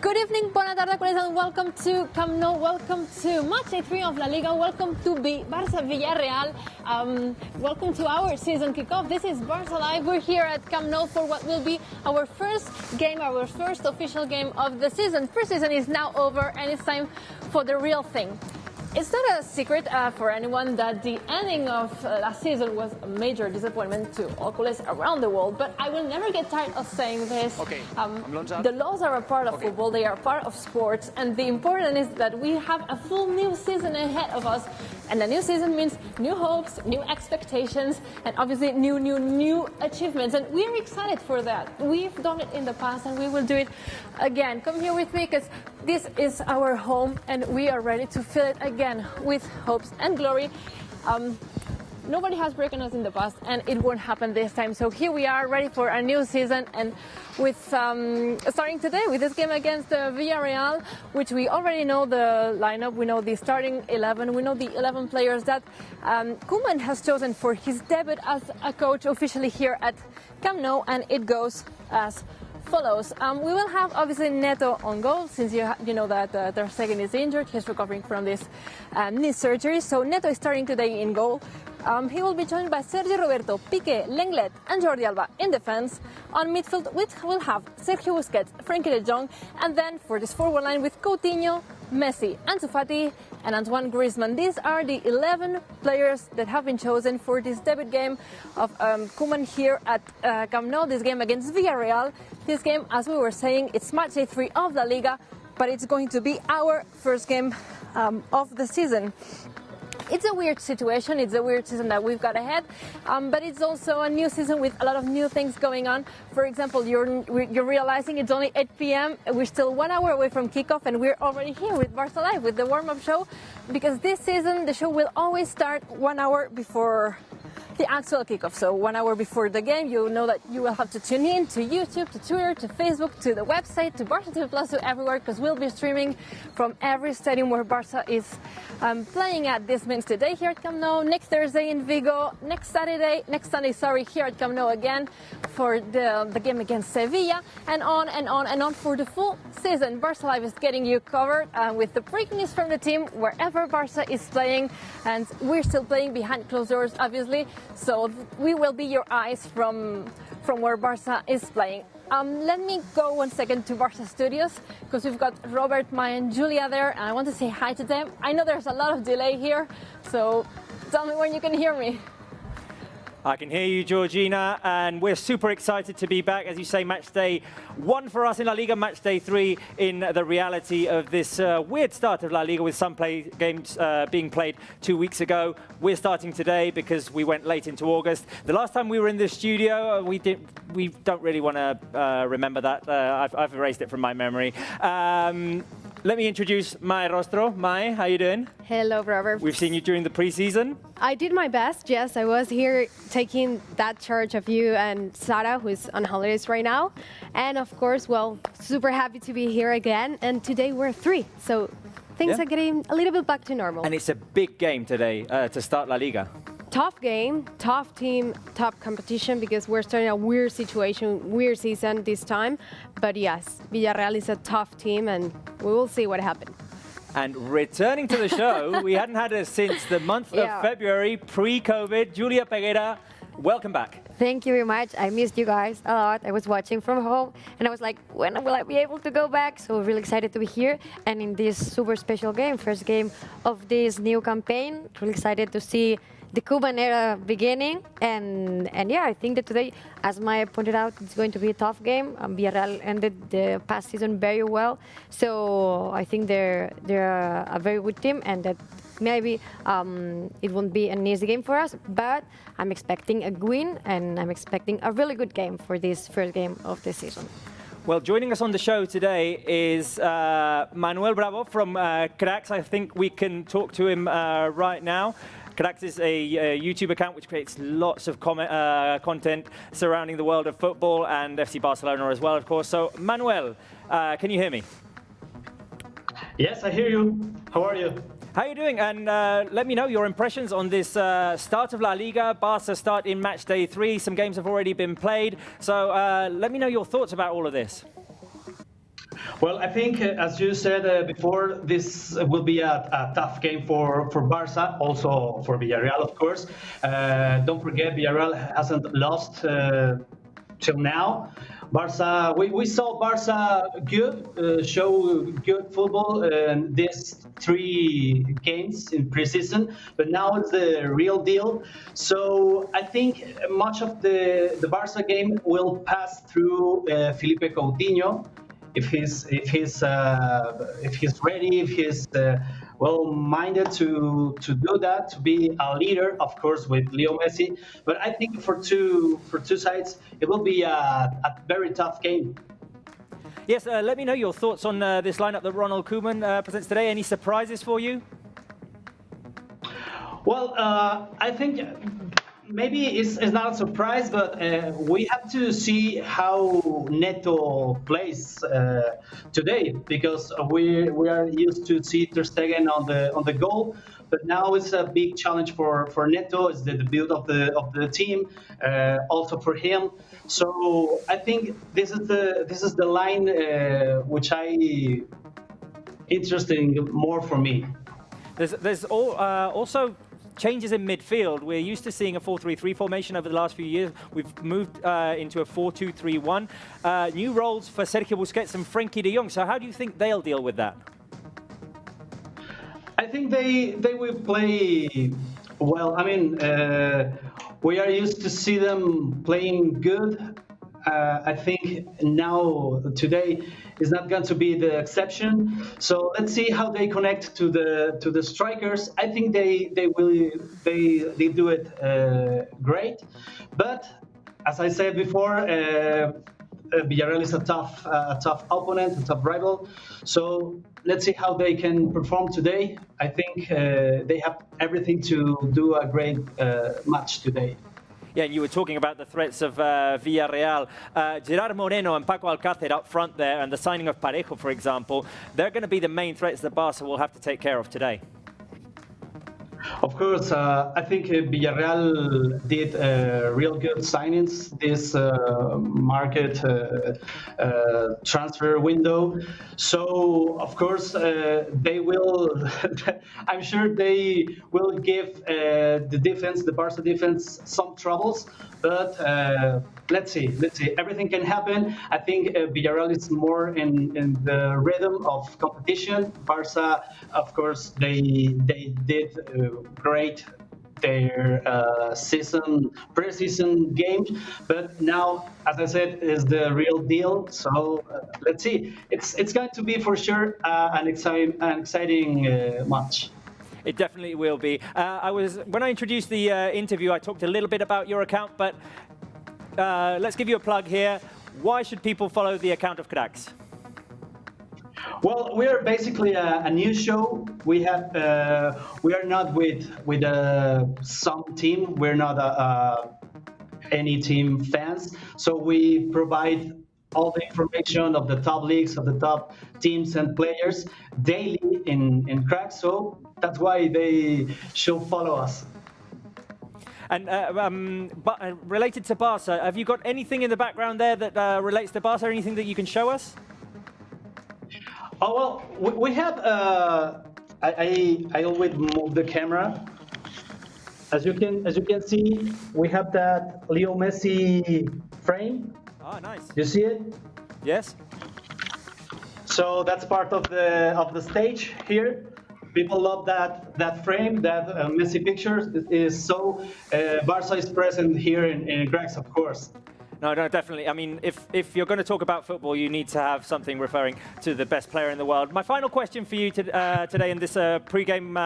Good evening, bona tarde, and welcome to Camp Nou. Welcome to match day 3 of La Liga. Welcome to Barça Villarreal. Welcome to our season kickoff. This is Barça Live. We're here at Camp Nou for what will be our first game, our first official game of the season. First season is now over, and it's time for the real thing. It's not a secret for anyone that the ending of last season was a major disappointment to all culés around the world, but I will never get tired of saying this. Okay. The laws are a part of football, they are part of sports, and the important is that we have a full new season ahead of us, and a new season means new hopes, new expectations, and obviously new achievements, and we're excited for that. We've done it in the past, and we will do it again. Come here with me, because this is our home, and we are ready to fill it again with hopes and glory. Nobody has broken us in the past, and it won't happen this time. So here we are, ready for a new season, and with starting today with this game against Villarreal, which we already know the lineup, we know the starting 11, we know the 11 players that Koeman has chosen for his debut as a coach officially here at Camp Nou, and it goes as follows. We will have obviously Neto on goal, since you know that Ter Stegen is injured. He's recovering from this knee surgery. So Neto is starting today in goal. He will be joined by Sergio Roberto, Piqué, Lenglet and Jordi Alba in defense. On midfield, we'll have Sergio Busquets, Frenkie de Jong, and then for this forward line with Coutinho, Messi, Ansu Fati and Antoine Griezmann. These are the 11 players that have been chosen for this debut game of Koeman here at Camp Nou, this game against Villarreal. This game, as we were saying, it's match day 3 of La Liga, but it's going to be our first game of the season. It's a weird situation, it's a weird season that we've got ahead, but it's also a new season with a lot of new things going on. For example, you're realizing it's only 8 p.m, we're still 1 hour away from kickoff, and we're already here with Barça Live, with the warm-up show, because this season the show will always start 1 hour before the actual kickoff. So 1 hour before the game, you know that you will have to tune in to YouTube, to Twitter, to Facebook, to the website, to Barça TV Plus, to everywhere, because we'll be streaming from every stadium where Barça is playing at. This means today here at Camp Nou, next Thursday in Vigo, next Sunday, here at Camp Nou again for the game against Sevilla, and on and on and on for the full season. Barça Live is getting you covered with the breaking news from the team wherever Barça is playing, and we're still playing behind closed doors, obviously. So we will be your eyes from where Barça is playing. Let me go 1 second to Barça Studios, because we've got Robert, Maya and Julia there, and I want to say hi to them. I know there's a lot of delay here, so tell me when you can hear me. I can hear you, Georgina, and we're super excited to be back. As you say, match day 1 for us in La Liga, match day 3 in the reality of this weird start of La Liga, with some games being played 2 weeks ago. We're starting today because we went late into August. The last time we were in the studio, we don't really want to remember that. I've erased it from my memory. Let me introduce Mai Rostro. Mai, how you doing? Hello, Robert. We've seen you during the pre-season. I did my best, yes. I was here taking that charge of you and Sara, who's on holidays right now. And of course, well, super happy to be here again. And today we're 3, so things are getting a little bit back to normal. And it's a big game today to start La Liga. Tough game, tough team, tough competition, because we're starting a weird situation, weird season this time. But yes, Villarreal is a tough team, and we will see what happens. And returning to the show, we hadn't had her since the month of February, pre-COVID. Julia Peguera, welcome back. Thank you very much. I missed you guys a lot. I was watching from home, and I was like, when will I be able to go back? So really excited to be here, and in this super special game, first game of this new campaign. Really excited to see the Cuban era beginning, and yeah, I think that today, as Maya pointed out, it's going to be a tough game. Villarreal ended the past season very well, so I think they're a very good team, and that maybe it won't be an easy game for us, but I'm expecting a win, and I'm expecting a really good game for this first game of the season. Well, joining us on the show today is Manuel Bravo from Cracks. I think we can talk to him right now. Cracks is a YouTube account which creates lots of content surrounding the world of football and FC Barcelona as well, of course. So, Manuel, can you hear me? Yes, I hear you. How are you? How are you doing? And let me know your impressions on this start of La Liga. Barça start in match day 3. Some games have already been played. So let me know your thoughts about all of this. Well, I think, as you said before, this will be a tough game for Barça, also for Villarreal, of course. Don't forget, Villarreal hasn't lost till now. Barça, we saw Barça show good football in these 3 games in preseason, but now it's the real deal. So I think much of the Barça game will pass through Felipe Coutinho. If he's ready, if he's well-minded to do that, to be a leader, of course, with Leo Messi. But I think for two sides, it will be a very tough game. Yes, let me know your thoughts on this lineup that Ronald Koeman presents today. Any surprises for you? Well, I think maybe it's not a surprise, but we have to see how Neto plays today, because we are used to see Ter Stegen on the goal, but now it's a big challenge for Neto. It's the debut of the team, also for him. So I think this is the line which interesting more for me. There's also changes in midfield. We're used to seeing a 4-3-3 formation over the last few years. We've moved into a 4-2-3-1. New roles for Sergio Busquets and Frenkie de Jong. So how do you think they'll deal with that? I think they will play well. I mean, we are used to see them playing good. I think now today is not going to be the exception. So let's see how they connect to the strikers. I think they do it great. But as I said before, Villarreal is a tough opponent, a tough rival. So let's see how they can perform today. I think they have everything to do a great match today. Yeah, and you were talking about the threats of Villarreal. Gerard Moreno and Paco Alcácer up front there, and the signing of Parejo, for example, they're going to be the main threats that Barça will have to take care of today. Of course, I think Villarreal did real good signings this market transfer window. So, of course, they will. I'm sure they will give the Barca defense, some troubles. But let's see. Everything can happen. I think Villarreal is more in the rhythm of competition. Barca, of course, they did great their preseason games, but now, as I said, is the real deal. So let's see. It's going to be for sure an exciting match. It definitely will be. When I introduced the interview, I talked a little bit about your account, but let's give you a plug here. Why should people follow the account of Cracks? Well, we are basically a news show. We are not with some team. We're not any team fans. So we provide all the information of the top leagues, of the top teams and players daily in Cracks. So that's why they should follow us. And related to Barca, have you got anything in the background there that relates to Barca? Anything that you can show us? Oh well, we have. I always move the camera. As you can see, we have that Leo Messi frame. Oh, nice. You see it? Yes. So that's part of the stage here. People love that frame, that Messi picture. So Barca is present here in Cracks, of course. No, definitely. I mean, if you're going to talk about football, you need to have something referring to the best player in the world. My final question for you today in this pre-game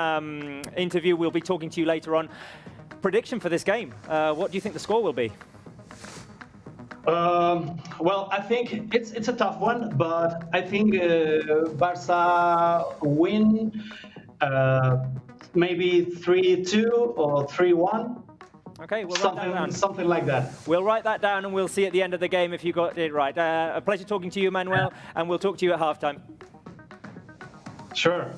interview, we'll be talking to you later on. Prediction for this game. What do you think the score will be? Well, I think it's a tough one, but I think Barca win maybe 3-2 or 3-1. Okay, we'll write that down. Something like that. We'll write that down and we'll see at the end of the game if you got it right. A pleasure talking to you, Manuel, and we'll talk to you at halftime. Sure.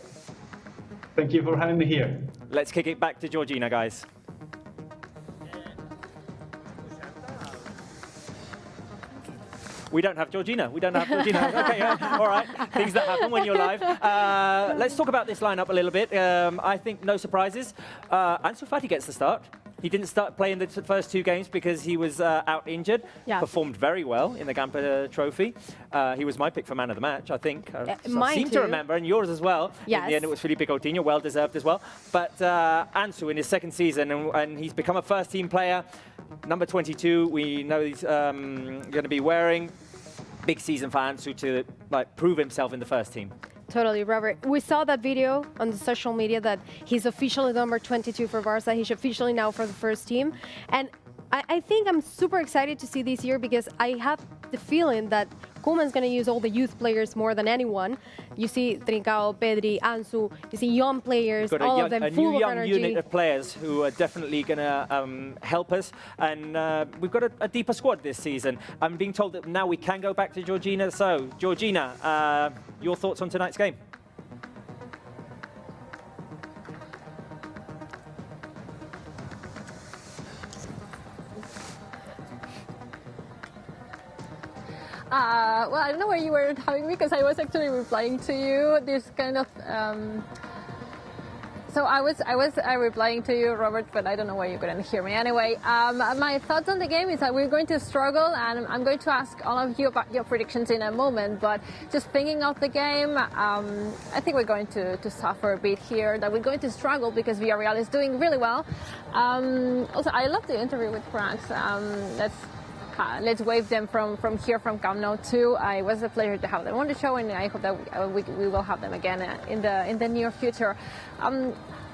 Thank you for having me here. Let's kick it back to Georgina, guys. We don't have Georgina. We don't have Georgina. Okay, all right. Things that happen when you're live. Let's talk about this lineup a little bit. I think no surprises. ANSU Fati gets the start. He didn't start playing the first 2 games because he was out injured. Yeah. Performed very well in the Gamper Trophy. He was my pick for man of the match, I think. I mine seem too. to remember, and yours as well. Yes. In the end, it was Felipe Coutinho, well deserved as well. But ANSU in his 2nd season, and he's become a first-team player. Number 22, we know he's going to be wearing. Big season for ANSU to prove himself in the first team. Totally, Robert. We saw that video on the social media that he's officially number 22 for Barça. He's officially now for the first team. And I think I'm super excited to see this year because I have the feeling that Koeman's going to use all the youth players more than anyone. You see Trincao, Pedri, ANSU, you see young players, all of them full new of young energy. unit of players who are definitely going to help us. And we've got a deeper squad this season. I'm being told that now we can go back to Georgina. So, Georgina, your thoughts on tonight's game? Well, I don't know where you were having me because I was actually replying to you. This kind of. So I was replying to you, Robert, but I don't know why you couldn't hear me. Anyway, my thoughts on the game is that we're going to struggle, and I'm going to ask all of you about your predictions in a moment. But just thinking of the game, I think we're going to suffer a bit here. That we're going to struggle because Villarreal is doing really well. Also, I love the interview with France. Let's wave them from here, from Camp Nou too. It was a pleasure to have them on the show, and I hope that we will have them again in the near future.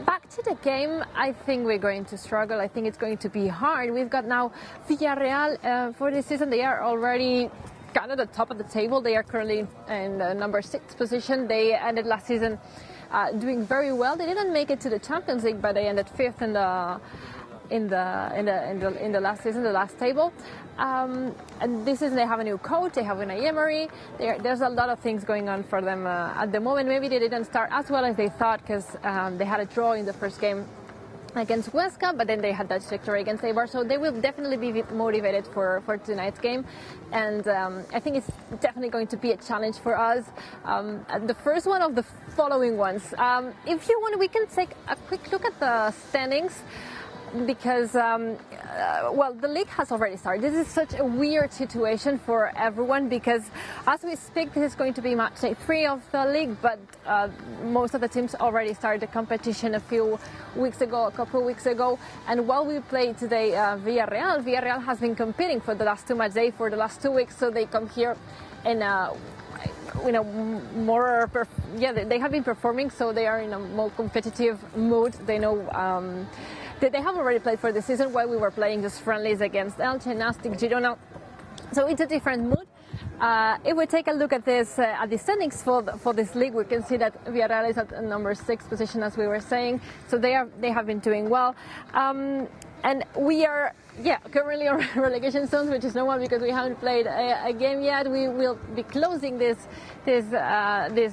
Back to the game, I think we're going to struggle. I think it's going to be hard. We've got now Villarreal for this season. They are already kind of the top of the table. They are currently in the number 6 position. They ended last season doing very well. They didn't make it to the Champions League, but they ended 5th in the last season, the last table. And this season they have a new coach, they have an Emery. There's a lot of things going on for them at the moment. Maybe they didn't start as well as they thought because they had a draw in the first game against Huesca, but then they had that victory against Eibar, so they will definitely be motivated for tonight's game. And I think it's definitely going to be a challenge for us. The first one of the following ones. If you want, we can take a quick look at the standings. Because, well, the league has already started. This is such a weird situation for everyone because as we speak, this is going to be match day 3 of the league, but most of the teams already started the competition a couple of weeks ago. And while we play today Villarreal has been competing for the last 2 match days for the last 2 weeks, so they come here in they have been performing, so they are in a more competitive mood. They know they have already played for the season while we were playing just friendlies against Elche, Nastic, Girona. So it's a different mood. If we take a look at this, at the standings for this league, we can see that Villarreal is at number 6 position, as we were saying. So they have been doing well. And we are, currently on relegation zones, which is normal because we haven't played a game yet. We will be closing this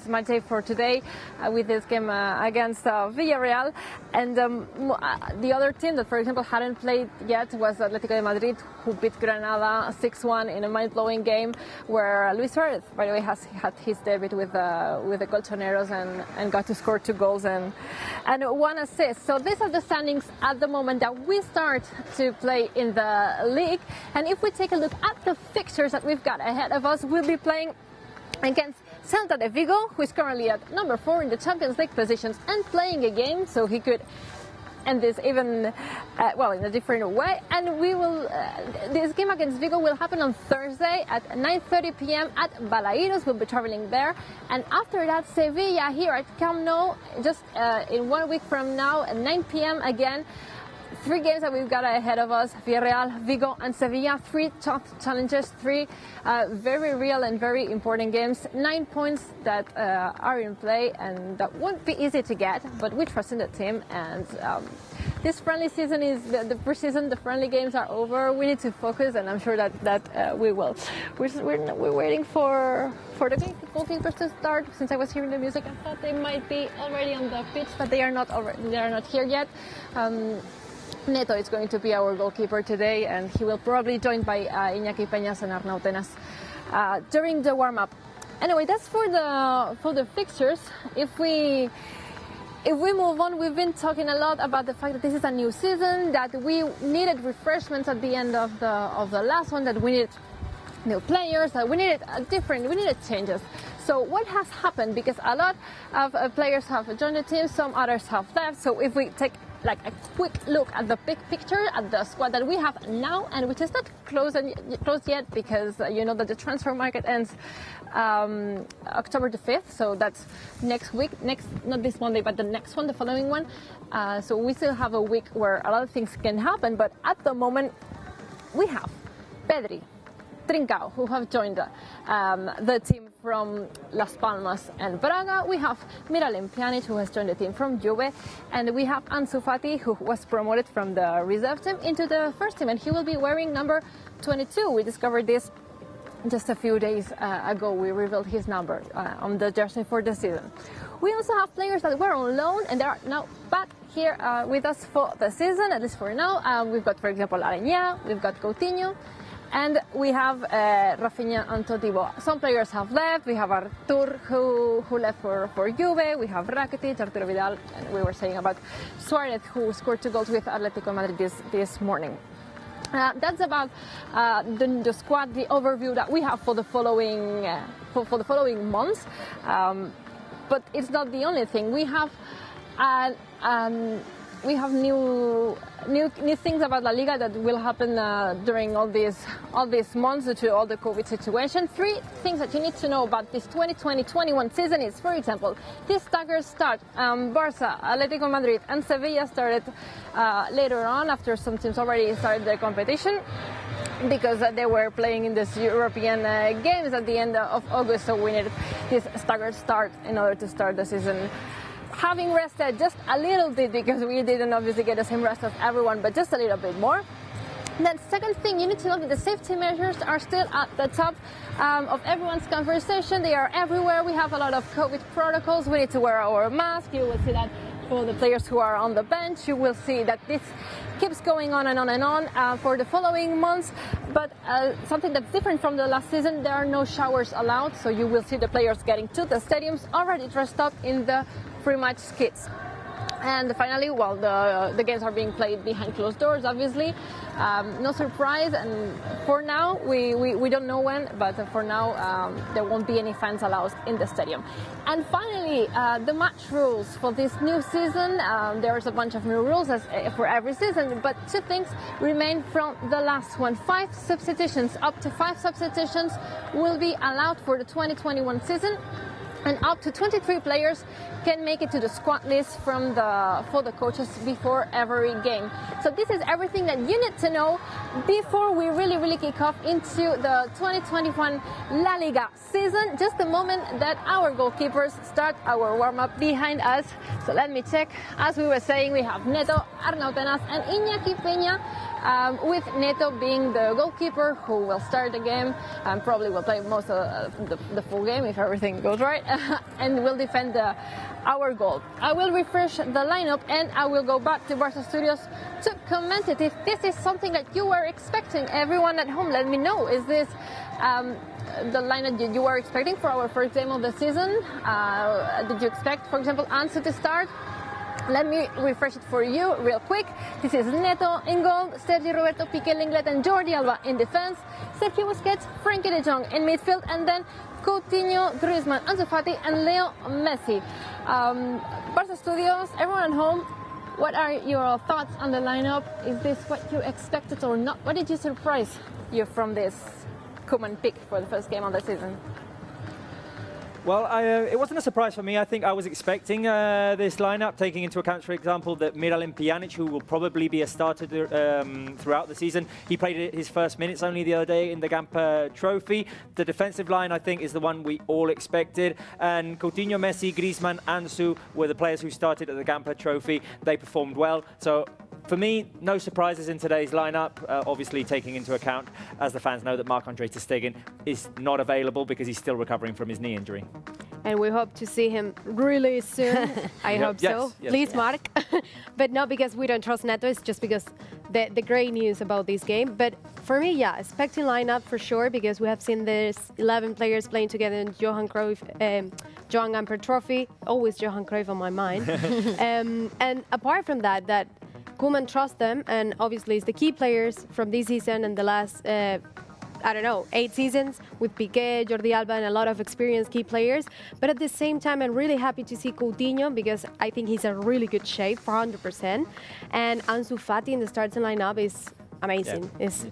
match day for today with this game against Villarreal. And the other team that, for example, hadn't played yet was Atletico de Madrid, who beat Granada 6-1 in a mind-blowing game, where Luis Suarez, by the way, has had his debut with the Colchoneros and got to score 2 goals and 1 assist. So these are the standings at the moment that we start to play in the league. And if we take a look at the fixtures that we've got ahead of us, we'll be playing against Celta de Vigo, who is currently at number 4 in the Champions League positions and playing a game, so he could end this even, in a different way. And we will, this game against Vigo will happen on Thursday at 9:30 p.m. at Balaidos. We'll be traveling there. And after that, Sevilla here at Camp Nou, just in 1 week from now at 9 p.m. again. 3 games that we've got ahead of us: Villarreal, Vigo and Sevilla. 3 tough challenges, 3 very real and very important games. 9 points that are in play and that won't be easy to get, but we trust in the team, and this friendly season is the preseason. The friendly games are over. We need to focus, and I'm sure that we will. We're waiting for the goalkeepers to start. Since I was hearing the music, I thought they might be already on the pitch, but they are not here yet. Neto is going to be our goalkeeper today, and he will probably be joined by Iñaki Peñas and Arnau Tenas during the warm-up. Anyway, that's for the fixtures. If we move on, we've been talking a lot about the fact that this is a new season, that we needed refreshments at the end of the last one, that we needed new players, that we needed changes. So what has happened? Because a lot of players have joined the team, some others have left. So if we take like a quick look at the big picture, at the squad that we have now, and which is not closed yet, because you know that the transfer market ends October the 5th, so that's next week, not this Monday, but the next one, the following one. So we still have a week where a lot of things can happen, but at the moment we have Pedri, Trincao, who have joined the team from Las Palmas and Braga. We have Miralem Pjanic, who has joined the team from Juve, and we have ANSU Fati, who was promoted from the reserve team into the first team, and he will be wearing number 22. We discovered this just a few days ago. We revealed his number on the jersey for the season. We also have players that were on loan and they are now back here with us for the season, at least for now. We've got, for example, Arenya, we've got Coutinho, and we have Rafinha and Todibo. Some players have left. We have Artur, who left for Juve. We have Rakitic, Arturo Vidal, and we were saying about Suarez, who scored 2 goals with Atletico Madrid this morning. That's about the squad, the overview that we have for the following months. But it's not the only thing. We have new things about La Liga that will happen during all these months due to all the COVID situation. 3 things that you need to know about this 2020-21 season is, for example, this staggered start. Barça, Atletico Madrid and Sevilla started later on, after some teams already started their competition, because they were playing in this European games at the end of August, so we needed this staggered start in order to start the season having rested just a little bit, because we didn't obviously get the same rest as everyone, but just a little bit more. Then second thing, you need to know that the safety measures are still at the top of everyone's conversation. They are everywhere. We have a lot of COVID protocols. We need to wear our mask. You will see that for the players who are on the bench. You will see that this keeps going on and on and on for the following months. But something that's different from the last season, there are no showers allowed. So you will see the players getting to the stadiums already dressed up in the pre-match kits. And finally, well, the games are being played behind closed doors, obviously. No surprise, and for now, we don't know when, but for now, there won't be any fans allowed in the stadium. And finally, the match rules for this new season. There's a bunch of new rules as for every season, but 2 things remain from the last one. 5 substitutions, up to 5 substitutions will be allowed for the 2021 season. And up to 23 players can make it to the squad list for the coaches before every game. So this is everything that you need to know before we really kick off into the 2021 La Liga season. Just the moment that our goalkeepers start our warm-up behind us. So let me check. As we were saying, we have Neto, Arnau Tenas and Iñaki Penya. With Neto being the goalkeeper who will start the game and probably will play most of the full game if everything goes right, and will defend our goal. I will refresh the lineup and I will go back to Barça Studios to comment it. If this is something that you were expecting, everyone at home, let me know. Is this the lineup that you were expecting for our first game of the season? Did you expect, for example, ANSU to start? Let me refresh it for you real quick. This is Neto in goal, Sergi Roberto, Piqué, Lenglet and Jordi Alba in defense, Sergio Busquets, Frenkie de Jong in midfield, and then Coutinho, Griezmann, Ansu Fati and Leo Messi. Barça Studios, everyone at home, what are your thoughts on the lineup? Is this what you expected or not? What did you surprise you from this Koeman pick for the first game of the season? Well, it wasn't a surprise for me. I think I was expecting this lineup, taking into account, for example, that Miralem Pjanic, who will probably be a starter throughout the season, he played his first minutes only the other day in the Camp Trophy. The defensive line, I think, is the one we all expected. And Coutinho, Messi, Griezmann, Ansu were the players who started at the Camp Trophy. They performed well. So For me, no surprises in today's lineup, obviously taking into account, as the fans know, that Marc-Andre ter Stegen is not available because he's still recovering from his knee injury. And we hope to see him really soon. I hope so. Yes, Please, yes. Mark. But not because we don't trust Neto, it's just because the great news about this game. But for me, yeah, expecting lineup for sure, because we have seen this 11 players playing together in Johan Cruyff, Johan Gamper Trophy, always Johan Cruyff on my mind. And apart from that, Koeman trusts them, and obviously it's the key players from this season and the last, 8 seasons with Piqué, Jordi Alba, and a lot of experienced key players. But at the same time, I'm really happy to see Coutinho because I think he's in really good shape, 400%. And ANSU Fati in the starting lineup is amazing. Yeah. It's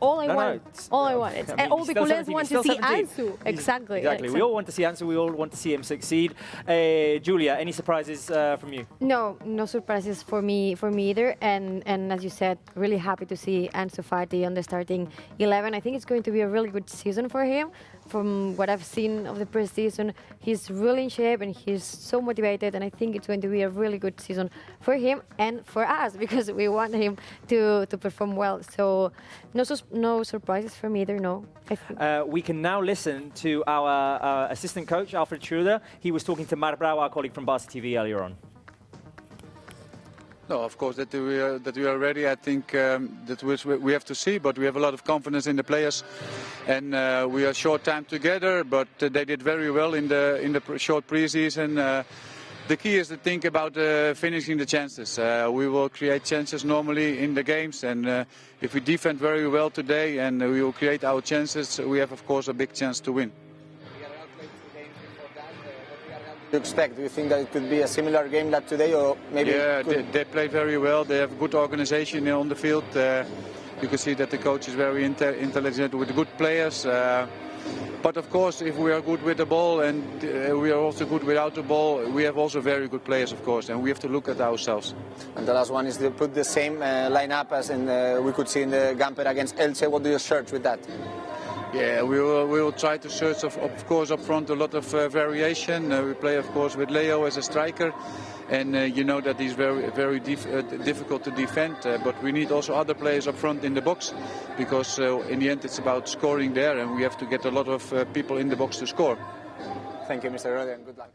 all I want. All I want. I mean, And all the still culés 17, want still to see 17. ANSU. Exactly. Exactly. We all want to see ANSU. We all want to see him succeed. Julia, any surprises from you? No surprises for me either. And as you said, really happy to see Ansu Fati on the starting 11. I think it's going to be a really good season for him. From what I've seen of the pre-season, he's really in shape and he's so motivated. And I think it's going to be a really good season for him and for us because we want him to perform well. So no surprises from either. No. We can now listen to our assistant coach, Alfred Schroeder. He was talking to Mar Brau, our colleague from Barça TV, earlier on. No, of course that we are ready. I think that we have to see, but we have a lot of confidence in the players, and we are short time together. But they did very well in the short pre-season. The key is to think about finishing the chances. We will create chances normally in the games, and if we defend very well today and we will create our chances, we have of course a big chance to win. Do you expect? Do you think that it could be a similar game like today, or maybe? Yeah, they play very well. They have good organization on the field. You can see that the coach is very intelligent with good players. But of course, if we are good with the ball and we are also good without the ball, we have also very good players, of course, and we have to look at ourselves. And the last one is to put the same lineup as we could see in the Gamper against Elche. What do you search with that? Yeah, we will try to search, of course, up front a lot of variation. We play, of course, with Leo as a striker, and you know that he's very difficult to defend. But we need also other players up front in the box, because in the end it's about scoring there, and we have to get a lot of people in the box to score. Thank you, Mr. Rode, and good luck.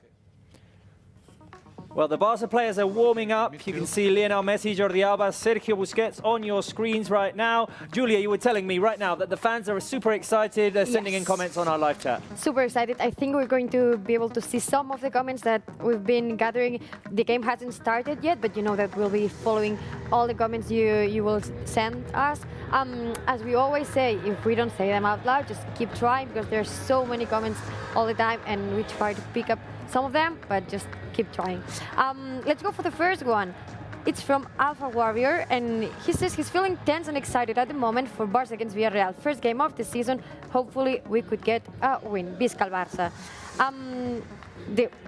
Well, the Barca players are warming up. You can see Lionel Messi, Jordi Alba, Sergio Busquets on your screens right now. Julia, you were telling me right now that the fans are super excited. They're sending in comments on our live chat. Super excited. I think we're going to be able to see some of the comments that we've been gathering. The game hasn't started yet, but you know that we'll be following all the comments you will send us. As we always say, if we don't say them out loud, just keep trying, because there's so many comments all the time, and we try to pick up some of them, but just keep trying. Let's go for the first one. It's from Alpha Warrior, and he says he's feeling tense and excited at the moment for Barça against Villarreal. First game of the season. Hopefully we could get a win. Visca el Barça.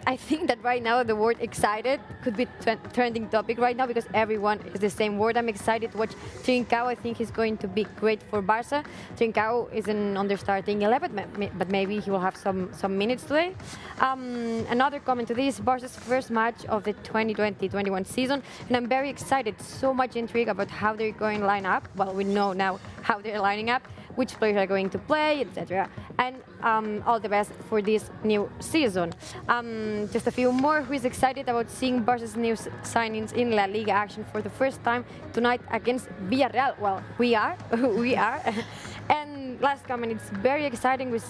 I think that right now the word excited could be trending topic right now, because everyone is the same word. I'm excited to watch Trincao. I think he's going to be great for Barça. Trincao isn't on the starting 11, but maybe he will have some minutes today. Another comment to this, Barca's first match of the 2020-21 season, and I'm very excited. So much intrigue about how they're going to line up. Well, we know now how they're lining up, which players are going to play, etc. And all the best for this new season. Just a few more. Who is excited about seeing Barca's new signings in La Liga action for the first time tonight against Villarreal? Well, we are. We are. And last comment, it's very exciting with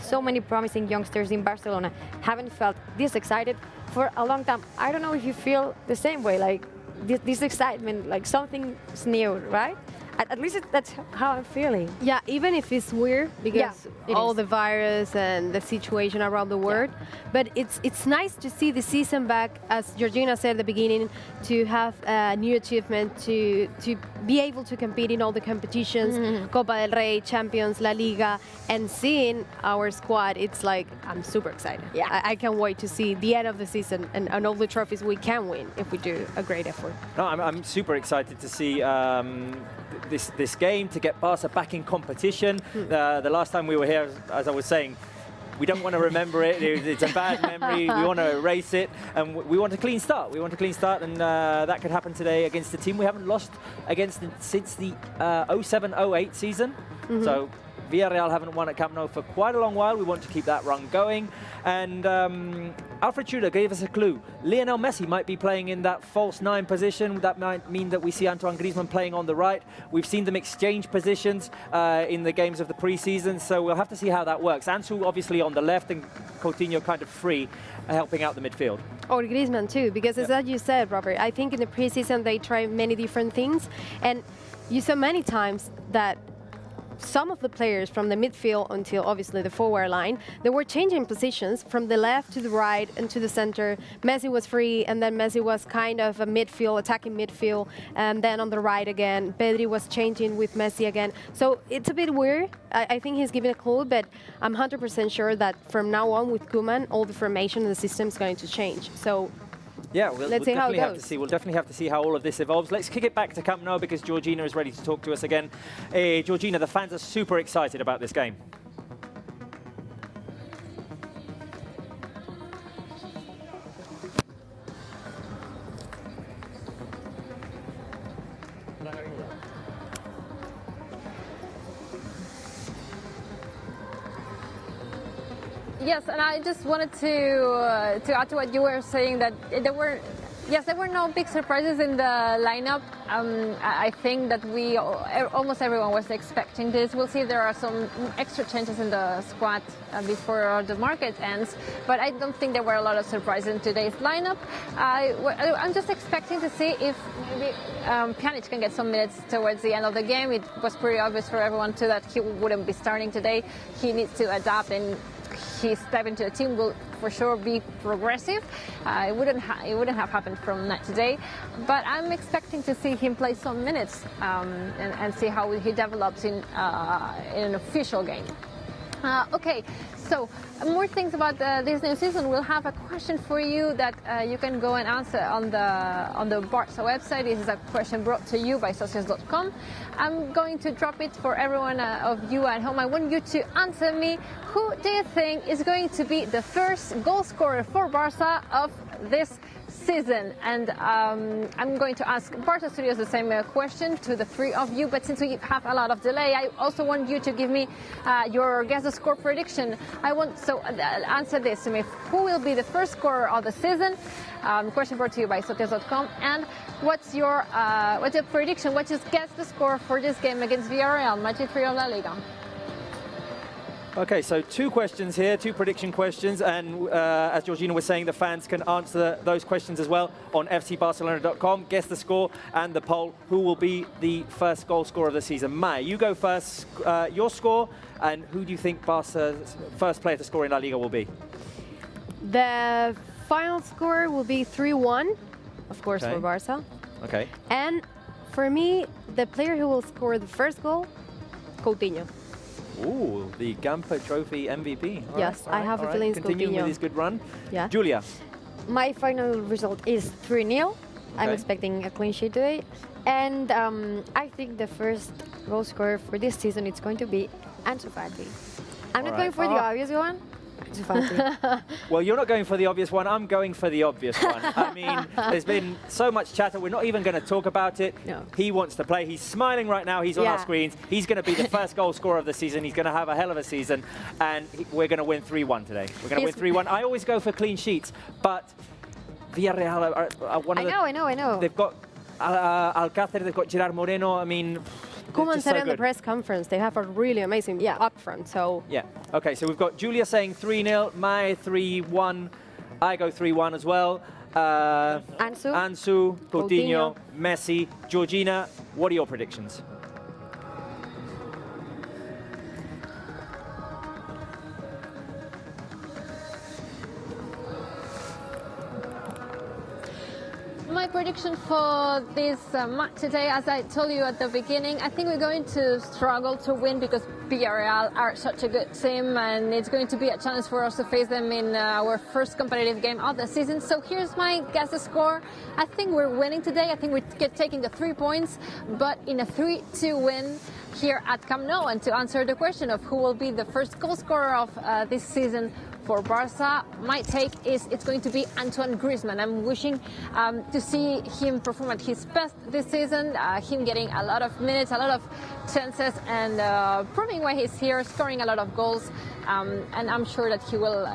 so many promising youngsters in Barcelona. Haven't felt this excited for a long time. I don't know if you feel the same way, like this excitement, like something's new, right? At least that's how I'm feeling. Yeah, even if it's weird, because all the virus and the situation around the world. Yeah. But it's nice to see the season back, as Georgina said at the beginning, to have a new achievement, to be able to compete in all the competitions, Copa del Rey, Champions, La Liga, and seeing our squad, it's like, I'm super excited. Yeah. I can't wait to see the end of the season and all the trophies we can win if we do a great effort. No, I'm super excited to see this game, to get Barca back in competition. The last time we were here, as I was saying, We don't want to remember it. It's a bad memory. We want to erase it, and we want a clean start. We want a clean start, and that could happen today against the team we haven't lost against since the 07-08 season. So Villarreal haven't won at Camp Nou for quite a long while. We want to keep that run going. And Alfred Tudor gave us a clue. Lionel Messi might be playing in that false 9 position. That might mean that we see Antoine Griezmann playing on the right. We've seen them exchange positions in the games of the pre-season, so we'll have to see how that works. ANSU obviously on the left and Coutinho kind of free, helping out the midfield. Or Griezmann too, because as you said, Robert, I think in the pre-season they try many different things, and you saw many times that some of the players from the midfield until obviously the forward line, they were changing positions from the left to the right and to the center. Messi was free, and then Messi was kind of a midfield, attacking midfield, and then on the right again. Pedri was changing with Messi again. So it's a bit weird. I think he's giving a clue, but I'm 100% sure that from now on with Koeman, all the formation and the system is going to change. So yeah, we'll let's see how it definitely have goes. to see. We'll definitely have to see how all of this evolves. Let's kick it back to Camp Nou because Georgina is ready to talk to us again. Georgina, the fans are super excited about this game. Yes, and I just wanted to add to what you were saying, that there were no big surprises in the lineup. I think that almost everyone was expecting this. We'll see if there are some extra changes in the squad before the market ends, but I don't think there were a lot of surprises in today's lineup. I'm just expecting to see if maybe Pjanic can get some minutes towards the end of the game. It was pretty obvious for everyone too that he wouldn't be starting today. He needs to adapt, and his step into the team will for sure be progressive. It wouldn't have happened from today, but I'm expecting to see him play some minutes and see how he develops in an official game. Okay, so more things about this new season. We'll have a question for you that you can go and answer on the Barça website. This is a question brought to you by socios.com. I'm going to drop it for everyone of you at home. I want you to answer me. Who do you think is going to be the first goal scorer for Barça of this season? And I'm going to ask Barça Studios the same question to the 3 of you, but since we have a lot of delay, I also want you to give me your guess the score prediction. Answer this to me. Who will be the first scorer of the season? Question brought to you by socios.com. And what's your prediction? What is guess the score for this game against Villarreal, match 3 of La Liga? Okay, so 2 questions here, 2 prediction questions, and as Georgina was saying, the fans can answer those questions as well on fcbarcelona.com. Guess the score and the poll. Who will be the first goal scorer of the season? Mai, you go first. Your score, and who do you think Barca's first player to score in La Liga will be? The final score will be 3-1, of course, Okay. for Barca. Okay. And for me, the player who will score the first goal, Coutinho. Ooh, the Gamper Trophy MVP. All Yes, right, I have all a feeling it's Continuing with Coutinho. his good run. Yeah. Julia. My final result is 3-0. I'm Okay. expecting a clean sheet today. And I think the first goal scorer for this season is going to be ANSU Fati. I'm not Alright. going for the obvious one. ANSU Fati. Well, you're not going for the obvious one. I'm going for the obvious one. I mean, there's been so much chatter. We're not even going to talk about it. No. He wants to play. He's smiling right now. He's on our Yeah. screens. He's going to be the first goal scorer of the season. He's going to have a hell of a season. And we're going to win 3-1 today. We're going to win 3-1. I always go for clean sheets, but Villarreal are one of the... I know. They've got Alcácer, they've got Gerard Moreno. I mean... Koeman said so in the good. press conference they have a really amazing up front. So Yeah. Okay, so we've got Julia saying 3-0, Mai 3-1, I go 3-1 as well. Ansu, Coutinho, Messi, Georgina, what are your predictions? my prediction for this match today, as I told you at the beginning, I think we're going to struggle to win because Villarreal are such a good team, and it's going to be a challenge for us to face them in our first competitive game of the season. So here's my guess score. I think we're winning today. I think we're taking the 3 points, but in a 3-2 win here at Camp Nou. And to answer the question of who will be the first goal scorer of this season for Barça, my take is it's going to be Antoine Griezmann. I'm wishing to see him perform at his best this season, him getting a lot of minutes, a lot of chances, and proving why he's here, scoring a lot of goals. And I'm sure that he will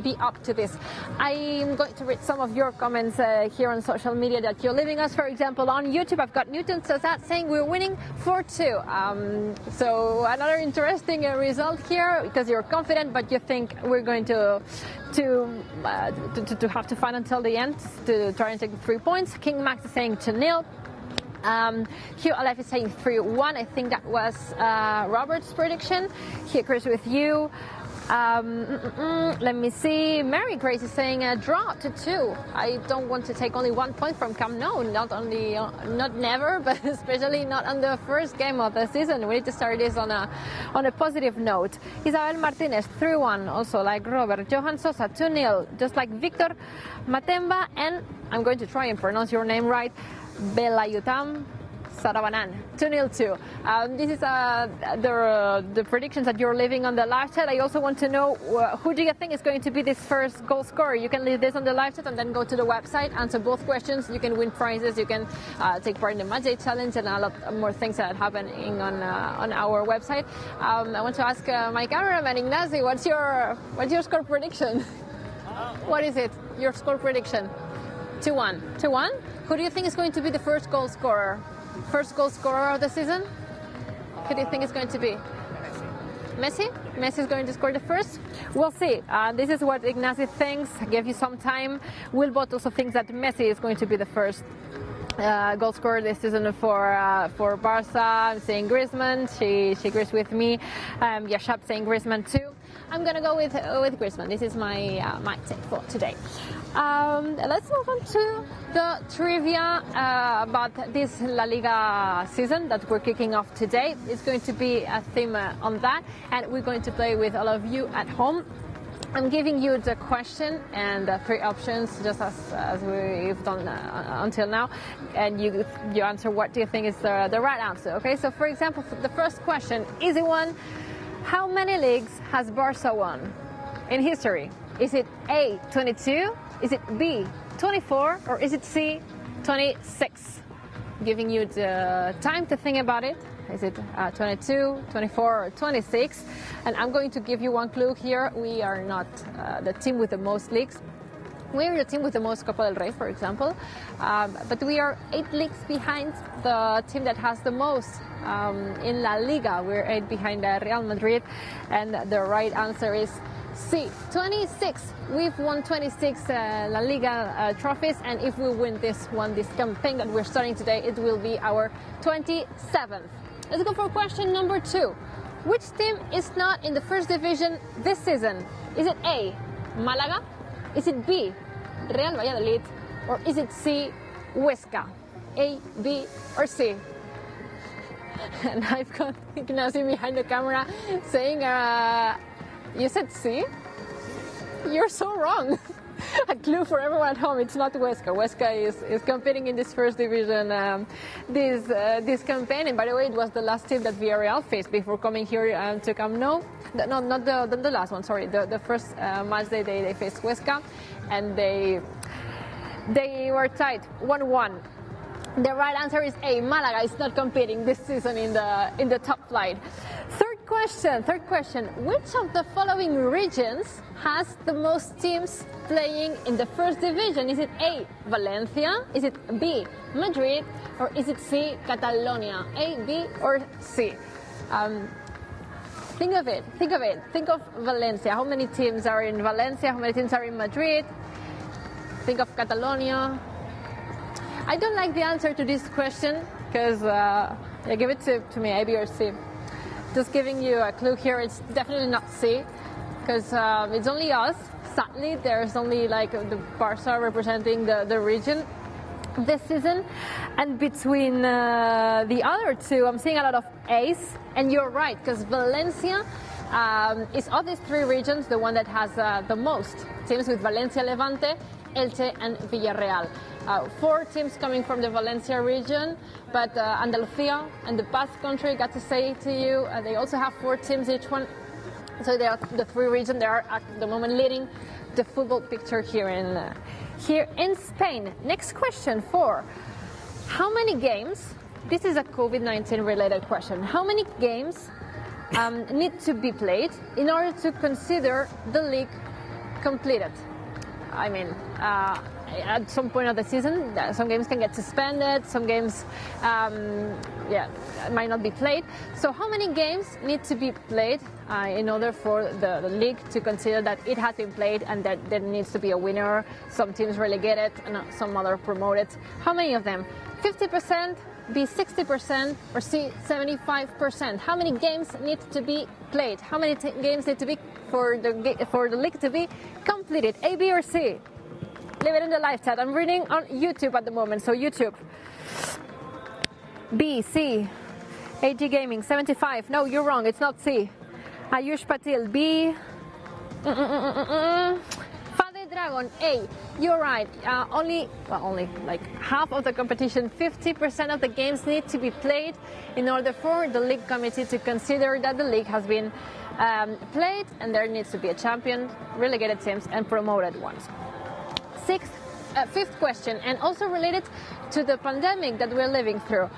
be up to this. I'm going to read some of your comments here on social media that you're leaving us. For example, on YouTube, I've got Newton Sazat saying we're winning 4-2. So another interesting result here because you're confident, but you think we're going to have to fight until the end to try and take the 3 points. King Max is saying 2-0. Hugh Aleph is saying 3-1. I think that was Robert's prediction. He agrees with you. Let me see. Mary Grace is saying a draw 2-2. I don't want to take only 1 point from Camp Nou. Not never, but especially not on the first game of the season. We need to start this on a positive note. Isabel Martinez 3-1. Also like Robert. Johan Sosa 2-0. Just like Victor Matemba, and I'm going to try and pronounce your name right, Belayutam Sarabanan 2-0 too. This is the predictions that you're leaving on the live chat. I also want to know who do you think is going to be this first goal scorer. You can leave this on the live chat and then go to the website, answer both questions. You can win prizes. You can take part in the Match Day Challenge and a lot more things that are happening on our website. I want to ask my cameraman Ignacy, what's your score prediction? What is it? Your score prediction? 2-1. 2-1? Who do you think is going to be the first goal scorer? First goal scorer of the season? Who do you think is going to be? Messi? Messi is going to score the first? We'll see. This is what Ignacy thinks. I gave you some time. Wilbot also thinks that Messi is going to be the first goal scorer this season for Barça. I'm saying Griezmann. She agrees with me. Yashab saying Griezmann too. I'm going to go with Griezmann. This is my take for today. Let's move on to the trivia about this La Liga season that we're kicking off today. It's going to be a theme on that, and we're going to play with all of you at home. I'm giving you the question and the 3 options, just as we've done until now, and you answer what do you think is the right answer. Okay, so for example, for the first question, easy one. How many leagues has Barca won in history? Is it A, 22? Is it B, 24? Or is it C, 26? Giving you the time to think about it. Is it 22, 24, or 26? And I'm going to give you one clue here. We are not the team with the most leagues. We're the team with the most Copa del Rey, for example. But we are 8 leagues behind the team that has the most in La Liga. We're 8 behind Real Madrid. And the right answer is C, 26. We've won 26 La Liga trophies, and if we win this campaign that we're starting today, it will be our 27th. Let's go for question number 2. Which team is not in the first division this season? Is it A, Malaga? Is it B, Real Valladolid? Or is it C, Huesca? A, B, or C? And I've got Ignacy behind the camera saying, you said C? You're so wrong. A clue for everyone at home, it's not Huesca. Huesca is competing in this first division this campaign. And by the way, it was the last team that Villarreal faced before coming here to Camp Nou. No, not the last one, sorry. The first match they faced Huesca, and they were tied 1-1. The right answer is A, Malaga is not competing this season in the top flight. Third question. Which of the following regions has the most teams playing in the first division? Is it A, Valencia? Is it B, Madrid? Or is it C, Catalonia? A, B, or C? Think of it. Think of Valencia. How many teams are in Valencia? How many teams are in Madrid? Think of Catalonia. I don't like the answer to this question because give it to me, A, B, or C. Just giving you a clue here, it's definitely not C because it's only us. Sadly, there's only like the Barça representing the region. this season. And between the other two, I'm seeing a lot of A's. And you're right, because Valencia is of these three regions the one that has the most teams, with Valencia, Levante, Elche and Villarreal. 4 teams coming from the Valencia region, but Andalucía and the Basque Country, got to say to you, they also have 4 teams each one. So they are the 3 regions that are at the moment leading the football picture here in Spain. Next question 4. How many games, this is a COVID-19 related question, how many games need to be played in order to consider the league completed? I mean, at some point of the season, some games can get suspended, some games might not be played. So how many games need to be played in order for the league to consider that it has been played and that there needs to be a winner, some teams relegated and some other promoted? How many of them? 50%, B 60%, or C 75%? How many games need to be played? How many games need to be for the league to be completed? A, B or C? Leave it in the live chat. I'm reading on YouTube at the moment, so YouTube. B, C, AG Gaming, 75. No, you're wrong, it's not C. Ayush Patil, B. Father Dragon, A. You're right. Only like half of the competition, 50% of the games need to be played in order for the league committee to consider that the league has been played, and there needs to be a champion, relegated teams, and promoted ones. Fifth question, and also related to the pandemic that we're living through.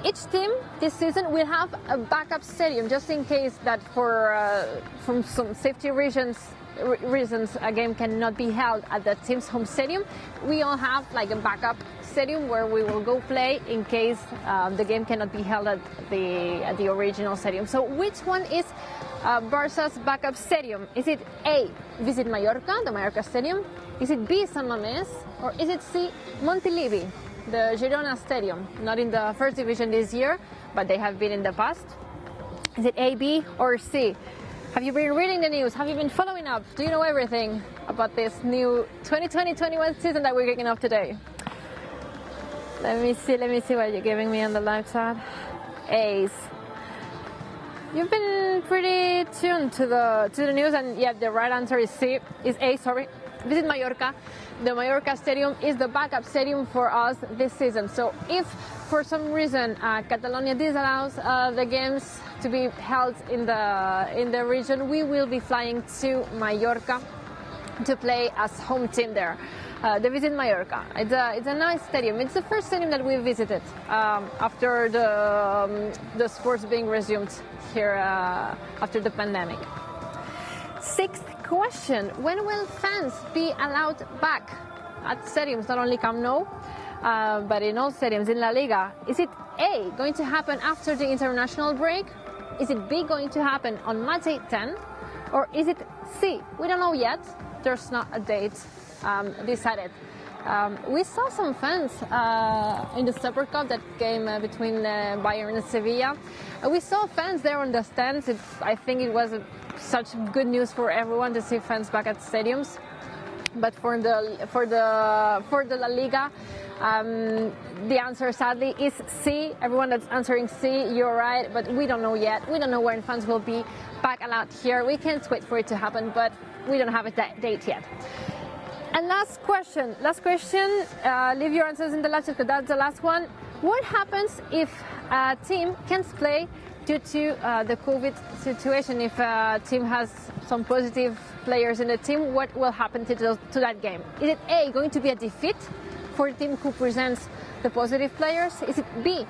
Each team this season will have a backup stadium, just in case that from some safety reasons a game cannot be held at the team's home stadium. We all have like a backup stadium where we will go play in case the game cannot be held at the original stadium. So which one is Barça's backup stadium? Is it A, Visit Mallorca, the Mallorca Stadium? Is it B, San Mamés? Or is it C, Montilivi, the Girona Stadium? Not in the first division this year, but they have been in the past. Is it A, B or C? Have you been reading the news? Have you been following up? Do you know everything about this new 2020-21 season that we're kicking off today? Let me see what you're giving me on the live chat. A's. You've been pretty tuned to the news, and yeah, the right answer is C. Is A. Sorry. Visit Mallorca. The Mallorca Stadium is the backup stadium for us this season. So if for some reason Catalonia disallows the games to be held in the region, we will be flying to Mallorca to play as home team there. The Visit Mallorca. It's a nice stadium. It's the first stadium that we visited after the sports being resumed here after the pandemic. Sixth question: when will fans be allowed back at stadiums, not only Camp Nou, but in all stadiums in La Liga? Is it A, going to happen after the international break? Is it B, going to happen on match day 10? Or is it C? We don't know yet. There's not a date decided. We saw some fans in the Super Cup, that game between Bayern and Sevilla. We saw fans there on the stands. I think it was such good news for everyone to see fans back at stadiums. But for the La Liga, the answer sadly is C. Everyone that's answering C, you're right, but we don't know yet. We don't know when fans will be back allowed here. We can't wait for it to happen, but we don't have a date yet. And last question. Leave your answers in the last, because that's the last one. What happens if a team can't play due to the COVID situation? If a team has some positive players in the team, what will happen to that game? Is it A, going to be a defeat for the team who presents the positive players? Is it B,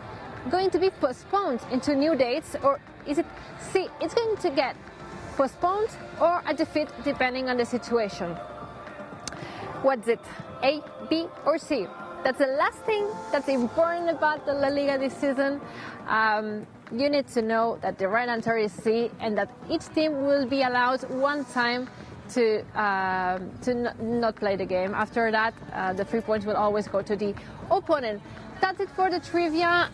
going to be postponed into new dates? Or is it C, it's going to get postponed or a defeat depending on the situation? What's it? A, B or C? That's the last thing that's important about the La Liga this season. You need to know that the right answer is C, and that each team will be allowed one time to not play the game. After that, the 3 points will always go to the opponent. That's it for the trivia.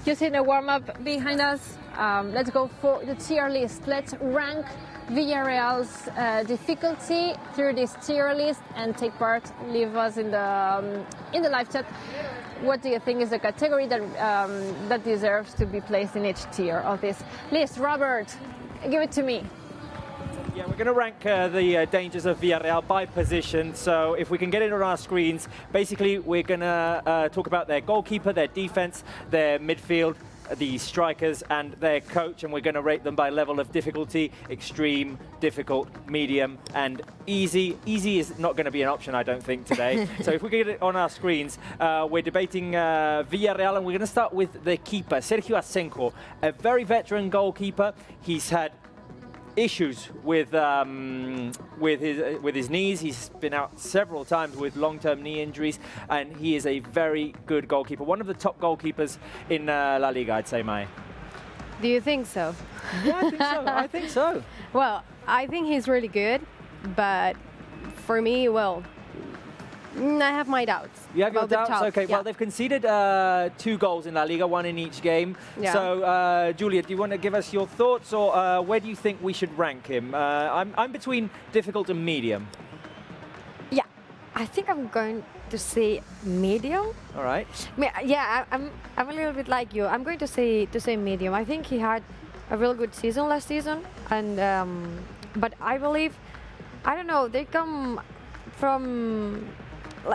You see the warm-up behind us. Let's go for the tier list. Let's rank Villarreal's difficulty through this tier list and take part. Leave us in the live chat. What do you think is the category that deserves to be placed in each tier of this list? Robert, give it to me. Yeah, we're going to rank the dangers of Villarreal by position. So if we can get it on our screens, basically we're going to talk about their goalkeeper, their defense, their midfield, the strikers and their coach, and we're going to rate them by level of difficulty: extreme, difficult, medium, and easy. Easy is not going to be an option, I don't think, today. So if we get it on our screens, we're debating Villarreal, and we're going to start with the keeper, Sergio Asenjo, a very veteran goalkeeper. He's had issues with his knees. He's been out several times with long-term knee injuries, and he is a very good goalkeeper. One of the top goalkeepers in La Liga, I'd say, Mai. Do you think so? Yeah, I think so. I think so. Well, I think he's really good, but for me, well, I have my doubts. You have your about the doubts? top. Okay, Yeah. well, they've conceded 2 goals in La Liga, 1 in each game. Yeah. So, Julia, do you want to give us your thoughts, or where do you think we should rank him? I'm between difficult and medium. Yeah, I think I'm going to say medium. All right. Yeah, I'm a little bit like you. I'm going to say medium. I think he had a really good season last season, and but I believe, I don't know, they come from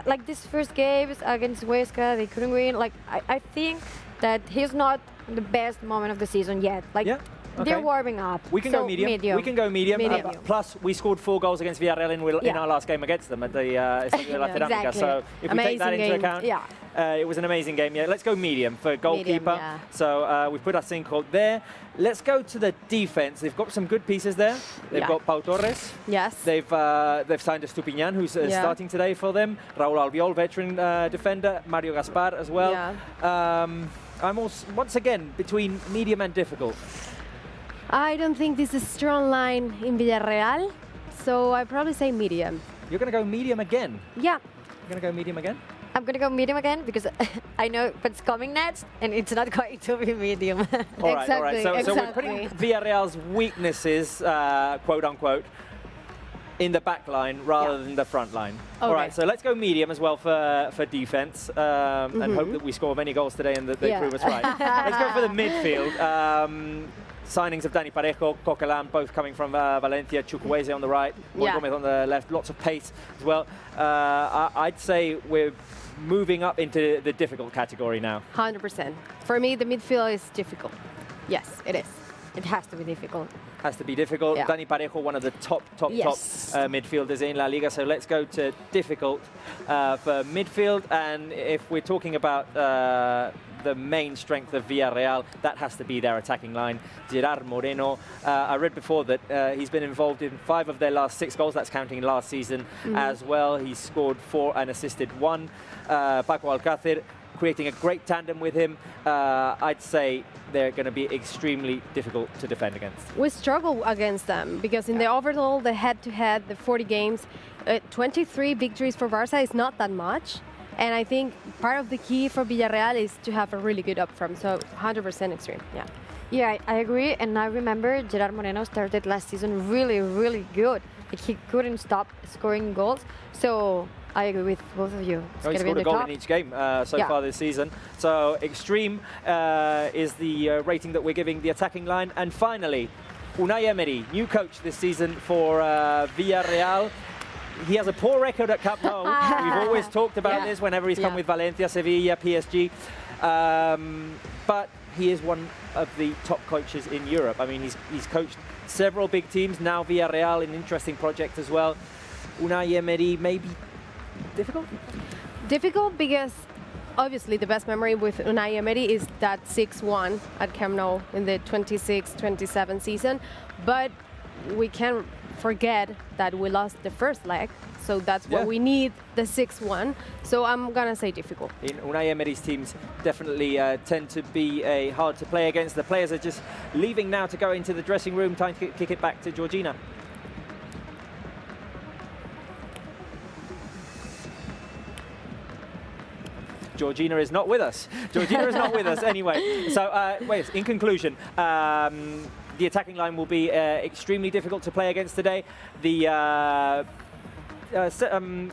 like this first games against Huesca, they couldn't win. Like I think that he's not the best moment of the season yet. Like Yeah. Okay. they're warming up. We can So go medium. We can go medium. Medium. Plus, we scored 4 goals against Villarreal in Yeah. our last game against them at the Estadio de la Cerámica. Exactly. So if we take that Amazing into game. account, Yeah. it was an amazing game. Yeah, let's go medium for goalkeeper. yeah. So we put Asenjo there. Let's go to the defense. They've got some good pieces there. They've Yeah. got Pau Torres. Yes. They've signed Estupiñán, who's Yeah. starting today for them. Raúl Albiol, veteran defender. Mario Gaspar as well. Yeah. I'm also, once again, between medium and difficult. I don't think this is a strong line in Villarreal, so I probably say medium. You're going to go medium again. Yeah. You're going to go medium again? I'm gonna go medium again because I know what's coming next, and it's not going to be medium. All right, all right. Exactly, So we're putting exactly. Villarreal's weaknesses, quote unquote, in the back line rather than the front line. All right, so let's go medium as well for defense, and hope that we score many goals today and that they Yeah. prove us right. Let's go for the midfield. Signings of Dani Parejo, Coquelin, both coming from Valencia, Chukwueze on the right, Yeah. Gomez on the left, lots of pace as well. I'd say we're moving up into the difficult category now. 100%. For me, the midfield is difficult. Yes, it is. It has to be difficult. Has to be difficult. Yeah. Dani Parejo, one of the top Yes. midfielders in La Liga. So let's go to difficult for midfield. And if we're talking about the main strength of Villarreal, that has to be their attacking line. Gerard Moreno. I read before that he's been involved in 5 of their last 6 goals. That's counting last season as well. He's scored 4 and assisted 1. Paco Alcácer, creating a great tandem with him. I'd say they're going to be extremely difficult to defend against. We struggle against them because in the overall, the head-to-head, the 40 games, 23 victories for Barça is not that much. And I think part of the key for Villarreal is to have a really good up front. So 100% extreme, yeah. Yeah, I agree. And I remember Gerard Moreno started last season really, really good. Like he couldn't stop scoring goals. So I agree with both of you. It's Oh, he gonna be scored in a the goal top. in each game so Yeah. far this season. So extreme is the rating that we're giving the attacking line. And finally, Unai Emery, new coach this season for Villarreal. He has a poor record at Camp Nou. We've always talked about this whenever he's come Yeah. with Valencia, Sevilla, PSG. But he is one of the top coaches in Europe. I mean, he's coached several big teams. Now Villarreal, an interesting project as well. Unai Emery, maybe difficult? Difficult because obviously the best memory with Unai Emery is that 6-1 at Camp Nou in the 26-27 season. But we can't forget that we lost the first leg. So that's what we need, the 6-1. So I'm going to say difficult. In Unai Emery's teams definitely tend to be hard to play against. The players are just leaving now to go into the dressing room. Time to kick it back to Georgina. Georgina is not with us. Georgina is not with us anyway. So, wait, in conclusion, the attacking line will be extremely difficult to play against today. The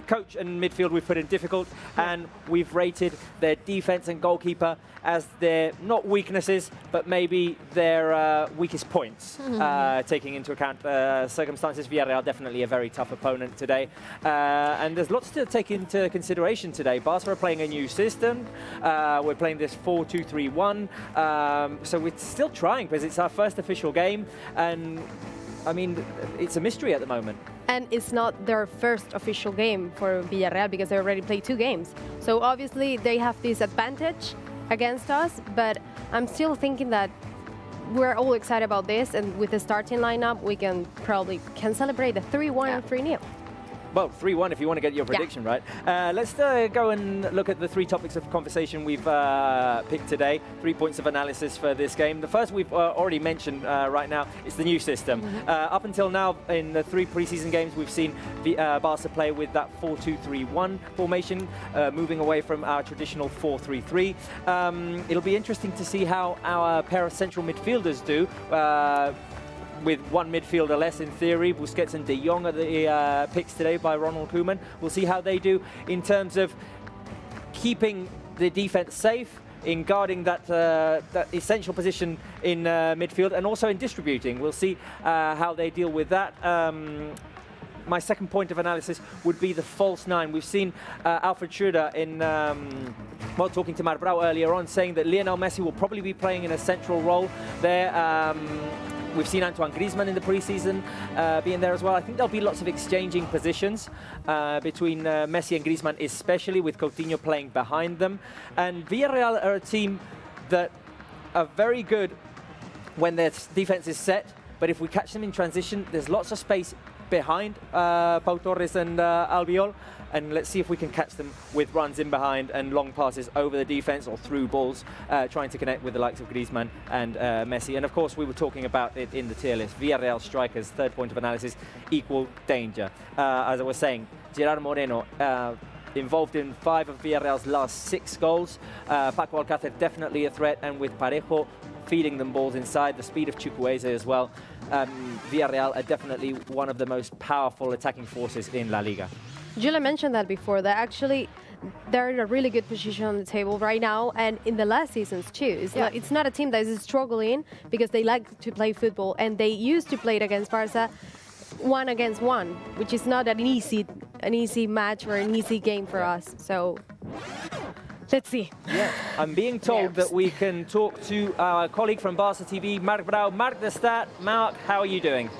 coach and midfield we've put in difficult, and we've rated their defense and goalkeeper as their not weaknesses, but maybe their weakest points, taking into account circumstances. Villarreal definitely a very tough opponent today, and there's lots to take into consideration today. Barca are playing a new system. We're playing this 4-2-3-1, so we're still trying because it's our first official game, and I mean, it's a mystery at the moment. And it's not their first official game for Villarreal because they already played 2 games. So obviously they have this advantage against us, but I'm still thinking that we're all excited about this, and with the starting lineup, we can celebrate the 3-1 and 3-0. Well, 3-1 if you want to get your prediction right. Let's go and look at the 3 topics of conversation we've picked today. 3 points of analysis for this game. The first we've already mentioned right now is the new system. Up until now, in the 3 preseason games, we've seen Barca play with that 4-2-3-1 formation, moving away from our traditional 4-3-3. It'll be interesting to see how our pair of central midfielders do. With 1 midfielder less in theory, Busquets and De Jong are the picks today by Ronald Koeman. We'll see how they do in terms of keeping the defense safe, in guarding that essential position in midfield, and also in distributing. We'll see how they deal with that. My second point of analysis would be the false 9. We've seen Alfred Schroeder talking to Marc Brau earlier on, saying that Lionel Messi will probably be playing in a central role there. We've seen Antoine Griezmann in the preseason being there as well. I think there'll be lots of exchanging positions between Messi and Griezmann, especially with Coutinho playing behind them. And Villarreal are a team that are very good when their defense is set, but if we catch them in transition, there's lots of space behind Pau Torres and Albiol. And let's see if we can catch them with runs in behind and long passes over the defense or through balls, trying to connect with the likes of Griezmann and Messi. And of course, we were talking about it in the tier list. Villarreal strikers, third point of analysis, equal danger. As I was saying, Gerard Moreno involved in 5 of Villarreal's last 6 goals. Paco Alcácer definitely a threat, and with Parejo feeding them balls inside, the speed of Chukwueze as well. Villarreal are definitely one of the most powerful attacking forces in La Liga. Julia mentioned that before, that actually they're in a really good position on the table right now, and in the last seasons too. It's not a team that is struggling because they like to play football, and they used to play it against Barca 1 against 1, which is not an easy match or an easy game for us. So let's see. Yeah, I'm being told that we can talk to our colleague from Barca TV, Marc Brau. Marc the Stat. Marc, how are you doing?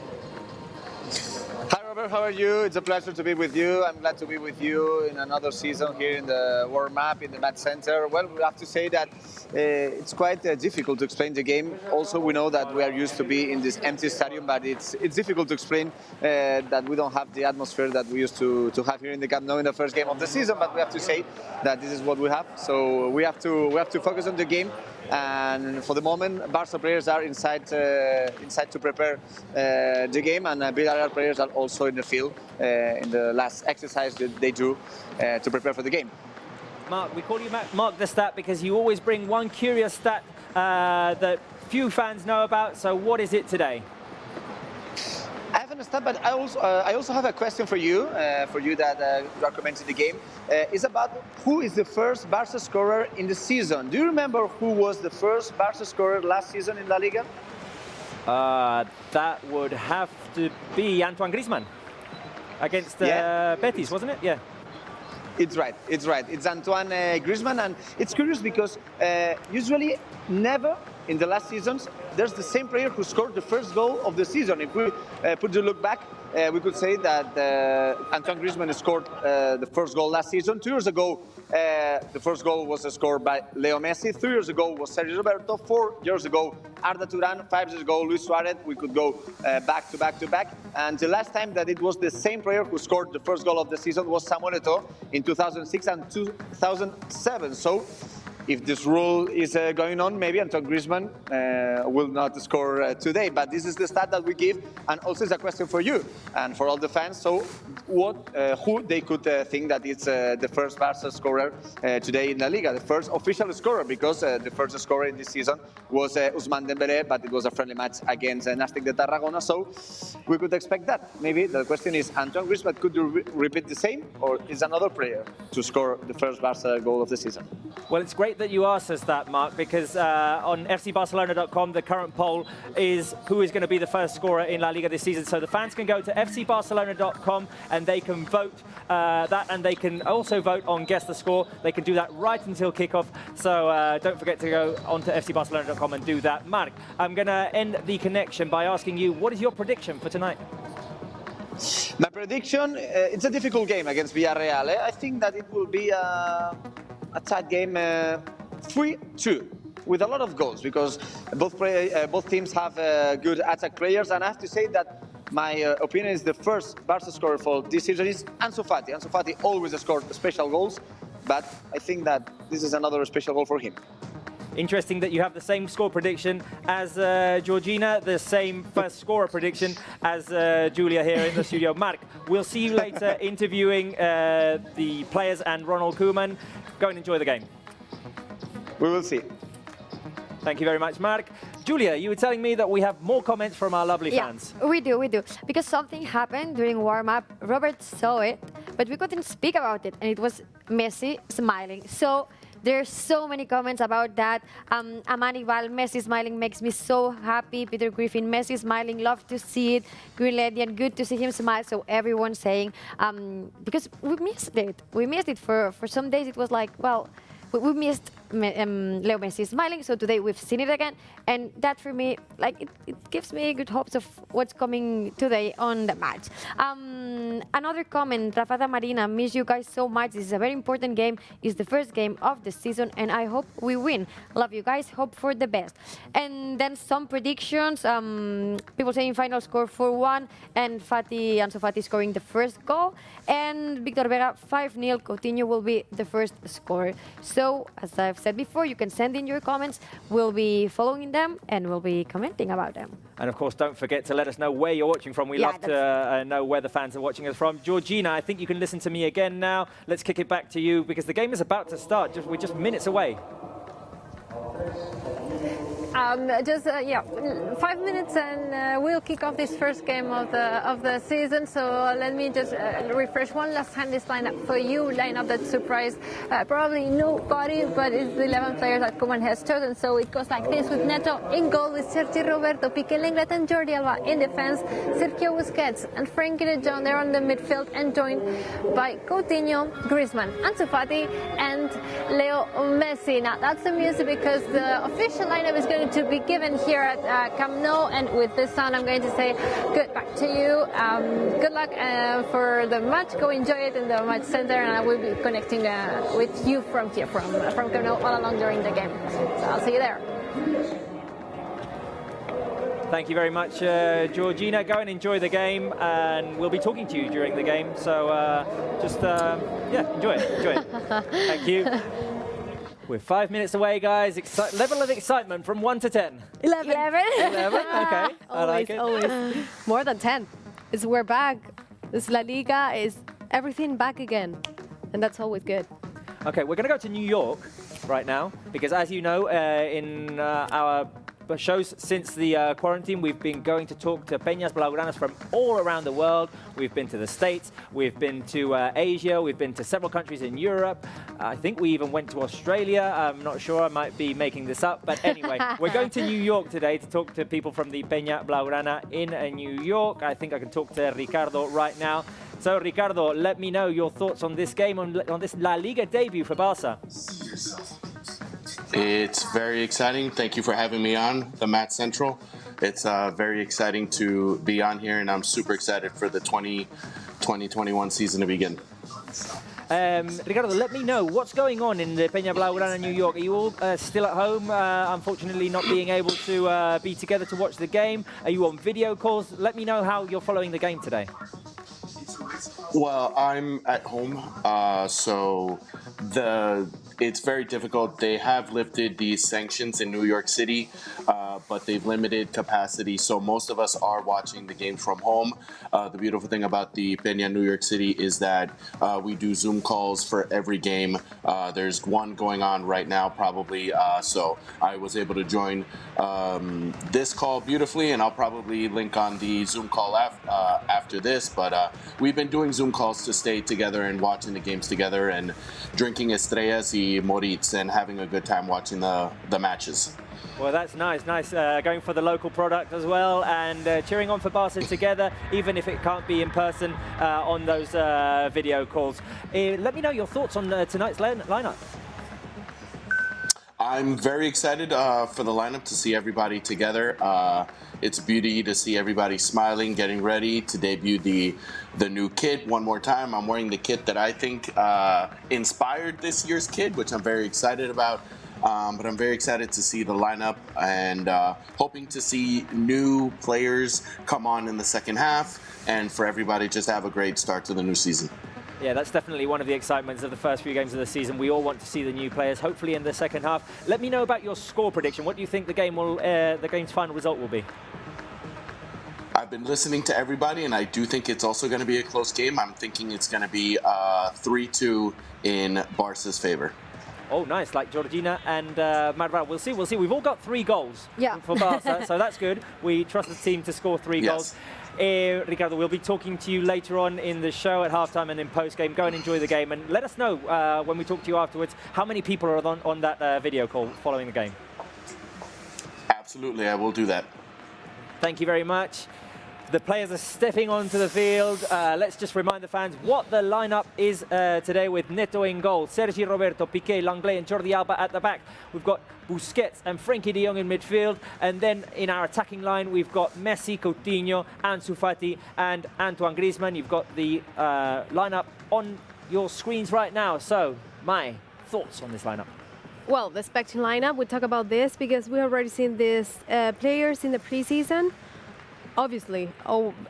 Hi Robert, how are you? It's a pleasure to be with you. I'm glad to be with you in another season here in the warm-up in the match center. Well, we have to say that it's quite difficult to explain the game. Also, we know that we are used to be in this empty stadium, but it's difficult to explain that we don't have the atmosphere that we used to have here in the Camp Nou in the first game of the season. But we have to say that this is what we have. So we have to focus on the game. And for the moment, Barca players are inside to prepare the game, and Villarreal players are also in the field in the last exercise that they do to prepare for the game. Marc, we call you Marc the Stat because you always bring one curious stat that few fans know about. So what is it today? I have a stat, but I also have a question for you that you are commenting the game. It's about who is the first Barca scorer in the season. Do you remember who was the first Barca scorer last season in La Liga? That would have to be Antoine Griezmann against Betis, wasn't it? Yeah. It's right. It's Antoine Griezmann, and it's curious because usually never in the last seasons there's the same player who scored the first goal of the season. If we put the look back, we could say that Antoine Griezmann scored the first goal last season. 2 years ago, the first goal was scored by Leo Messi. 3 years ago was Sergio Roberto. 4 years ago, Arda Turan. 5 years ago, Luis Suarez. We could go back to back. And the last time that it was the same player who scored the first goal of the season was Samuel Eto'o in 2006 and 2007. So if this rule is going on, maybe Antoine Griezmann will not score today. But this is the stat that we give, and also it's a question for you and for all the fans. So, who they could think that it's the first Barca scorer today in La Liga, the first official scorer, because the first scorer in this season was Ousmane Dembélé, but it was a friendly match against Nastic de Tarragona. So, we could expect that. Maybe the question is, Antoine Griezmann could you repeat the same, or is another player to score the first Barca goal of the season? Well, it's great that you asked us that, Mark, because on FCBarcelona.com, the current poll is who is going to be the first scorer in La Liga this season. So the fans can go to FCBarcelona.com and they can vote that, and they can also vote on Guess the Score. They can do that right until kickoff. So don't forget to go onto FCBarcelona.com and do that. Mark, I'm going to end the connection by asking you, what is your prediction for tonight? My prediction, it's a difficult game against Villarreal. I think that it will be a tight game, 3-2, with a lot of goals, because both teams have good attack players. And I have to say that my opinion is the first Barca scorer for this season is Ansu Fati. Ansu Fati always scored special goals, but I think that this is another special goal for him. Interesting that you have the same score prediction as Georgina, the same first scorer prediction as Julia here in the studio. Mark, we'll see you later interviewing the players and Ronald Koeman. Go and enjoy the game. We will see. Thank you very much, Mark. Julia, you were telling me that we have more comments from our lovely fans. Yeah, we do. Because something happened during warm-up. Robert saw it, but we couldn't speak about it, and it was Messi smiling. So there's so many comments about that. Amani Val, Messi smiling makes me so happy. Peter Griffin, Messi smiling, love to see it. Greenlandian, good to see him smile. So everyone's saying, because we missed it. We missed it for some days. It was like, well, we missed Leo Messi smiling, so today we've seen it again, and that for me, like, it gives me good hopes of what's coming today on the match. Another comment, Rafata Marina, miss you guys so much. This is a very important game. It's the first game of the season, and I hope we win. Love you guys, hope for the best. And then some predictions, people saying final score 4-1, and Ansu Fati scoring the first goal, and Victor Vega 5-0, Coutinho will be the first scorer. So, as I've said before, you can send in your comments. We'll be following them and we'll be commenting about them. And of course, don't forget to let us know where you're watching from. We love to know where the fans are watching us from. Georgina, I think you can listen to me again now. Let's kick it back to you because the game is about to start. We're just minutes away. 5 minutes and we'll kick off this first game of the season. So let me just refresh one last time this lineup for you. Lineup that surprised probably nobody, but it's the 11 players that Koeman has chosen. So it goes like this with Neto in goal, with Sergi Roberto, Piqué Lenglet and Jordi Alba in defense, Sergio Busquets and Frenkie de Jong there on the midfield, and joined by Coutinho, Griezmann, Ansu Fati and Leo Messi. Now that's the music because the official lineup is going to be given here at Camp Nou, and with this sound I'm going to say good back to you. Good luck for the match. Go enjoy it in the match center, and I will be connecting with you from here, from Camp Nou all along during the game. So I'll see you there. Thank you very much, Georgina. Go and enjoy the game, and we'll be talking to you during the game. So enjoy it. Thank you. We're 5 minutes away, guys. Level of excitement from 1 to 10. 11. 11? Okay. I like it. Always. More than 10. We're back. This La Liga is everything back again. And that's always good. Okay, we're going to go to New York right now because, as you know, in our shows since the quarantine, we've been going to talk to Peñas Blaugranas from all around the world. We've been to the States, we've been to Asia, we've been to several countries in Europe. I think we even went to Australia. I'm not sure, I might be making this up. But anyway, we're going to New York today to talk to people from the Penya Blaugrana in New York. I think I can talk to Ricardo right now. So, Ricardo, let me know your thoughts on this game, on this La Liga debut for Barca. It's very exciting. Thank you for having me on the Match Central. It's very exciting to be on here, and I'm super excited for the 2020-21 season to begin. Ricardo, let me know what's going on in the Penya Blaugrana New York. Are you all still at home, unfortunately not being able to be together to watch the game? Are you on video calls? Let me know how you're following the game today. Well, I'm at home, so the it's very difficult. They have lifted these sanctions in New York City, but they've limited capacity. So most of us are watching the games from home. The beautiful thing about the Penya New York City is that we do Zoom calls for every game. There's one going on right now, probably. So I was able to join this call beautifully, and I'll probably link on the Zoom call after this. But we've been doing Zoom calls to stay together and watching the games together and drinking estrellas y morits and having a good time watching the matches. Well, that's nice, going for the local product as well, and cheering on for Barca together, even if it can't be in person on those video calls. Let me know your thoughts on tonight's lineup. I'm very excited for the lineup, to see everybody together. It's a beauty to see everybody smiling, getting ready to debut the new kit one more time. I'm wearing the kit that I think inspired this year's kit, which I'm very excited about. But I'm very excited to see the lineup, and hoping to see new players come on in the second half, and for everybody just have a great start to the new season. Yeah, that's definitely one of the excitements of the first few games of the season. We all want to see the new players, hopefully in the second half. Let me know about your score prediction. What do you think the game's final result will be? I've been listening to everybody, and I do think it's also going to be a close game. I'm thinking it's going to be 3-2 in Barca's favor. Oh, nice, like Georgina and Madral. We'll see. We've all got 3 goals for Barca, so that's good. We trust the team to score 3 goals. Ricardo, we'll be talking to you later on in the show at halftime and in post-game. Go and enjoy the game, and let us know when we talk to you afterwards how many people are on that video call following the game. Absolutely, I will do that. Thank you very much. The players are stepping onto the field. Let's just remind the fans what the lineup is today, with Neto in goal, Sergi Roberto, Piqué, Langlais and Jordi Alba at the back. We've got Busquets and Frenkie de Jong in midfield. And then in our attacking line, we've got Messi, Coutinho, Ansu Fati and Antoine Griezmann. You've got the lineup on your screens right now. So, my thoughts on this lineup? Well, the expected lineup, we talk about this because we already seen these players in the preseason. Obviously,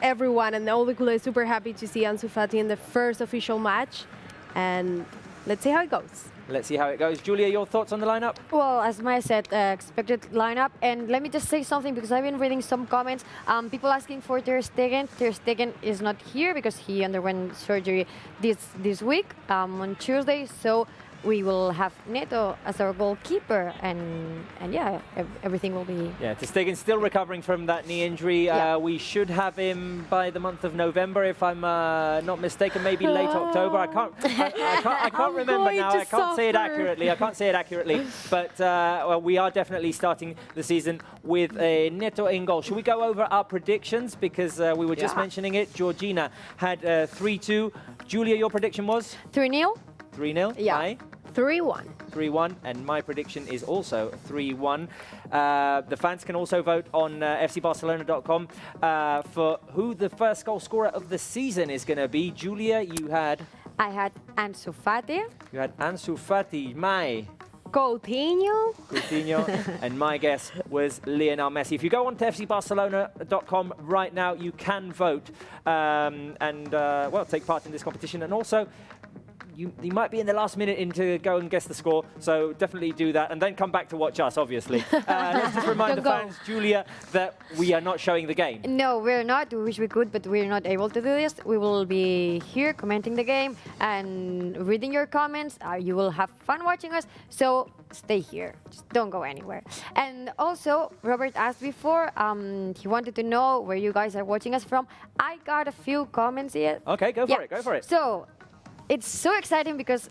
everyone and all the Culé is super happy to see Ansu Fati in the first official match. And let's see how it goes. Let's see how it goes. Julia, your thoughts on the lineup? Well, as Maya said, expected lineup. And let me just say something, because I've been reading some comments. People asking for Ter Stegen. Ter Stegen is not here because he underwent surgery this week on Tuesday. So we will have Neto as our goalkeeper, and yeah, everything will be... Yeah, Ter Stegen's still recovering from that knee injury. We should have him by the month of November, if I'm not mistaken, maybe late October. I can't remember now. I can't say it accurately. But well, we are definitely starting the season with a Neto in goal. Should we go over our predictions? Because we were just mentioning it. Georgina had 3-2. Julia, your prediction was? 3-0. 3-0? Yeah. 3-1. 3-1, and my prediction is also 3-1. The fans can also vote on fcbarcelona.com for who the first goal scorer of the season is going to be. Julia, you had? I had Ansu Fati. You had Ansu Fati. Coutinho. And my guess was Lionel Messi. If you go on to fcbarcelona.com right now, you can vote and well, take part in this competition. And also, you might be in the last minute to go and guess the score, so definitely do that, and then come back to watch us, obviously. Let's just remind the fans, Julia, that we are not showing the game. No, we're not. We wish we could, but we're not able to do this. We will be here commenting the game and reading your comments. You will have fun watching us, so stay here. Just don't go anywhere. And also, Robert asked before, he wanted to know where you guys are watching us from. I got a few comments here. Okay, go for it. So, it's so exciting because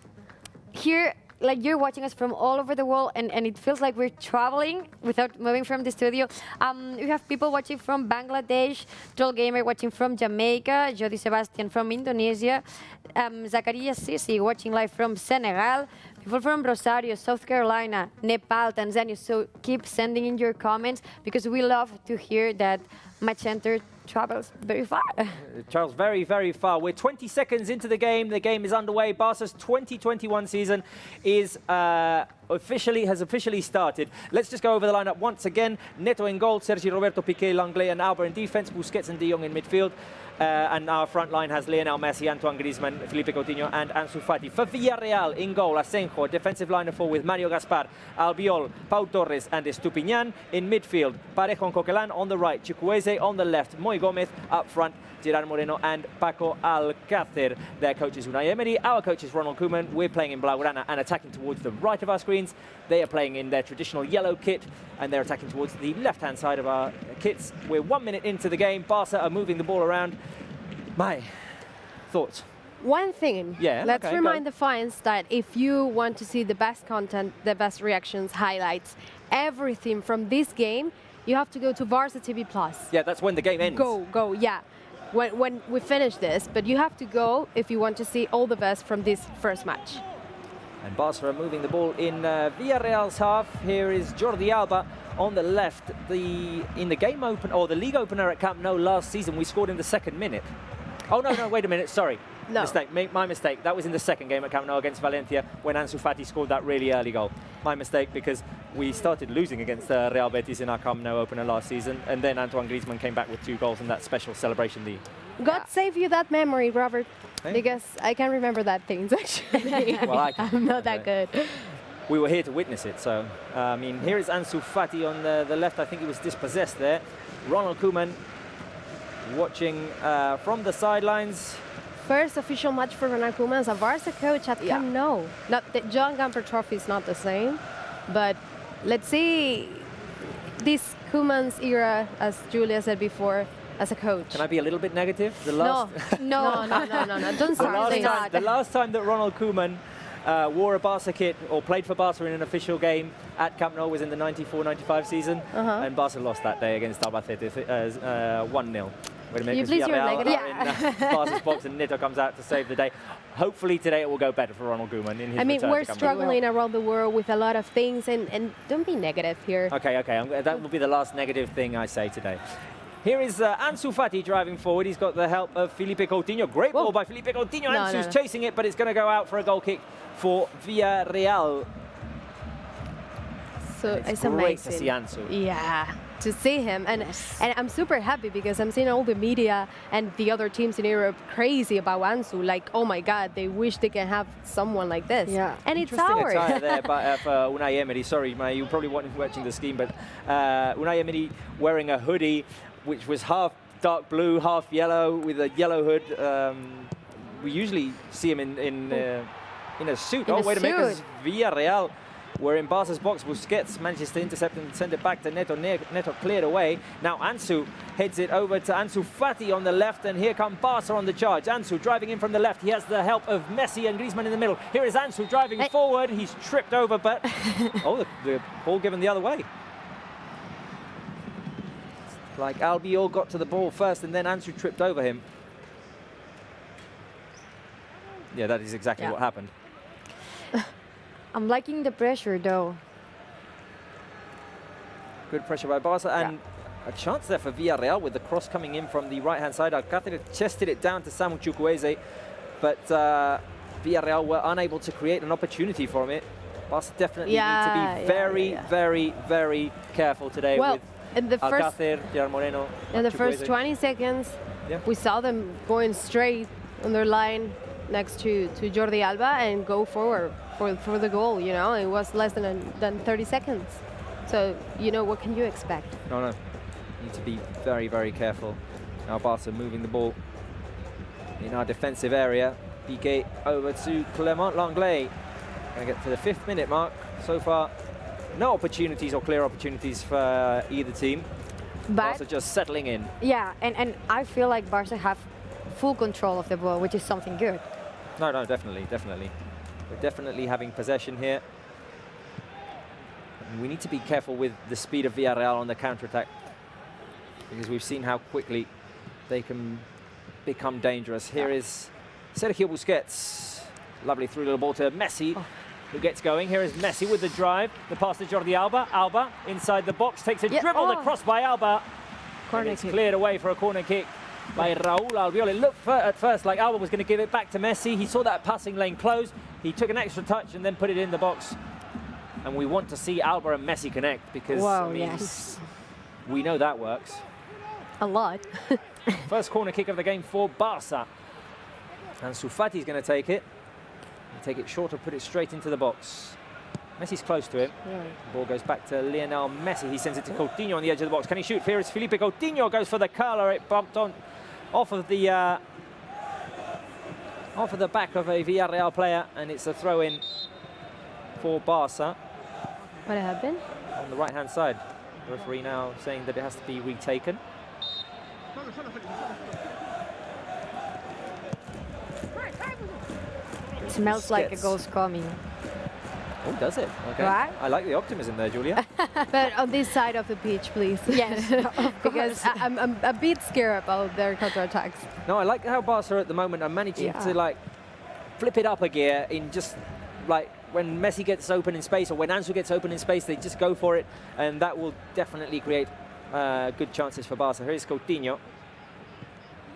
here, like, you're watching us from all over the world, and it feels like we're traveling without moving from the studio. We have people watching from Bangladesh, Troll Gamer watching from Jamaica, Jody Sebastian from Indonesia, Zacharias Sisi watching live from Senegal, people from Rosario, South Carolina, Nepal, Tanzania. So keep sending in your comments, because we love to hear that Match Center travels very far. It travels very, very far. We're 20 seconds into the game. The game is underway. Barca's 2021 season is has officially started. Let's just go over the lineup once again. Neto in goal, Sergi Roberto, Piqué, Langlais and Alba in defense, Busquets and De Jong in midfield. And our front line has Lionel Messi, Antoine Griezmann, Felipe Coutinho, and Ansu Fati. For Villarreal, in goal, Asenjo, defensive line of four with Mario Gaspar, Albiol, Pau Torres, and Estupiñán. In midfield, Parejo and Coquelin on the right, Chukwueze on the left, Moy Gomez up front, Gerard Moreno and Paco Alcácer. Their coach is Unai Emery, our coach is Ronald Koeman. We're playing in Blaugrana and attacking towards the right of our screens. They are playing in their traditional yellow kit and they're attacking towards the left-hand side of our kits. We're 1 minute into the game. Barca are moving the ball around. My thoughts? One thing, let's okay, remind the fans that if you want to see the best content, the best reactions, highlights, everything from this game, you have to go to Barça TV Plus. Yeah, that's when the game ends. Go, yeah. When we finish this, but you have to go if you want to see all the best from this first match. And Barca are moving the ball in Villarreal's half. Here is Jordi Alba on the left. In the game open, or the league opener at Camp Nou last season, we scored in the second minute. Oh no, wait a minute, sorry. No. Mistake, my mistake. That was in the second game at Camp Nou against Valencia when Ansu Fati scored that really early goal. My mistake, because we started losing against Real Betis in our Camp Nou opener last season, and then Antoine Griezmann came back with 2 goals in that special celebration league. God save you that memory, Robert, Hey. because I can remember that things actually. Well, I can. I'm not that good. We were here to witness it, so I mean, here is Ansu Fati on the left. I think he was dispossessed there. Ronald Koeman watching from the sidelines. First official match for Ronald Koeman as a Barca coach at Camp Nou. Not the John Gamper Trophy is not the same, but let's see this Koeman's era, as Julia said before, as a coach. Can I be a little bit negative? The last No. Don't start saying that. the last time that Ronald Koeman wore a Barca kit or played for Barca in an official game at Camp Nou was in the 94-95 season, and Barca lost that day against Albacete 1-0. Wait a minute, because Villarreal are in Barca's box and Neto comes out to save the day. Hopefully today it will go better for Ronald Koeman in his return we're to Camp Nou. struggling around the world with a lot of things, and don't be negative here. Okay, that will be the last negative thing I say today. Here is Ansu Fati driving forward. He's got the help of Felipe Coutinho. Great ball by Felipe Coutinho. Ansu's chasing it, but it's going to go out for a goal kick for Villarreal. So it's great amazing to see Ansu. Yeah, to see him, and I'm super happy because I'm seeing all the media and the other teams in Europe crazy about Ansu. Like, oh my God, they wish they can have someone like this. Yeah, and it's Interesting ours. attire there for Unai Emery. Sorry, you probably weren't watching the scheme, but Unai Emery wearing a hoodie which was half dark blue, half yellow with a yellow hood. We usually see him in a suit. Wait a minute, because Villarreal were in Barca's box. Busquets manages to intercept and send it back to Neto. Neto cleared away. Now Ansu heads it over to Ansu Fati on the left, and here come Barca on the charge. Ansu driving in from the left. He has the help of Messi and Griezmann in the middle. Here is Ansu driving forward. He's tripped over, but the ball given the other way. It's like Albiol got to the ball first, and then Ansu tripped over him. Yeah, that is exactly what happened. I'm liking the pressure, though. Good pressure by Barca, and a chance there for Villarreal with the cross coming in from the right-hand side. Alcácer chested it down to Samu Chukwueze, but Villarreal were unable to create an opportunity from it. Barca definitely need to be very, very careful today with Alcácer, Gerard Moreno. In the first 20 seconds, we saw them going straight on their line next to Jordi Alba and go forward for the goal. You know, it was less than 30 seconds. So, you know, what can you expect? No. Need to be very, very careful. Now Barca moving the ball in our defensive area. Piqué over to Clement Lenglet. Going to get to the 5th minute mark. So far, no opportunities or clear opportunities for either team. Barca just settling in. Yeah, and I feel like Barca have full control of the ball, which is something good. No, definitely. We're definitely having possession here. And we need to be careful with the speed of Villarreal on the counter-attack, because we've seen how quickly they can become dangerous. Here is Sergio Busquets. Lovely through little ball to Messi, who gets going. Here is Messi with the drive. The pass to Jordi Alba. Alba inside the box, takes a dribble. The cross by Alba. Corner it's kick. Cleared away for a corner kick by Raúl Albiol. It looked at first like Alba was going to give it back to Messi. He saw that passing lane close. He took an extra touch and then put it in the box. And we want to see Alba and Messi connect, because I mean, we know that works. A lot. First corner kick of the game for Barça. ANSU Fati's going to take it. Take it short or put it straight into the box. Messi's close to him. Yeah. The ball goes back to Lionel Messi. He sends it to Coutinho on the edge of the box. Can he shoot? Here is Felipe Coutinho. Goes for the curler. It bumped on off of the back of a Villarreal player, and it's a throw-in for Barça. What happened? On the right-hand side. The referee now saying that it has to be retaken. It smells like a goal's coming. Oh, does it? Okay. Right? I like the optimism there, Julia. But on this side of the pitch, please. Yes, because I'm a bit scared about their counterattacks. No, I like how Barca at the moment are managing to like flip it up a gear in just like when Messi gets open in space or when ANSU gets open in space, they just go for it, and that will definitely create good chances for Barca. Here's Coutinho.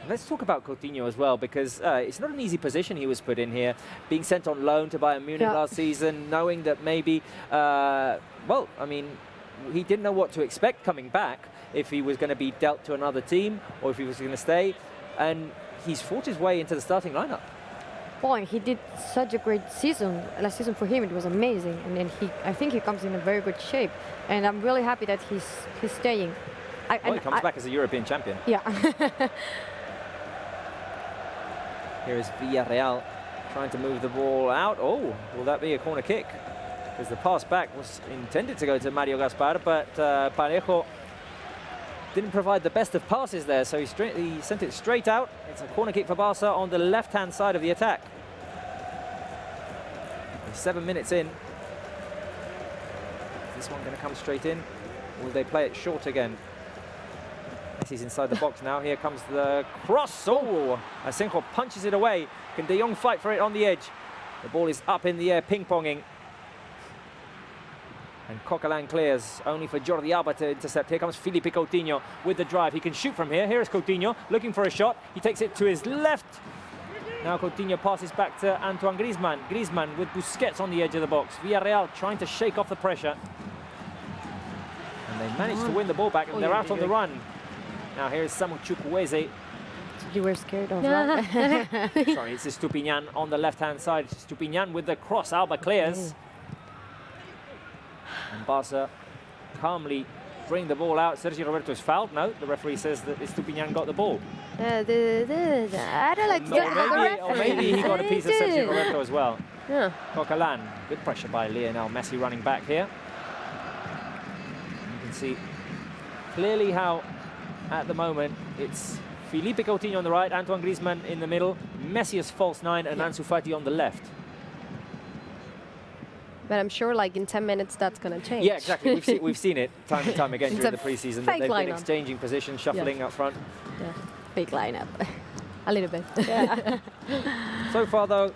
Let's talk about Coutinho as well, because it's not an easy position he was put in here, being sent on loan to Bayern Munich last season, knowing that maybe, well, I mean, he didn't know what to expect coming back, if he was going to be dealt to another team or if he was going to stay, and he's fought his way into the starting lineup. Boy, he did such a great season. Last season for him, it was amazing, and then I think he comes in a very good shape, and I'm really happy that he's staying. Well, he comes back as a European champion. Yeah. Here is Villarreal trying to move the ball out. Oh, will that be a corner kick? Because the pass back was intended to go to Mario Gaspar, but Parejo didn't provide the best of passes there, so he sent it straight out. It's a corner kick for Barca on the left-hand side of the attack. 7 minutes in. Is this one going to come straight in? Or will they play it short again? Messi's inside the box now. Here comes the cross. Oh, Asenjo punches it away. Can De Jong fight for it on the edge? The ball is up in the air, ping-ponging. And Coquelin clears, only for Jordi Alba to intercept. Here comes Felipe Coutinho with the drive. He can shoot from here. Here is Coutinho looking for a shot. He takes it to his left. Now Coutinho passes back to Antoine Griezmann. Griezmann with Busquets on the edge of the box. Villarreal trying to shake off the pressure. And they managed to win the ball back, and they're out on the run. Now here's Samu Chukwueze. You were scared of that? Sorry, it's Estupiñán on the left-hand side. Estupiñán with the cross. Alba clears. And Barca calmly bring the ball out. Sergio Roberto is fouled. No, the referee says that Estupiñán got the ball. I don't like to or maybe he got a piece of Sergio Roberto as well. Yeah. Coquelin, good pressure by Lionel Messi running back here. You can see clearly how, at the moment, it's Felipe Coutinho on the right, Antoine Griezmann in the middle, Messi as false nine, and ANSU Fati on the left. But I'm sure, like, in 10 minutes, that's going to change. Yeah, exactly. We've seen it time and time again during the preseason, that they've been exchanging positions, shuffling up front. Yeah, fake lineup. A little bit. Yeah. So far, though,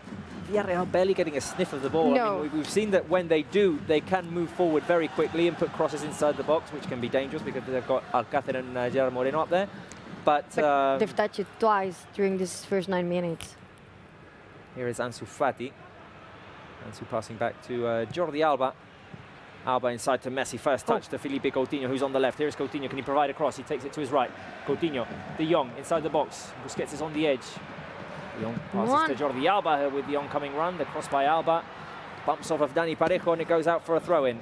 Villarreal barely getting a sniff of the ball. No. I mean, we've seen that when they do, they can move forward very quickly and put crosses inside the box, which can be dangerous because they've got Alcácer and Gerard Moreno up there. But they've touched it twice during this first 9 minutes. Here is ANSU Fati. ANSU passing back to Jordi Alba. Alba inside to Messi. First touch to Felipe Coutinho, who's on the left. Here's Coutinho. Can he provide a cross? He takes it to his right. Coutinho. De Jong inside the box. Busquets is on the edge. De Jong passes to Jordi Alba with the oncoming run. The cross by Alba. Bumps off of Dani Parejo, and it goes out for a throw-in.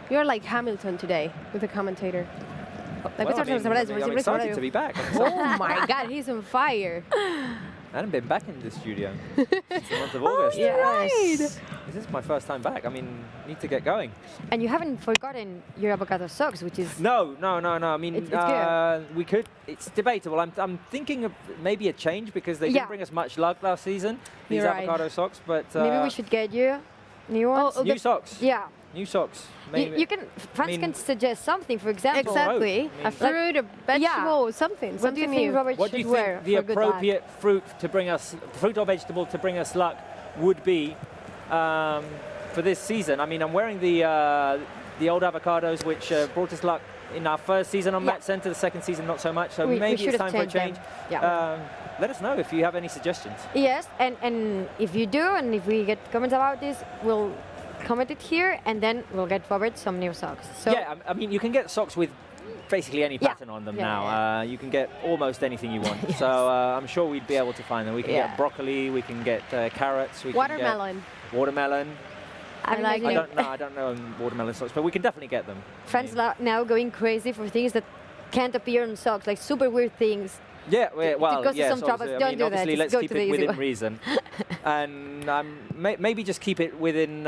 You're like Hamilton today with the commentator. Well, I'm excited to be back. Oh my God, he's on fire. I haven't been back in the studio since the month of August. Yes. This is my first time back. I mean, need to get going. And you haven't forgotten your avocado socks, which is... No. I mean, it's good. we could. It's debatable. I'm thinking of maybe a change because they didn't bring us much luck last season, these avocado socks. But maybe we should get you new ones. New socks. Yeah. New socks. Maybe. You can. Fans can suggest something, for example. Exactly. A fruit, a vegetable, something. What do you think, Robert, what do you should wear think the appropriate fruit or vegetable to bring us luck would be for this season? I mean, I'm wearing the old avocados, which brought us luck in our first season on Match Center. The second season, not so much. So maybe it's time for a change. Let us know if you have any suggestions. Yes, and if you do, and if we get comments about this, we'll commented here, and then we'll get Robert some new socks. So Yeah, I mean, you can get socks with basically any pattern on them now. You can get almost anything you want. Yes. So I'm sure we'd be able to find them. We can get broccoli, we can get carrots, we Watermelon. can get watermelon. I like I it. don't know watermelon socks, but we can definitely get them. friends now going crazy for things that can't appear on socks, like super weird things. Yeah, well, cause yes, some troubles. obviously. I Don't mean, do that. obviously, Just let's go keep to the it easy within one. reason, and maybe just keep it within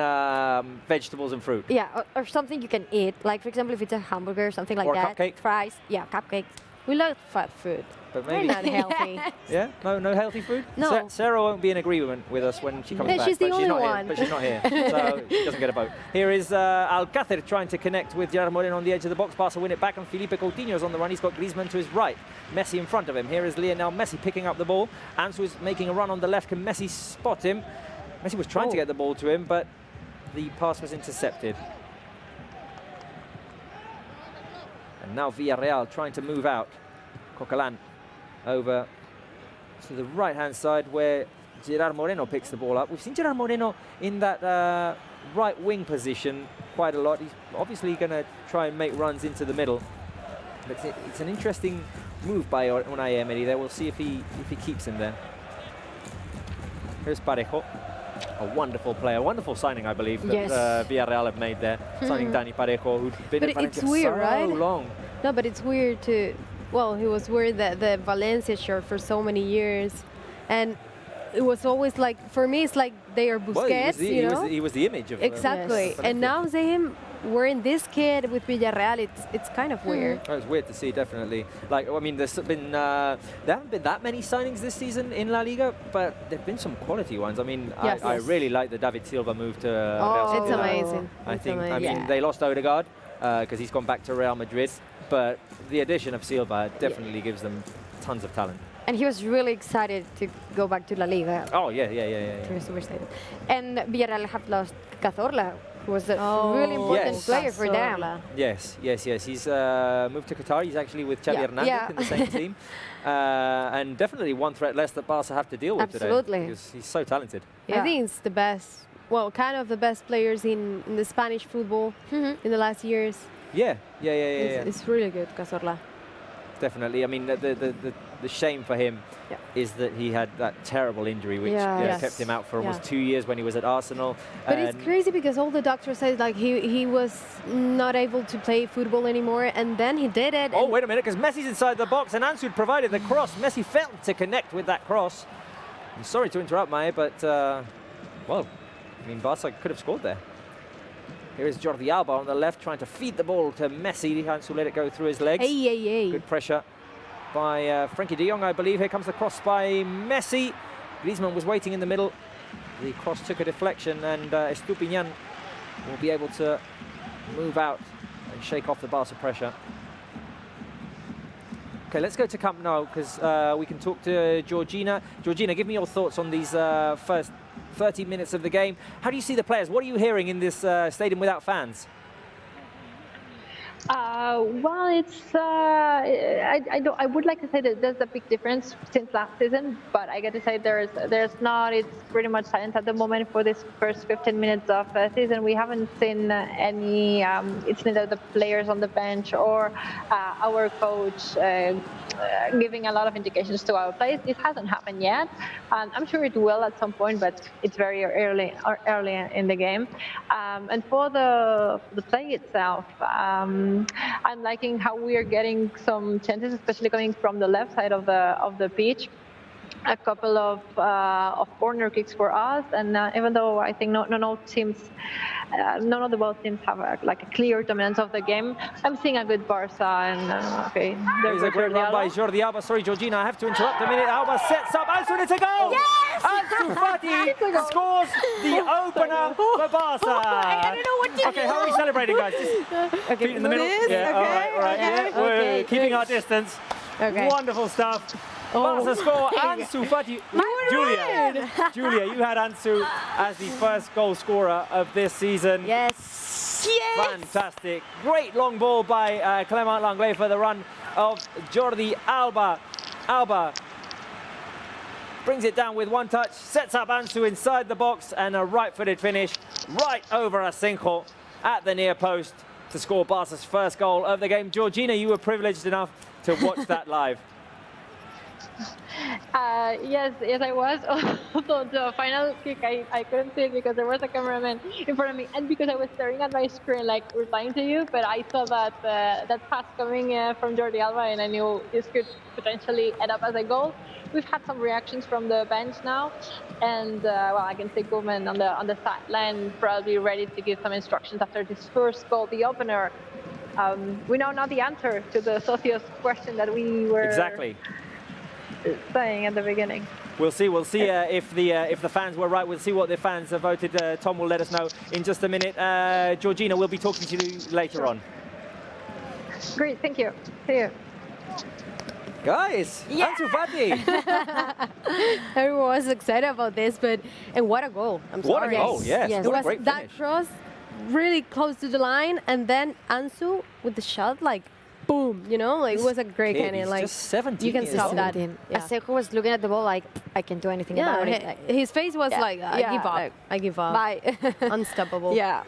vegetables and fruit. Yeah, or something you can eat. Like, for example, if it's a hamburger, something like Or a that. cupcake. Fries. Yeah, cupcakes. We like fat food. But We're maybe, not healthy. yeah, no healthy food. No. Sarah won't be in agreement with us when she comes Yeah, back. she's the but only not one. Here, but she's not here, so she doesn't get a vote. Here is Alcácer trying to connect with Gerard Moreno on the edge of the box. Barca win it back, and Felipe Coutinho's on the run. He's got Griezmann to his right, Messi in front of him. Here is Lionel Messi picking up the ball. ANSU is making a run on the left. Can Messi spot him? Messi was trying to get the ball to him, but the pass was intercepted. And now Villarreal trying to move out. Coquelin over to the right-hand side where Gerard Moreno picks the ball up. We've seen Gerard Moreno in that right wing position quite a lot. He's obviously going to try and make runs into the middle. But it's an interesting move by Unai Emery there. We'll see if he keeps him there. Here's Parejo. A wonderful player, wonderful signing, I believe, that Villarreal have made there. Signing Dani Parejo, who'd been But in Valencia it's weird, so right? long. No, but it's weird to. Well, he was wearing the Valencia shirt for so many years, and it was always like, for me, it's like they are Busquets, Well, he was the image of exactly. Valencia. And now see him wearing this kit with Villarreal, it's kind of weird. Oh, it's weird to see, definitely. Like, I mean, there haven't been that many signings this season in La Liga, but there've been some quality ones. I mean, Yes. I really like the David Silva move to Real It's Sociedad. amazing. I It's think. I amazing. mean, they lost Odegaard because he's gone back to Real Madrid, but the addition of Silva definitely gives them tons of talent. And he was really excited to go back to La Liga. Oh yeah. He was super excited. And Villarreal have lost Cazorla, who was a Oh, really important Yes. player for them. Cazorla. Yes. He's moved to Qatar. He's actually with Xavi Yeah. Hernandez Yeah. in the same team. And definitely one threat less that Barca have to deal with Absolutely. today. Because he's so talented. I think it's the best, well, kind of the best players in the Spanish football in the last years. Yeah. It's really good, Cazorla. Definitely. I mean, the shame for him is that he had that terrible injury, which Yes. kept him out for almost Yeah. 2 years when he was at Arsenal. But And it's crazy because all the doctors said like he was not able to play football anymore, and then he did it. oh, and wait a minute, because Messi's inside the box, and ANSU provided the cross. Messi failed to connect with that cross. I'm sorry to interrupt, Maya, but, well, I mean, Barca could have scored there. Here is Jordi Alba on the left, trying to feed the ball to Messi. ANSU let it go through his legs. Hey. Good pressure by Frankie de Jong, I believe. Here comes the cross by Messi. Griezmann was waiting in the middle. The cross took a deflection, and Estupiñán will be able to move out and shake off the Barca pressure. Okay, let's go to Camp Nou, because we can talk to Georgina. Georgina, give me your thoughts on these first 30 minutes of the game. How do you see the players? What are you hearing in this stadium without fans? Well, it's I would like to say that there's a big difference since last season, but I got to say there's not. It's pretty much silent at the moment for this first 15 minutes of the season. We haven't seen any. It's neither the players on the bench or our coach giving a lot of indications to our players. It hasn't happened yet. I'm sure it will at some point, but it's very early in the game. And for the play itself. I'm liking how we are getting some chances, especially coming from the left side of the pitch. A couple of corner kicks for us, and even though I think none of the both teams have a clear dominance of the game, I'm seeing a good Barca. And There's a great run by Jordi Alba. Sorry, Georgina, I have to interrupt a minute. Alba sets up. ANSU, it's a goal! Yes! ANSU Fati scores the opener for Barca. I don't know what to do. Okay, how are we celebrating, guys? Just feet in the middle. This? Yeah, Okay, all right. okay, Yeah, we're okay, keeping our distance. Okay. Wonderful stuff. Barca score. ANSU Fati. Julia, you had ANSU as the first goal scorer of this season. Yes. Fantastic. Great long ball by Clement Langlais for the run of Jordi Alba. Alba brings it down with one touch, sets up ANSU inside the box, and a right-footed finish. right over Asenjo at the near post to score Barca's first goal of the game. Georgina, you were privileged enough to watch that live. Yes, I was. Although the final kick, I couldn't see it because there was a cameraman in front of me, and because I was staring at my screen, like replying to you. But I saw that that pass coming from Jordi Alba, and I knew this could potentially end up as a goal. We've had some reactions from the bench now, and well, I can see Koeman on the sideline, probably ready to give some instructions after this first goal, the opener. We know now the answer to the Socios question that we were saying at the beginning. We'll see if the fans were right. We'll see what the fans have voted. Tom will let us know in just a minute. Georgina, we'll be talking to you later on. Great, thank you. See you. Guys, ANSU Fati. Everyone was excited about this, and what a goal! I'm sorry. What a goal! Yes, It what a was great that finish. cross, really close to the line, and then ANSU with the shot, like boom, you know, like it was a great Kid, cannon. he's Like just 17 you can years stop old. that. Yeah. Asenjo was looking at the ball like, I can't do anything about it. Like, His face was like, I give up. like, I give up. bye. Unstoppable. Yeah.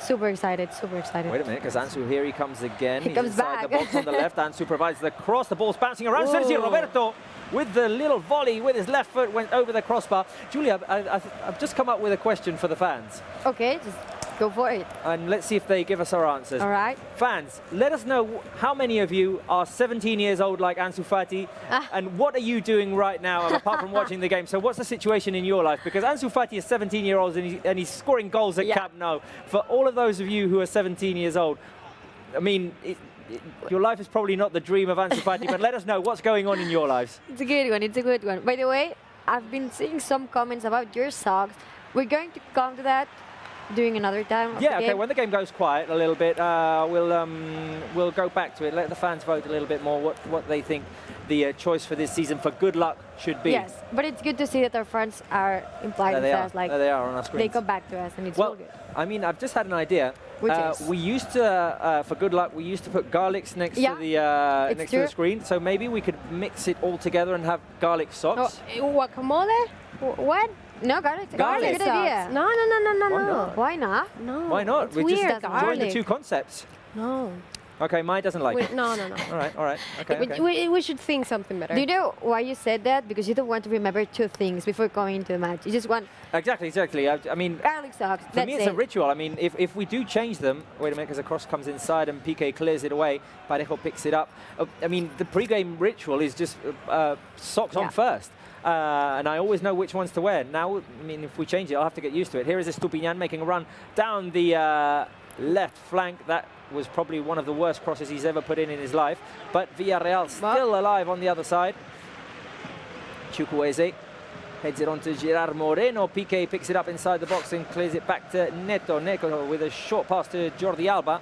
Super excited, super excited. Wait a minute, because ANSU here he comes again. He's comes inside the back. box on the left. ANSU provides the cross. The ball's bouncing around. Whoa. Sergio Roberto with the little volley with his left foot went over the crossbar. Julia, I've just come up with a question for the fans, Okay, just go for it. and let's see if they give us our answers. All right. Fans, let us know how many of you are 17 years old like ANSU Fati, and what are you doing right now apart from watching the game? So what's the situation in your life? Because ANSU Fati is 17 years old and he's scoring goals at Camp Nou. For all of those of you who are 17 years old, I mean, your life is probably not the dream of ANSU Fati, but let us know what's going on in your lives. It's a good one, it's a good one. By the way, I've been seeing some comments about your socks. We're going to come to that during another time of Yeah, the okay, game. when the game goes quiet a little bit, we'll go back to it, let the fans vote a little bit more what they think the choice for this season for good luck should be. Yes, but it's good to see that our friends are implying There they to are. us, like There they are on our they screens. come back to us, and it's Well, all good. I mean, I've just had an idea. Which is? We used to, for good luck, we used to put garlics next Yeah, to the it's next to the true. screen. So maybe we could mix it all together and have garlic Oh, socks. guacamole? What? No, garlic. Garlic. Good idea. No. Why not? Why not? No. Why not? It's We weird. just join the garlic. two concepts. No. Okay, Mai doesn't like it. No. All right. Okay. We should think something better. Do you know why you said that? Because you don't want to remember two things before going into the match. You just want Exactly. I mean, garlic socks. for That's me, it's it. a ritual. I mean, if we do change them, wait a minute, because the cross comes inside and Piqué clears it away, Parejo picks it up. I mean, the pre-game ritual is just socks on first. And I always know which ones to wear. Now, I mean, if we change it, I'll have to get used to it. Here is Estupiñán making a run down the left flank. That was probably one of the worst crosses he's ever put in his life. But Villarreal still alive on the other side. Chukwueze heads it on to Gerard Moreno. Piqué picks it up inside the box and clears it back to Neto. Neto with a short pass to Jordi Alba.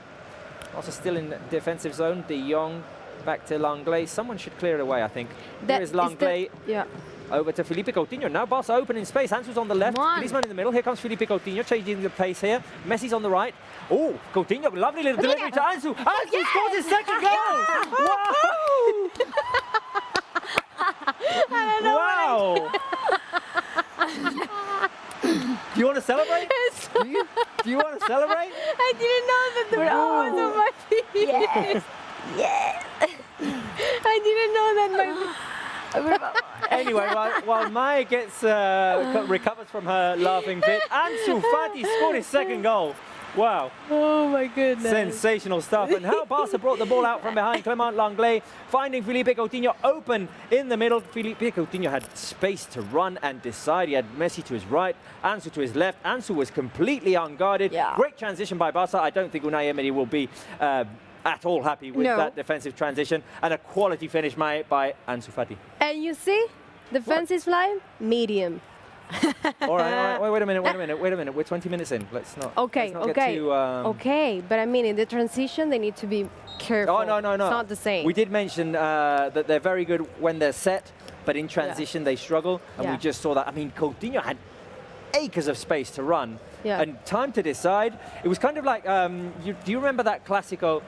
Also still in defensive zone. De Jong back to Langley. Someone should clear it away, I think. Here is Langley. Yeah. Over to Felipe Coutinho. Now Barca open in space. ANSU's on the left. Griezmann in the middle. Here comes Felipe Coutinho, changing the pace here. Messi's on the right. Oh, Coutinho, lovely little delivery to ANSU. ANSU scores his second goal. Wow! Do you want to celebrate? Do you want to celebrate? I didn't know that the ball was on my feet. Yes. Yes. I didn't know that Anyway, while Mai gets recovers from her laughing fit, ANSU Fati scored his second goal. Wow. Oh my goodness. Sensational stuff. And how Barca brought the ball out from behind. Clement Langley finding Felipe Coutinho open in the middle. Felipe Coutinho had space to run and decide. He had Messi to his right, ANSU to his left. ANSU was completely unguarded. Yeah. Great transition by Barca. I don't think Unai Emery will be at all happy with that defensive transition. And a quality finish by ANSU Fati. And you see, defensive line, medium. All right. Wait a minute. We're 20 minutes in. Let's not. Okay. Get too, Okay, but I mean, in the transition, they need to be careful. Oh, no. It's not the same. We did mention that they're very good when they're set, but in transition they struggle. And we just saw that. I mean, Coutinho had acres of space to run and time to decide. It was kind of like, do you remember that Clásico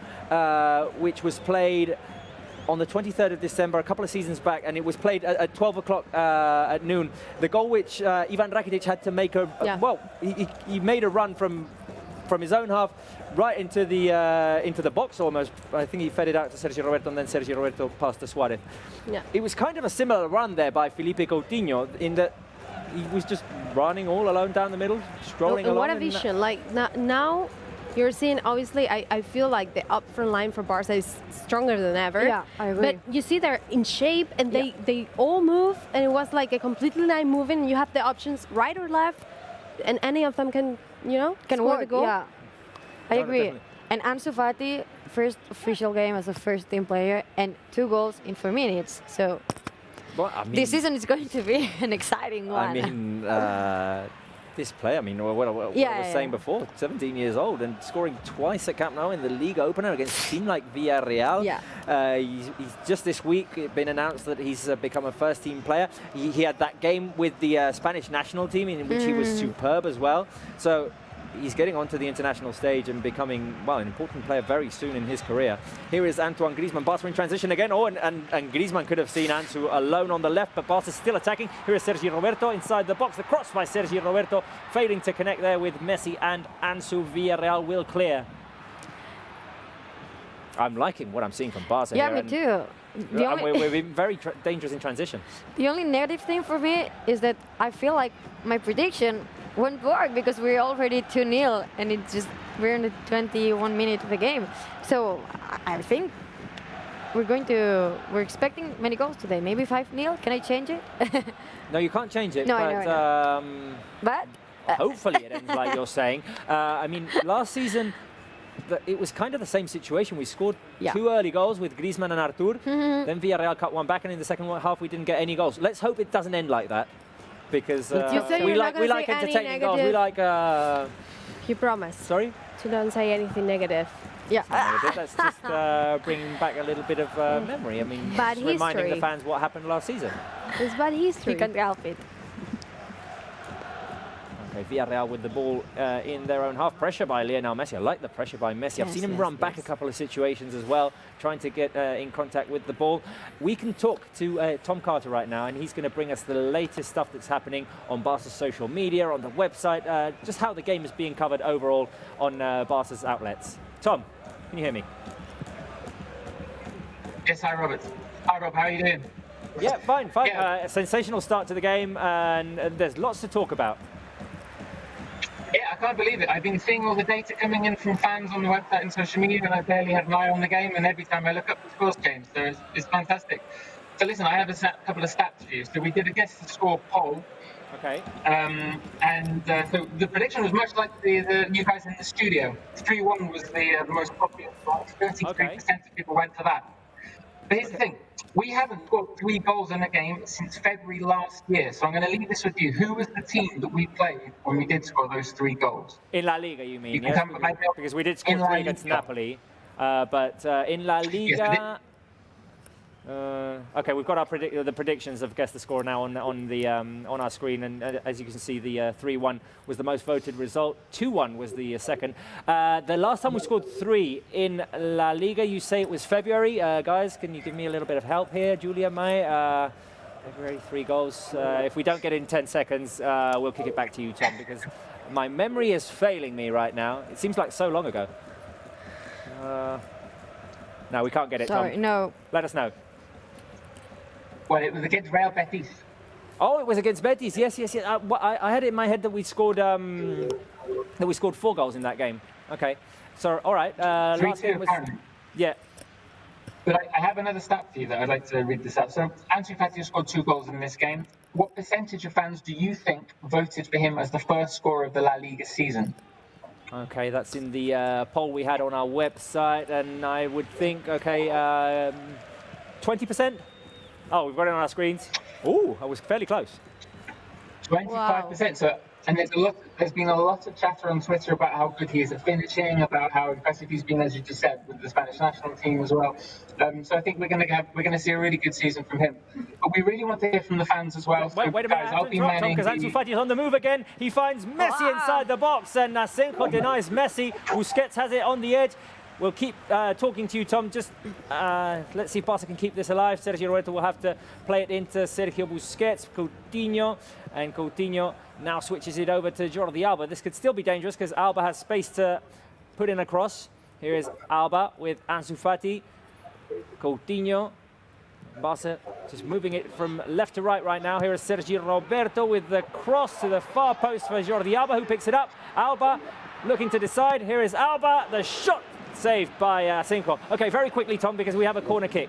which was played on the 23rd of December, a couple of seasons back, and it was played at 12 o'clock at noon. The goal which Ivan Rakitic had to make well, he made a run from his own half right into the box almost. I think he fed it out to Sergio Roberto, and then Sergio Roberto passed to Suarez. Yeah. It was kind of a similar run there by Felipe Coutinho in that he was just running all alone down the middle, strolling along. What a vision! Like now, you're seeing. Obviously, I feel like the up front line for Barca is stronger than ever. Yeah, I agree. But you see, they're in shape, and they all move, and it was like a completely line moving. You have the options right or left, and any of them can score work. the goal. Yeah, I agree. Definitely. And ANSU Fati, first official game as a first team player, and 2 goals in 4 minutes. So. Well, I mean, This season is going to be an exciting one. I mean, this player, I mean, what I was saying before, 17 years old and scoring twice at Camp Nou in the league opener against a team like Villarreal. Yeah. He's just this week been announced that he's become a first-team player. He had that game with the Spanish national team in which he was superb as well. So he's getting onto the international stage and becoming, well, an important player very soon in his career. Here is Antoine Griezmann. Barca in transition again. Oh, and Griezmann could have seen Ansu alone on the left, but Barca still attacking. Here is Sergio Roberto inside the box. The cross by Sergio Roberto, failing to connect there with Messi and Ansu. Villarreal will clear. I'm liking what I'm seeing from Barca Yeah, here. me too. We're being very dangerous in transition. The only negative thing for me is that I feel like my prediction won't work because we're already 2-0 and it's just we're in the 21 minute of the game. So I think we're expecting many goals today. Maybe 5-0. Can I change it? No, you can't change it. No, but, I know. But hopefully it ends like you're saying. I mean, last season, it was kind of the same situation. We scored 2 early goals with Griezmann and Artur. Then Villarreal cut one back, and in the second half we didn't get any goals. Let's hope it doesn't end like that, because we like entertaining goals. We like. You promise. Sorry? To don't say anything negative. yeah. That's just bringing back a little bit of memory. I mean, Bad just reminding history. the fans what happened last season. It's bad history. We can't help it. Okay, Villarreal with the ball in their own half. Pressure by Lionel Messi. I like the pressure by Messi. I've seen him run back a couple of situations as well, trying to get in contact with the ball. We can talk to Tom Carter right now, and he's going to bring us the latest stuff that's happening on Barca's social media, on the website, just how the game is being covered overall on Barca's outlets. Tom, can you hear me? Yes, hi, Robert. Hi, Rob. How are you doing? Yeah, fine. Yeah. A sensational start to the game, and there's lots to talk about. Yeah, I can't believe it. I've been seeing all the data coming in from fans on the website and social media, and I barely had an eye on the game, and every time I look up, the scores change. So it's fantastic. So listen, I have a couple of stats for you. So we did a guess the score poll. Okay. So the prediction was much like the you guys in the studio. 3-1 was the most popular. 33% of people went for that. But here's the thing. We haven't scored 3 goals in a game since February last year. So I'm going to leave this with you. Who was the team that we played when we did score those 3 goals? In La Liga, you mean? You can Yes, tell me because we did score 3 against Napoli. But in La Liga... okay, we've got the predictions of Guess the Score now on our screen, and as you can see, the 3-1 was the most voted result. 2-1 was the second. The last time we scored 3 in La Liga, you say it was February. Guys, can you give me a little bit of help here, Julia May? February, 3 goals. If we don't get it in 10 seconds, we'll kick it back to you, Tom, because my memory is failing me right now. It seems like so long ago. No, we can't get it, Sorry, Tom. no. Let us know. Well, it was against Real Betis. Oh, it was against Betis. Yes. I had it in my head that we scored 4 goals in that game. Okay, so all right. Last game was yeah. But I have another stat for you that I'd like to read this out. So ANSU Fati scored 2 goals in this game. What percentage of fans do you think voted for him as the first scorer of the La Liga season? Okay, that's in the poll we had on our website, and I would think 20%. Oh, we've got it on our screens. Oh, I was fairly close. 25%. Wow. So, and there's been a lot of chatter on Twitter about how good he is at finishing, about how impressive he's been, as you just said, with the Spanish national team as well. So I think we're going to see a really good season from him. But we really want to hear from the fans as well. Wait a minute, I'll be manning because Ansu Fati is on the move again. He finds Messi inside the box, and Nasenko denies Messi. Busquets has it on the edge. we'll keep talking to you, Tom. Just let's see if Barca can keep this alive. Sergio Roberto will have to play it into Sergio Busquets, Coutinho, and Coutinho now switches it over to Jordi Alba. This could still be dangerous because Alba has space to put in a cross. Here is Alba with Ansu Fati, Coutinho. Barca just moving it from left to right now. Here is Sergio Roberto with the cross to the far post for Jordi Alba, who picks it up. Alba looking to decide. Here is Alba, the shot saved by Cinco. Okay, very quickly, Tom, because we have a corner kick.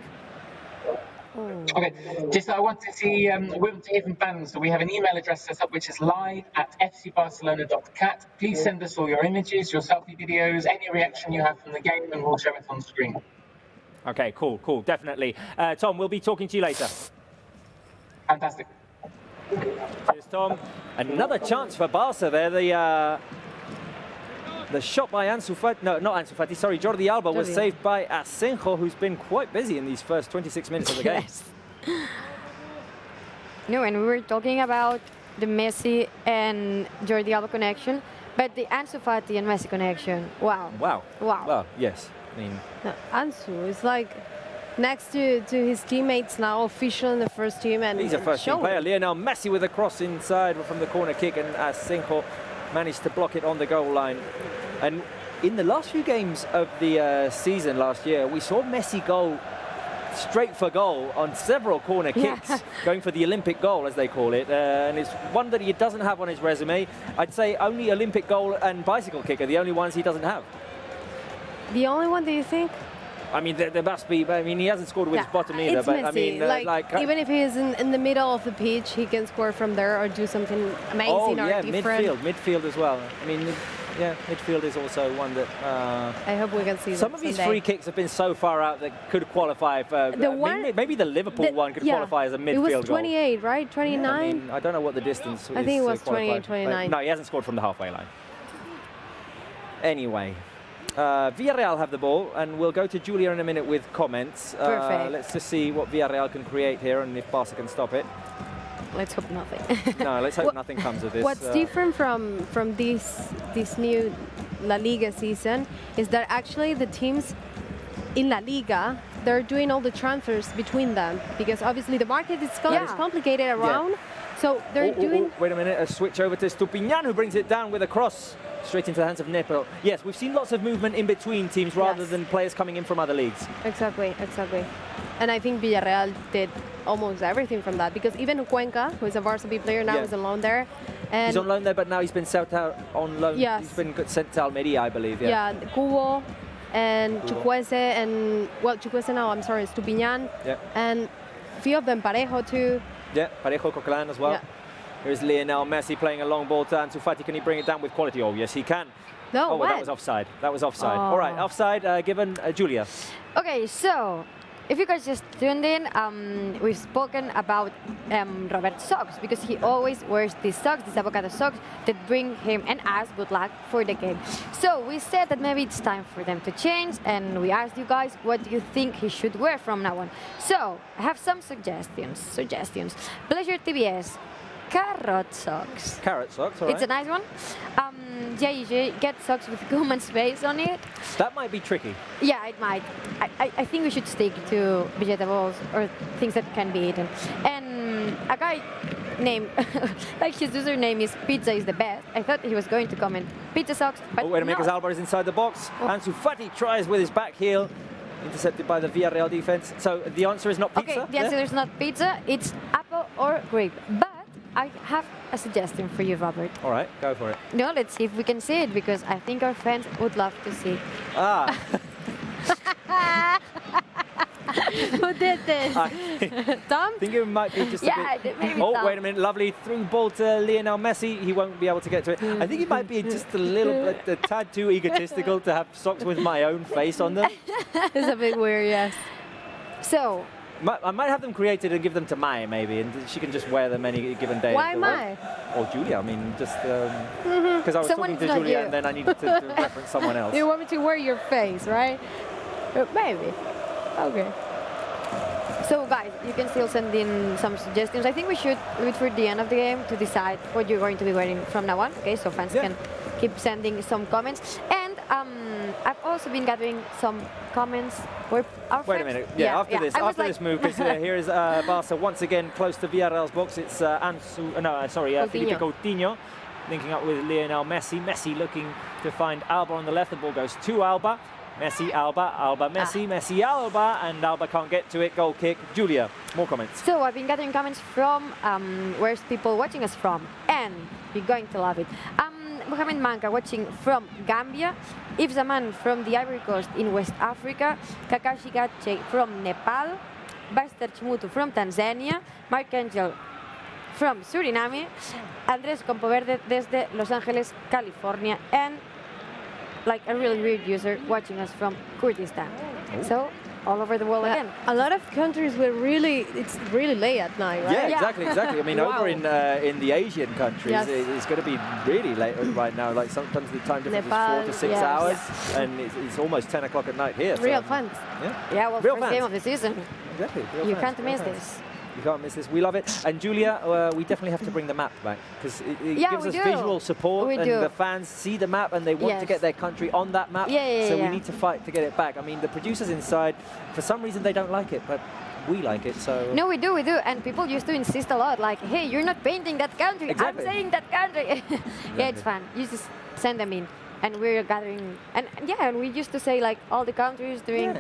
Okay, just I want to see, we want to hear from fans. So we have an email address set up, which is live@fcbarcelona.cat. Please send us all your images, your selfie videos, any reaction you have from the game, and we'll show it on screen. Okay, cool, definitely. Tom, we'll be talking to you later. Fantastic. Cheers, Tom. Another chance for Barca there. The shot by Ansu Fati, no, not Ansu Fati, sorry, Jordi Alba was saved by Asenjo, who's been quite busy in these first 26 minutes of the game. Yes. No, and we were talking about the Messi and Jordi Alba connection, but the Ansu Fati and Messi connection, wow. Wow. Well, yes. I mean, no, Ansu is like next to his teammates now, official in the first team. And he's a first-team player. Lionel Messi with a cross inside from the corner kick, and Asenjo managed to block it on the goal line. And in the last few games of the season last year, we saw Messi go straight for goal on several corner kicks, going for the Olympic goal, as they call it. And it's one that he doesn't have on his resume. I'd say only Olympic goal and bicycle kick are the only ones he doesn't have. The only one, do you think? I mean, there must be. I mean, he hasn't scored with his bottom either. It's but Messi. I mean, like even if he is in the middle of the pitch, he can score from there or do something amazing or different. Midfield as well. I mean, yeah, midfield is also one that. I hope we can see. Some of these free kicks have been so far out that could qualify for. Maybe the Liverpool one could qualify as a midfield goal. It was 28, right? 29. Yeah, I mean, I don't know what the distance. I think it was 28, 29. No, he hasn't scored from the halfway line. Anyway. Villarreal have the ball, and we'll go to Julia in a minute with comments. Perfect. Let's just see what Villarreal can create here and if Barca can stop it. Let's hope nothing. No, let's hope nothing comes of this. What's different from this new La Liga season is that actually the teams in La Liga, they're doing all the transfers between them, because obviously the market is complicated around. Yeah. So they're doing... Wait a minute, a switch over to Stupinyan, who brings it down with a cross straight into the hands of Nepo. Yes, we've seen lots of movement in between teams rather than players coming in from other leagues. Exactly. And I think Villarreal did almost everything from that, because even Cuenca, who is a varsity player now, is on loan there. And he's on loan there, but now he's been sent out on loan. Yes. He's been sent to Almeria, I believe. Yeah, Cubo and Chukwueze and, Chukwueze now, I'm sorry, Stupinyan. Yeah. And a few of them, Parejo too. Yeah, Parejo, Coquelin as well. Yeah. Here's Lionel Messi playing a long ball to Ansu Fati. Can he bring it down with quality? Oh, yes, he can. No, well, that was offside. All right, offside given Julia. Okay, so if you guys just tuned in, we've spoken about Robert's socks, because he always wears these socks, these avocado socks, that bring him and us good luck for the game. So we said that maybe it's time for them to change, and we asked you guys, what do you think he should wear from now on? So I have some suggestions. Pleasure TBS. Carrot socks. Carrot socks, all right. It's a nice one. JJ, get socks with Koeman's face on it. That might be tricky. Yeah, it might. I think we should stick to vegetables or things that can be eaten. And a guy named, like his username is Pizza is the best. I thought he was going to comment pizza socks, but wait a minute, because Alba is inside the box. Ansu Fati tries with his back heel. Intercepted by the Villarreal defense. So the answer is not pizza? Okay, the answer is not pizza. It's apple or grape. But I have a suggestion for you, Robert. All right, go for it. No, let's see if we can see it, because I think our fans would love to see. Ah. Who did this? Tom? I think it might be just a bit... maybe Oh, Tom. wait a minute. Lovely through ball to Lionel Messi. He won't be able to get to it. I think it might be just a little bit, a tad too egotistical to have socks with my own face on them. It's a bit weird, yes. So... I might have them created and give them to Mai, maybe, and she can just wear them any given day. Why Mai? Or Julia, I mean, just because I was talking to Julia and then I needed to reference someone else. You want me to wear your face, right? Maybe. Okay. So guys, you can still send in some suggestions. I think we should wait for the end of the game to decide what you're going to be wearing from now on. Okay, so fans can keep sending some comments. And I've also been gathering some comments. Wait a minute. Yeah, after this move, because here is Barca once again close to Villarreal's box. It's Felipe Coutinho linking up with Lionel Messi. Messi looking to find Alba on the left. The ball goes to Alba. Messi, Alba, Alba, Messi, Messi, Alba, and Alba can't get to it. Goal kick. Julia, more comments. So I've been gathering comments from where's people watching us from, and you're going to love it. Mohamed Manka watching from Gambia, Yves Zaman from the Ivory Coast in West Africa, Kakashi Gache from Nepal, Baster Chimutu from Tanzania, Mark Angel from Suriname, Andrés Compoverde desde Los Angeles, California, and like a really weird user watching us from Kurdistan. So all over the world again. A lot of countries were it's really late at night, right? Yeah, exactly. I mean, over in the Asian countries, it's going to be really late right now. Like sometimes the time difference Nepal, is 4 to 6 hours, and it's almost 10 o'clock at night here. Real fun. Yeah, well, Real first fans. game of the season. Exactly. You can't miss this. You can't miss this. We love it. And Julia, we definitely have to bring the map back because it gives us visual support, and the fans see the map and they want to get their country on that map. So we need to fight to get it back. I mean, the producers inside, for some reason, they don't like it, but we like it. So no, we do. And people used to insist a lot, like, "Hey, you're not painting that country. Exactly. I'm saying that country." Yeah, it's fun. You just send them in, and we're gathering. And and we used to say like all the countries during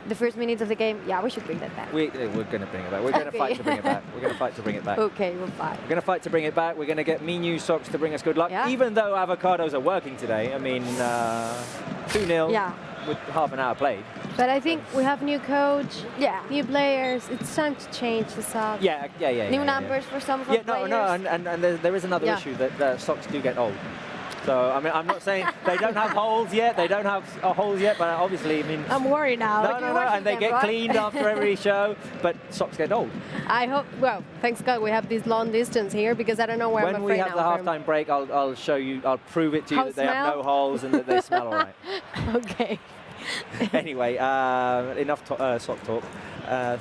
the first minutes of the game. Yeah, we should bring that back. We're going to bring it back. We're going to fight to bring it back. We're going to fight to bring it back. Okay, we'll fight. We're going to fight to bring it back. We're going to get Me New Socks to bring us good luck. Even though avocados are working today. I mean, 2-0 with half an hour played. But I think we have new coach, new players. It's time to change the socks. Yeah. New numbers for some of our players. And there is another issue that socks do get old. So, I mean, I'm not saying they don't have holes yet. They don't have holes yet, but obviously, I mean... I'm worried now. No, and they get cleaned after every show, but socks get old. I hope, well, thanks God we have this long distance here because I don't know where I'm afraid now. When we have the halftime break, I'll show you, I'll prove it to you that they have no holes and that they smell all right. Okay. Anyway, enough sock talk.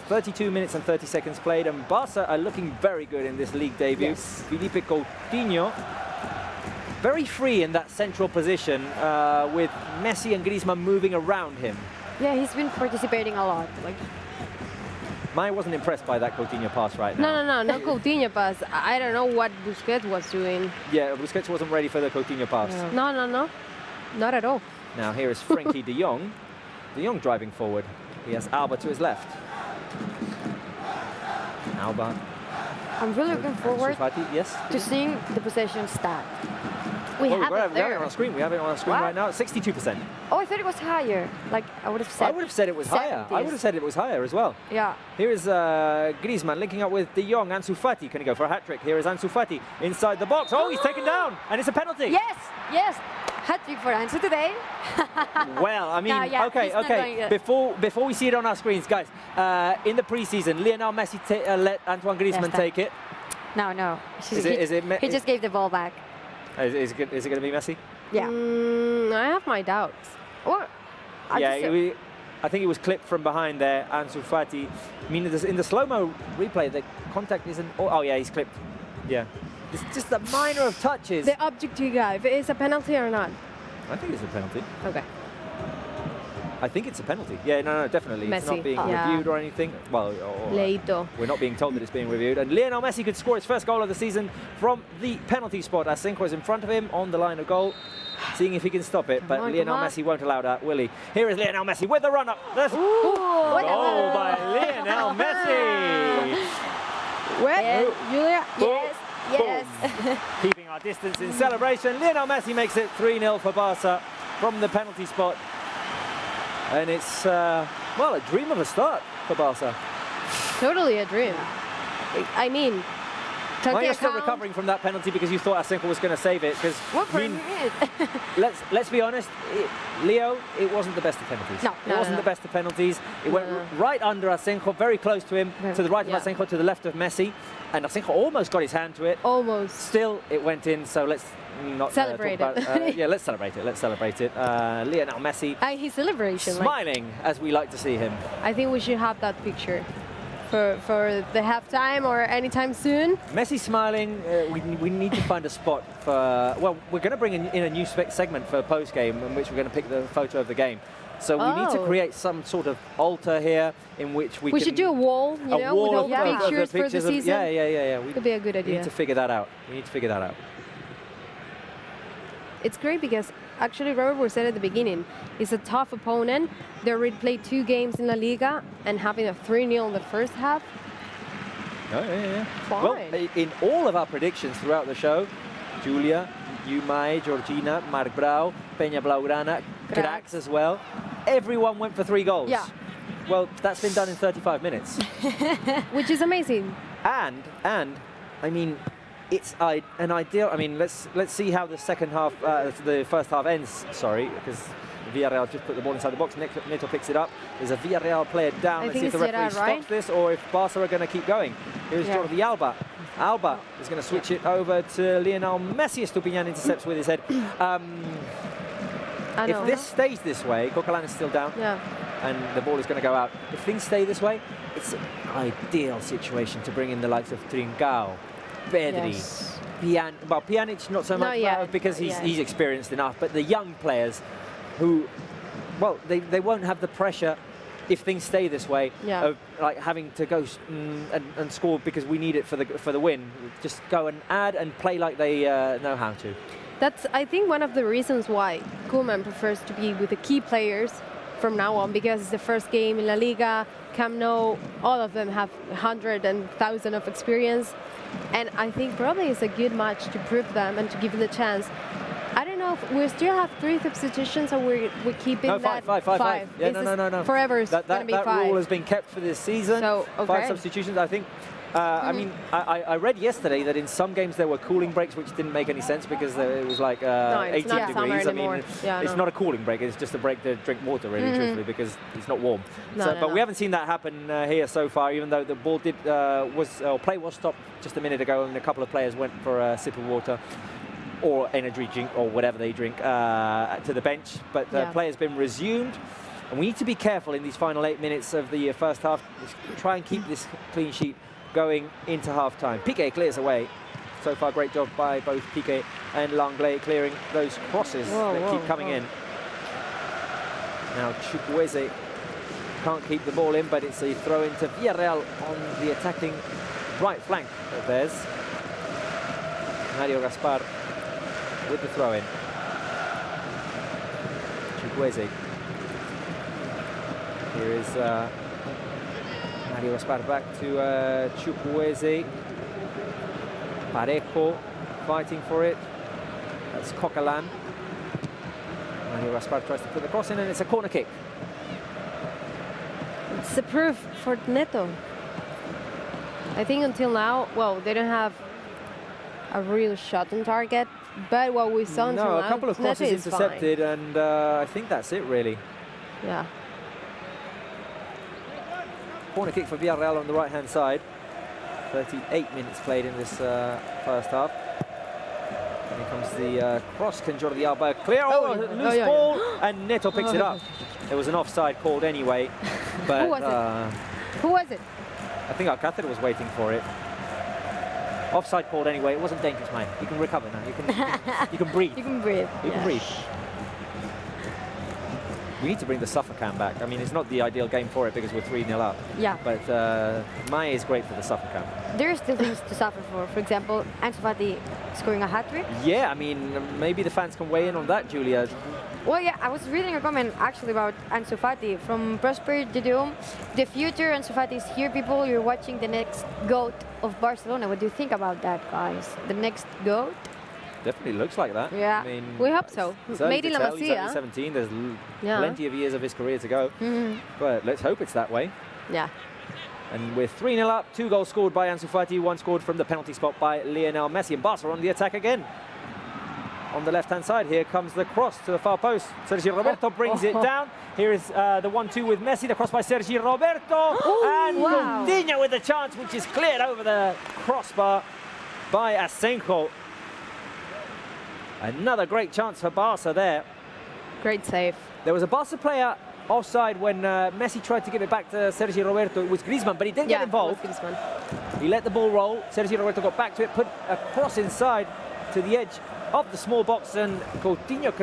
32 minutes and 30 seconds played, and Barca are looking very good in this league debut. Yes. Felipe Coutinho, very free in that central position, with Messi and Griezmann moving around him. Yeah, he's been participating a lot. I wasn't impressed by that Coutinho pass right now. No Coutinho pass. I don't know what Busquets was doing. Yeah, Busquets wasn't ready for the Coutinho pass. No. Not at all. Now here is Frenkie de Jong. De Jong driving forward. He has Alba to his left. Alba. I'm really looking forward to seeing the possession stat. We have it there. We have it on our screen. We have it on our screen right now. 62%. Oh, I thought it was higher. Like I would have said. I would have said it was higher. I would have said it was higher as well. Yeah. Here is Griezmann linking up with De Jong. ANSU Fati can he go for a hat trick? Here is ANSU Fati inside the box. Oh, he's taken down, and it's a penalty. Yes. Hat trick for ANSU today. Well, I mean, okay. Before we see it on our screens, guys, in the preseason, Lionel Messi let Antoine Griezmann take it. No. He just gave the ball back. Is it going to be Messi? Yeah. I have my doubts. Or I think it was clipped from behind there, Ansu Fati. I mean, in the slow-mo replay, the contact isn't... Oh, yeah, he's clipped. Yeah. It's just a minor of touches. The objective guy, if it is a penalty or not? I think it's a penalty. Okay. I think it's a penalty. Yeah, no, definitely. Messi. It's not being reviewed or anything. Well, Leito. We're not being told that it's being reviewed. And Lionel Messi could score his first goal of the season from the penalty spot. Asenjo is in front of him on the line of goal, seeing if he can stop it. But Lionel Messi won't allow that, will he? Here is Lionel Messi with the run-up. Goal by Lionel Messi. Well, Julia. Yes. Keeping our distance in celebration. Lionel Messi makes it 3-0 for Barca from the penalty spot. And it's, well, a dream of a start for Barca. Totally a dream. I mean, you're still recovering from that penalty because you thought Asenjo was going to save it. Because let's be honest, Leo, it wasn't the best of penalties. It wasn't the best of penalties. It went right under Asenjo, very close to him, to the right of Asenjo, to the left of Messi. And Asenjo almost got his hand to it. Almost. Still, it went in, so let's not celebrate talk about it. Yeah, let's celebrate it. Lionel Messi. His celebration. Smiling, as we like to see him. I think we should have that picture for the halftime or anytime soon. Messi smiling. We need to find a spot for. Well, we're going to bring in a new segment for post game, in which we're going to pick the photo of the game. So we need to create some sort of altar here in which we can... should do a wall, you know, with all the pictures for the season. Yeah. Could be a good idea. We need to figure that out. It's great because actually Robert was said at the beginning, it's a tough opponent. They already played 2 games in La Liga and having a 3-0 in the first half. Fine. Well, in all of our predictions throughout the show, Julia, Yumai, Georgina, Marc Brau, Penya Blaugrana, Krax as well, everyone went for 3 goals. Yeah. Well, that's been done in 35 minutes. Which is amazing. And I mean, it's an ideal. I mean, let's see how the second half, the first half ends. Sorry, because Villarreal just put the ball inside the box. Neto picks it up. There's a Villarreal player down. Let's see if the referee stops this or if Barça are going to keep going. Here's Jordi Alba. Alba is going to switch it over to Lionel Messi. Estupiñán intercepts with his head. If this stays this way, Coquelin is still down. Yeah. And the ball is going to go out. If things stay this way, it's an ideal situation to bring in the likes of Trincao, Pedri, Pjanic not so much because he's experienced enough, but the young players who, well, they won't have the pressure if things stay this way of like having to go and score because we need it for the win. Just go and add and play like they know how to. That's, I think, one of the reasons why Koeman prefers to be with the key players from now on, because it's the first game in La Liga, Camp Nou, all of them have 100 and 1,000 of experience. And I think probably it's a good match to prove them and to give them the chance. I don't know if we still have 3 substitutions or we're keeping that 5. Yeah, no. Forever it's going to be 5. That rule has been kept for this season. So, 5 substitutions, I think. I mean, I read yesterday that in some games there were cooling breaks, which didn't make any sense because it was like 18 degrees. I mean, it's not a cooling break; it's just a break to drink water, really, truthfully, because it's not warm. But we haven't seen that happen here so far. Even though the ball play was stopped just a minute ago, and a couple of players went for a sip of water or energy drink or whatever they drink to the bench. But the play has been resumed. And we need to be careful in these final 8 minutes of the first half. Try and keep this clean sheet going into half-time. Piqué clears away. So far, great job by both Piqué and Langlais clearing those crosses that keep coming in. Now Chukwueze can't keep the ball in, but it's a throw into Villarreal on the attacking right flank of theirs. Mario Gaspar with the throw-in. Chukwueze. Here is Mario Gaspar back to Chukwueze. Parejo fighting for it. That's Coquelin. Mario Gaspar tries to put the cross in, and it's a corner kick. It's a proof for Neto. I think until now, well, they don't have a real shot on target, but what we saw until now, a couple of crosses intercepted, and I think that's it, really. Yeah. Corner kick for Villarreal on the right-hand side. 38 minutes played in this first half. And here comes the cross. Can Jordi Alba clear? Loose ball, and Neto picks it up. There was an offside called anyway. But, who was it? Who was it? I think Alcácer was waiting for it. Offside called anyway. It wasn't dangerous, mate. You can recover now. You can breathe. You can breathe. You can breathe. We need to bring the suffer cam back. I mean, it's not the ideal game for it because we're 3-0 up. Yeah. But Maya is great for the suffer cam. There are still things to suffer for. For example, ANSU Fati scoring a hat-trick. Yeah, I mean, maybe the fans can weigh in on that, Julia. Well, yeah, I was reading a comment actually about ANSU Fati from Prosper Dudum. The future ANSU Fati is here, people. You're watching the next GOAT of Barcelona. What do you think about that, guys? The next GOAT? Definitely looks like that. Yeah, I mean, we hope so. Made in La Masia. He's only 17. There's plenty of years of his career to go. But let's hope it's that way. Yeah. And we're 3-0 up. 2 goals scored by ANSU Fati. 1 scored from the penalty spot by Lionel Messi. And Barca on the attack again. On the left-hand side, here comes the cross to the far post. Sergi Roberto brings it down. Here is the 1-2 with Messi. The cross by Sergi Roberto. And Coutinho with the chance, which is cleared over the crossbar by Asenjo. Another great chance for Barca there. Great save. There was a Barca player offside when Messi tried to give it back to Sergi Roberto. It was Griezmann, but he didn't get involved. It was Griezmann. He let the ball roll. Sergi Roberto got back to it, put a cross inside to the edge of the small box, and Coutinho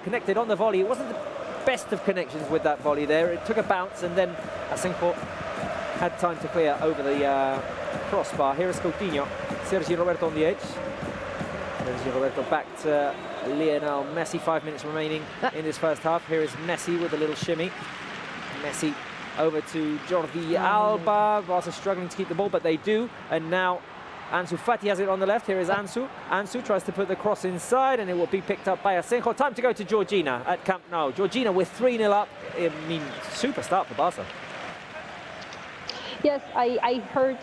connected on the volley. It wasn't best of connections with that volley there. It took a bounce, and then Asenjo had time to clear over the crossbar. Here is Coutinho. Sergio Roberto on the edge. Sergio Roberto back to Lionel Messi. 5 minutes remaining in this first half. Here is Messi with a little shimmy. Messi over to Jordi Alba. Barca struggling to keep the ball, but they do. And now Ansu Fati has it on the left. Here is Ansu. Ansu tries to put the cross inside, and it will be picked up by Asenjo. Time to go to Georgina at Camp Nou. Georgina with 3-0 up. I mean, super start for Barca. Yes, I heard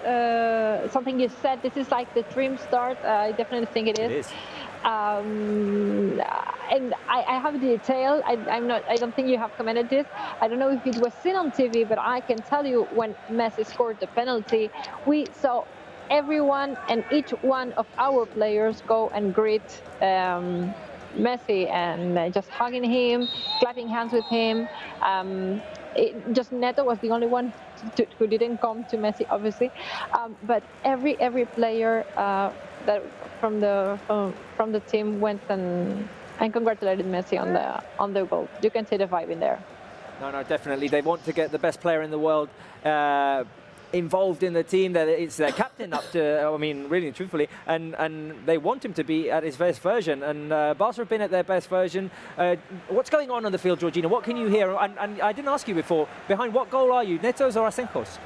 something you said. This is like the dream start. I definitely think it is. It is. And I have the detail. I don't think you have commented this. I don't know if it was seen on TV, but I can tell you when Messi scored the penalty, we saw everyone and each one of our players go and greet Messi and just hugging him, clapping hands with him. Just Neto was the only one who didn't come to Messi, obviously, but every player that from the team went and congratulated Messi on the goal. You can see the vibe in there. No, definitely. They want to get the best player in the world involved in the team. That it's their captain up to, I mean, really and truthfully, and they want him to be at his best version. And Barca have been at their best version. What's going on the field, Georgina? What can you hear? And I didn't ask you before. Behind what goal are you, Neto's or Asenjo's?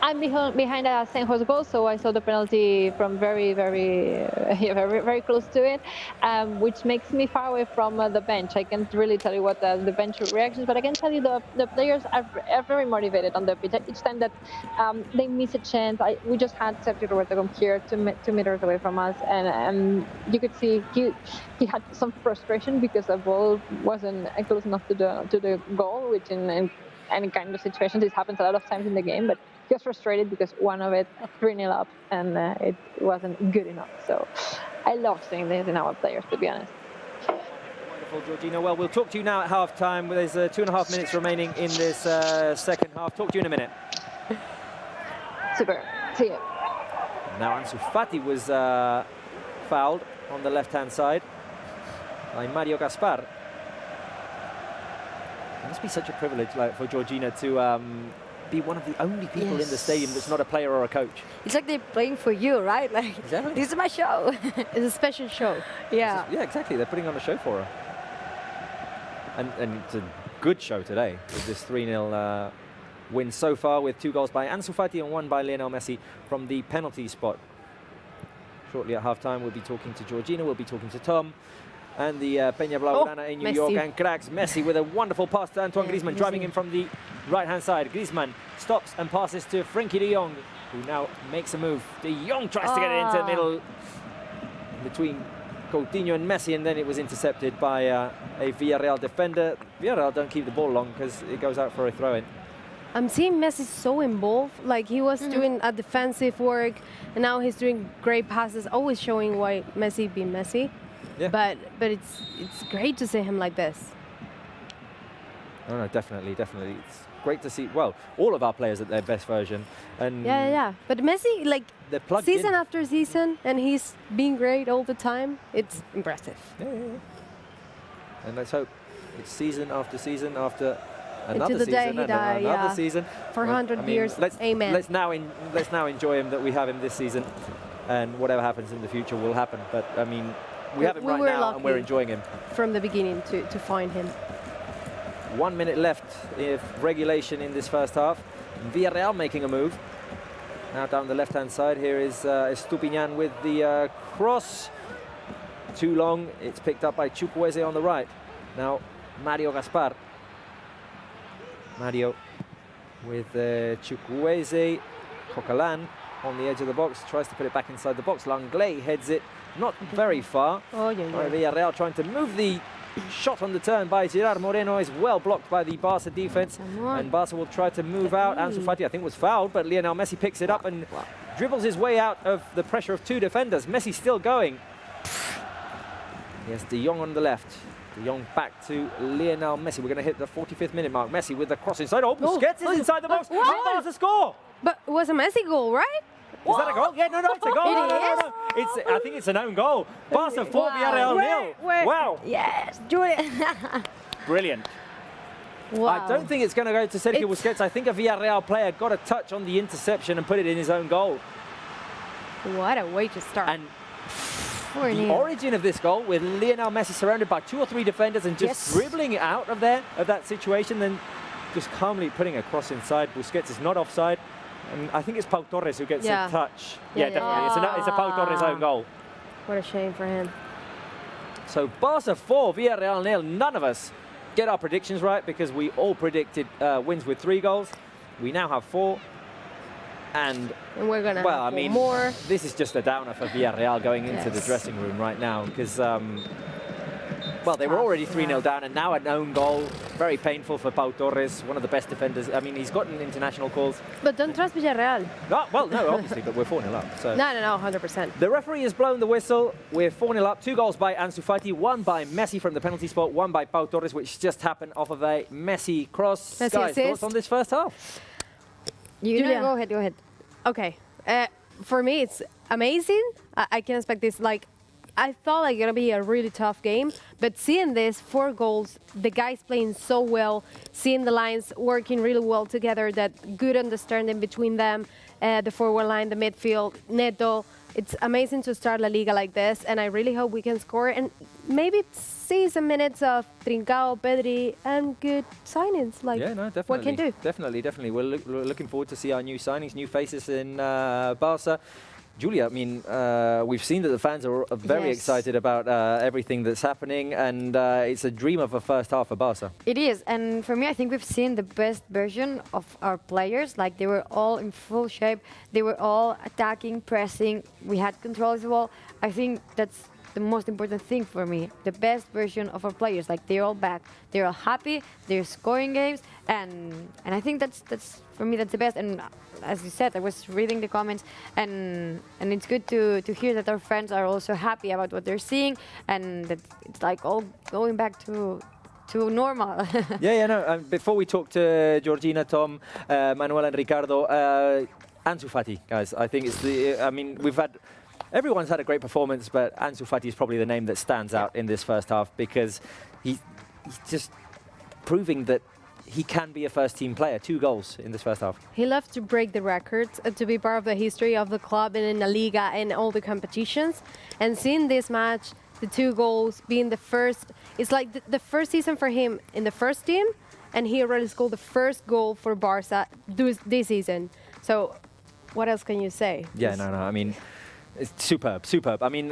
I'm behind Asenjo's goal, so I saw the penalty from very very close to it, which makes me far away from the bench. I can't really tell you what the bench reactions, but I can tell you the players are very motivated on the pitch. Each time that they miss a chance, we just had Sergio Roberto come here 2 meters away from us, and you could see he had some frustration because the ball wasn't close enough to the goal, which in any kind of situation this happens a lot of times in the game, but he was frustrated because one of it 3-0 up and it wasn't good enough. So I love seeing this in our players, to be honest. Wonderful, Georgina. Well, we'll talk to you now at half-time. There's 2.5 minutes remaining in this second half. Talk to you in a minute. Super. See you. Now Ansu Fati was fouled on the left-hand side by Mario Gaspar. It must be such a privilege for Georgina to be one of the only people in the stadium that's not a player or a coach. It's like they're playing for you, right? Like, exactly. This is my show. It's a special show. Yeah. Yeah, exactly. They're putting on a show for her. And it's a good show today with this 3-0 win so far, with 2 goals by Ansu Fati and 1 by Lionel Messi from the penalty spot. Shortly at half-time, we'll be talking to Georgina, we'll be talking to Tom, and the Penya Blaugrana in New York, and cracks Messi with a wonderful pass to Antoine Griezmann, driving in from the right-hand side. Griezmann stops and passes to Frenkie de Jong, who now makes a move. De Jong tries to get it into the middle between Coutinho and Messi, and then it was intercepted by a Villarreal defender. Villarreal don't keep the ball long because it goes out for a throw-in. I'm seeing Messi so involved, like he was doing a defensive work, and now he's doing great passes, always showing why Messi be Messi. Yeah. But it's great to see him like this. No, definitely. It's great to see, well, all of our players at their best version. And yeah. But Messi, like, season after season, and he's being great all the time. It's impressive. Yeah. And let's hope it's season after season after another season and another season. 400 years, amen. Let's now enjoy him that we have him this season, and whatever happens in the future will happen. But, I mean, we have him right now and we're enjoying him. From the beginning to find him. 1 minute left of regulation in this first half. Villarreal making a move. Now down the left-hand side, here is Estupiñán with the cross. Too long, it's picked up by Chukwueze on the right. Now Mario Gaspar. Mario with Chukwueze. Coquelin on the edge of the box, tries to put it back inside the box. Langley heads it not very far. Villarreal trying to move the shot on the turn by Gerard Moreno is well blocked by the Barca defense, and Barca will try to move out. Ansu Fati, I think, was fouled, but Lionel Messi picks it up and dribbles his way out of the pressure of 2 defenders. Messi still going. Yes, De Jong on the left. De Jong back to Lionel Messi. We're going to hit the 45th minute mark. Messi with the cross inside. Oh, Busquets is inside the box. And Barca score. But it was a Messi goal, right? Is that a goal? Yeah, no, it's a goal. No. I think it's an own goal. Barca 4, Villarreal 0. Wow. Yes, Julian. brilliant. Wow. I don't think it's going to go to Sergio Busquets. I think a Villarreal player got a touch on the interception and put it in his own goal. What a way to start. And the origin of this goal, with Lionel Messi surrounded by 2 or 3 defenders and just dribbling it out of there, of that situation, then just calmly putting a cross inside. Busquets is not offside. And I think it's Pau Torres who gets a touch. Yeah, definitely. It's a Pau Torres own goal. What a shame for him. So Barca 4, Villarreal 0. None of us get our predictions right because we all predicted wins with 3 goals. We now have 4. And we're going to have more. This is just a downer for Villarreal going into the dressing room right now because, well, they were already 3-0 down and now an own goal. Very painful for Pau Torres, one of the best defenders. I mean, he's gotten international calls. But don't trust Villarreal. No, well, no, obviously, but we're 4-0 up. So. No, 100%. The referee has blown the whistle. We're 4-0 up. 2 goals by ANSU Fati, 1 by Messi from the penalty spot, 1 by Pau Torres, which just happened off of a Messi cross. Guys, thoughts on this first half? Julia, go ahead. Okay. For me, it's amazing. I can expect this. Like, I thought like gonna be a really tough game, but seeing this 4 goals, the guys playing so well, seeing the lines working really well together, that good understanding between them, the forward line, the midfield, Neto. It's amazing to start La Liga like this, and I really hope we can score and maybe see some minutes of Trincao, Pedri, and good signings. Like, yeah, no, definitely. What can do? Definitely. We're looking forward to see our new signings, new faces in Barca. Julia, I mean, we've seen that the fans are very excited about everything that's happening, and it's a dream of a first half for Barca. It is, and for me, I think we've seen the best version of our players. Like, they were all in full shape. They were all attacking, pressing. We had control as well. I think that's the most important thing for me. The best version of our players. Like, they're all back. They're all happy. They're scoring games, and I think that's for me, that's the best. And as you said, I was reading the comments, and it's good to hear that our friends are also happy about what they're seeing, and that it's like all going back to normal. No. Before we talk to Georgina, Tom, Manuel, and Ricardo, Ansu Fati, guys, I think it's the. I mean, everyone's had a great performance, but Ansu Fati is probably the name that stands out in this first half because he's just proving that he can be a first-team player. 2 goals in this first half. He loves to break the records, to be part of the history of the club and in the Liga and all the competitions. And seeing this match, the 2 goals being the first, it's like the first season for him in the first team, and he already scored the first goal for Barca this season. So what else can you say? Yeah, no. I mean, it's superb. I mean,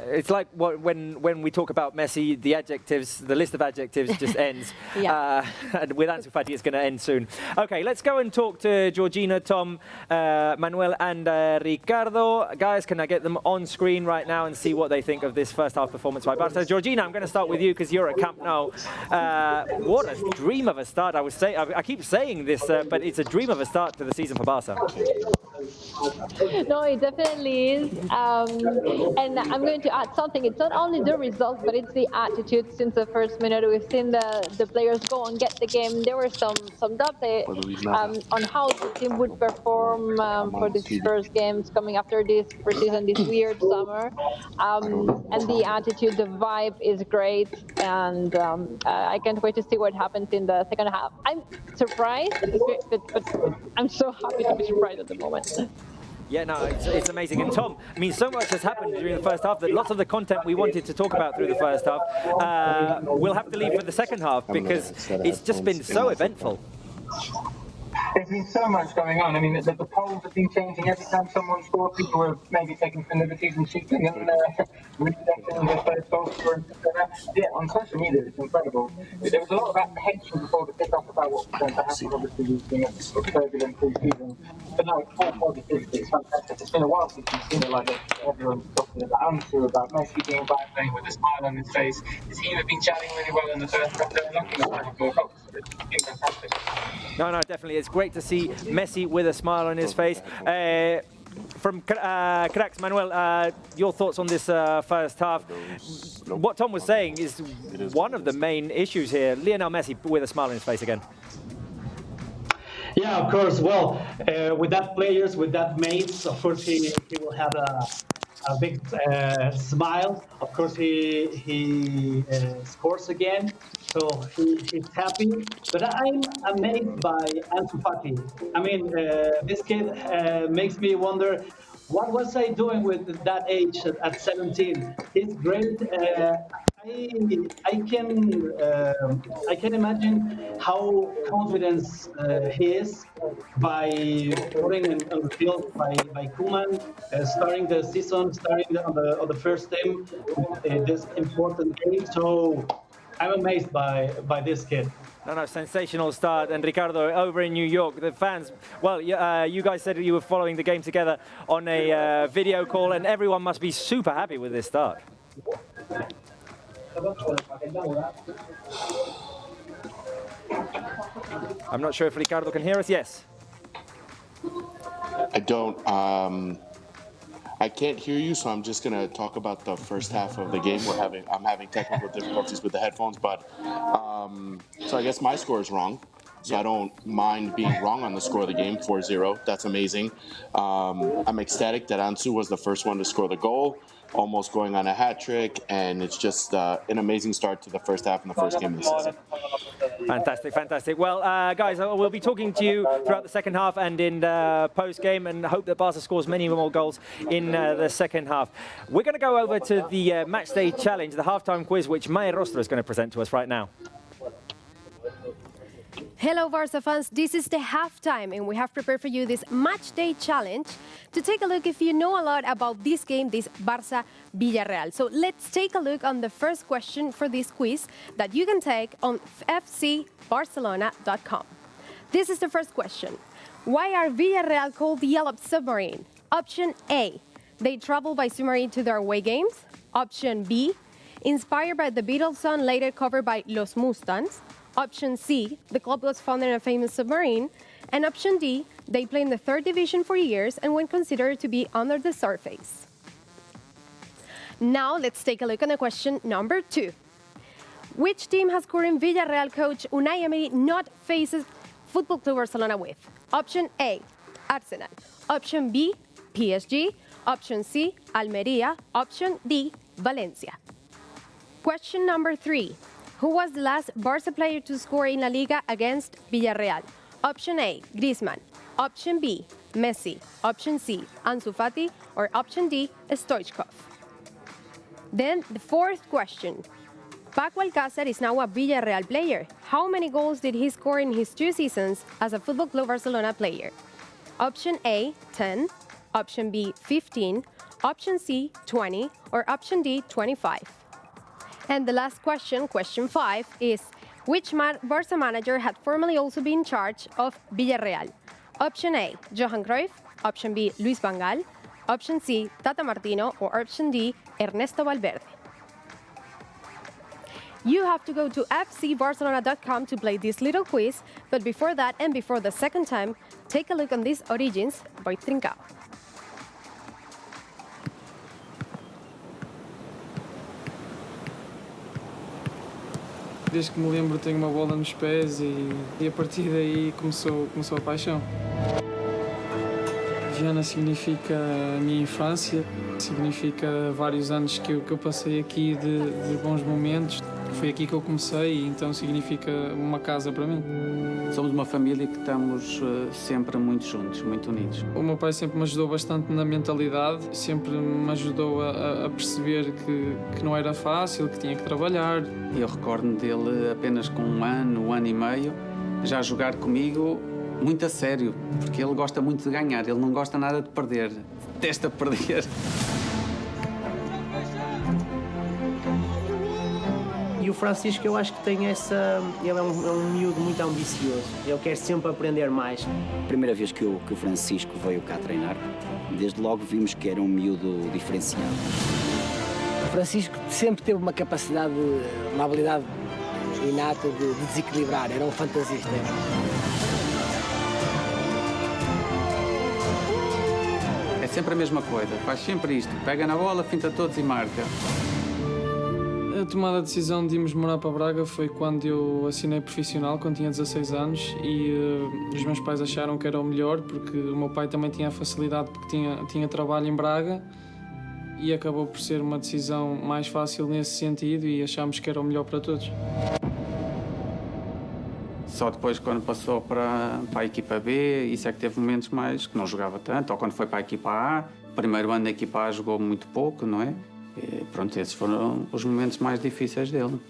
it's like when we talk about Messi, the list of adjectives just ends. And with Ansu Fati, it's going to end soon. Okay, let's go and talk to Georgina, Tom, Manuel, and Ricardo. Guys, can I get them on screen right now and see what they think of this first half performance by Barca? Georgina, I'm going to start with you because you're at Camp Nou. What a dream of a start! I keep saying this, but it's a dream of a start to the season for Barca. No, it definitely is. And I'm going to add something. It's not only the results, but it's the attitude. Since the first minute, we've seen the players go and get the game. There were some doubts on how the team would perform for these first games coming after this preseason, this weird summer. And the attitude, the vibe is great. And I can't wait to see what happens in the second half. I'm surprised, but I'm so happy to be surprised at the moment. Yeah, no, it's amazing. And Tom, I mean, so much has happened during the first half that lots of the content we wanted to talk about through the first half, we'll have to leave for the second half because it's just been so eventful. There's been so much going on. I mean, the polls have been changing every time someone scored. People were maybe taking some liberties and cheating and redirecting their first goal scorer. Yeah, on social media, it's incredible. There was a lot of apprehension before the kickoff about what was going to happen. Obviously, we've been a turbulent pre-season. But no, it's all positivity. It's fantastic. It's been a while since we've seen it like this. Everyone's talking about ANSU, about Messi being back playing with a smile on his face. His team have been chatting really well in the first half. They're lucky to find 4 goals. It's been fantastic. No, definitely. It's great to see Messi with a smile on his face. From Cracks, Manuel, your thoughts on this first half? What Tom was saying is one of the main issues here. Lionel Messi with a smile on his face again. Yeah, of course. Well, with that players, with that mates, of course he will have a big smile. Of course he scores again. so he's happy. But I'm amazed by ANSU. I mean, this kid makes me wonder, what was I doing with that age at 17? He's great. I can imagine how confident he is by putting on the field by Koeman, starting the season, starting on the first team with this important game. So I'm amazed by this kid. No, sensational start. And Ricardo, over in New York, the fans, well, you guys said you were following the game together on a video call, and everyone must be super happy with this start. I'm not sure if Ricardo can hear us. Yes. I don't. I can't hear you, so I'm just going to talk about the first half of the game. I'm having technical difficulties with the headphones, but so I guess my score is wrong. So I don't mind being wrong on the score of the game, 4-0. That's amazing. I'm ecstatic that ANSU was the first one to score the goal, almost going on a hat trick, and it's just an amazing start to the first half in the first game of the season. Fantastic, fantastic. Well, guys, we'll be talking to you throughout the second half and in post-game, and hope that Barca scores many more goals in the second half. We're going to go over to the Matchday Challenge, the halftime quiz, which Maya Rostra is going to present to us right now. Hello, Barca fans. This is the halftime, and we have prepared for you this match day challenge to take a look if you know a lot about this game, this Barça Villarreal. So let's take a look on the first question for this quiz that you can take on fcbarcelona.com. This is the first question. Why are Villarreal called the Yellow Submarine? Option A, they travel by submarine to their away games. Option B, inspired by the Beatles song later covered by Los Mustangs. Option C, the club was founded in a famous submarine. And option D, they play in the third division for years and were considered to be under the surface. Now let's take a look at the question number 2. Which team has current Villarreal coach Unai Emery not faces Football Club Barcelona with? Option A, Arsenal. Option B, PSG. Option C, Almería. Option D, Valencia. Question number 3. Who was the last Barça player to score in La Liga against Villarreal? Option A, Griezmann. Option B, Messi. Option C, Ansu Fati. Or option D, Stoichkov. Then the fourth question. Paco Alcácer is now a Villarreal player. How many goals did he score in his 2 seasons as a Football Club Barcelona player? Option A, 10. Option B, 15. Option C, 20. Or option D, 25. And the last question, question 5, is which Barça manager had formerly also been in charge of Villarreal? Option A, Johan Cruyff. Option B, Luis Van Gaal. Option C, Tata Martino. Or option D, Ernesto Valverde. You have to go to fcbarcelona.com to play this little quiz, but before that and before the second time, take a look on these Origins by Trincao. Desde que me lembro tenho uma bola nos pés e a partir daí começou a paixão. Viana significa a minha infância, significa vários anos que eu passei aqui de bons momentos. Foi aqui que eu comecei e então significa uma casa para mim. Somos uma família que estamos sempre muito juntos, muito unidos. O meu pai sempre me ajudou bastante na mentalidade, sempre me ajudou a perceber que não era fácil, que tinha que trabalhar. Eu recordo-me dele apenas com um ano e meio, já a jogar comigo muito a sério, porque ele gosta muito de ganhar, ele não gosta nada de perder, detesta perder. E o Francisco, eu acho que tem essa... Ele é um miúdo muito ambicioso. Ele quer sempre aprender mais. Primeira vez que o Francisco veio cá treinar, desde logo vimos que era um miúdo diferenciado. O Francisco sempre teve uma capacidade, uma habilidade inata de desequilibrar. Era um fantasista. É sempre a mesma coisa, faz sempre isto. Pega na bola, finta todos e marca. A tomada a decisão de irmos morar para Braga foi quando eu assinei profissional, quando tinha 16 anos, e os meus pais acharam que era o melhor, porque o meu pai também tinha a facilidade, porque tinha trabalho em Braga, e acabou por ser uma decisão mais fácil nesse sentido, e achámos que era o melhor para todos. Só depois, quando passou para a equipa B, isso é que teve momentos mais que não jogava tanto, ou quando foi para a equipa A, primeiro ano da equipa A jogou muito pouco, não é? E pronto, esses foram os momentos mais difíceis dele.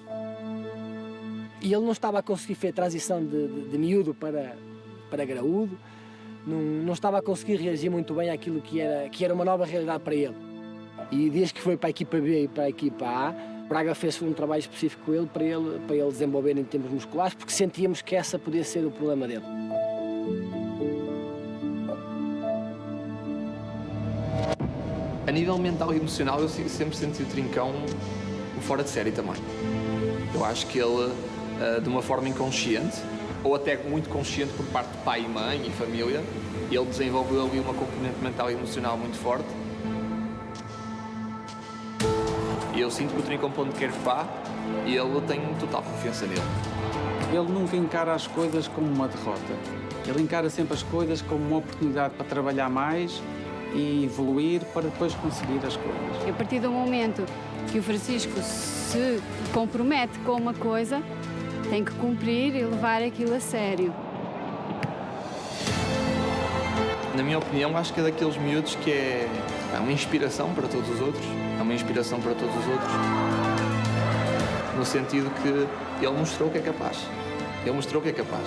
E ele não estava a conseguir fazer a transição de miúdo para graúdo, não estava a conseguir reagir muito bem àquilo que era uma nova realidade para ele. E desde que foi para a equipa B e para a equipa A, Braga fez um trabalho específico com ele para ele desenvolver em termos musculares, porque sentíamos que essa podia ser o problema dele. A nível mental e emocional, eu sempre senti o Trincão fora de série também. Eu acho que ele, de uma forma inconsciente, ou até muito consciente por parte de pai e mãe e família, ele desenvolveu ali uma componente mental e emocional muito forte. E eu sinto que o Trincão, para onde quer que vá, ele tem total confiança nele. Ele nunca encara as coisas como uma derrota. Ele encara sempre as coisas como uma oportunidade para trabalhar mais e evoluir para depois conseguir as coisas. A partir do momento que o Francisco se compromete com uma coisa, tem que cumprir e levar aquilo a sério. Na minha opinião, acho que é daqueles miúdos que é uma inspiração para todos os outros. É uma inspiração para todos os outros. No sentido que ele mostrou que é capaz. Ele mostrou que é capaz.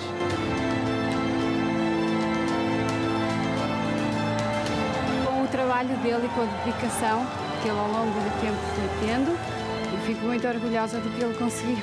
Com o trabalho dele e com a dedicação que ele ao longo do tempo foi tendo, eu fico muito orgulhosa do que ele conseguiu.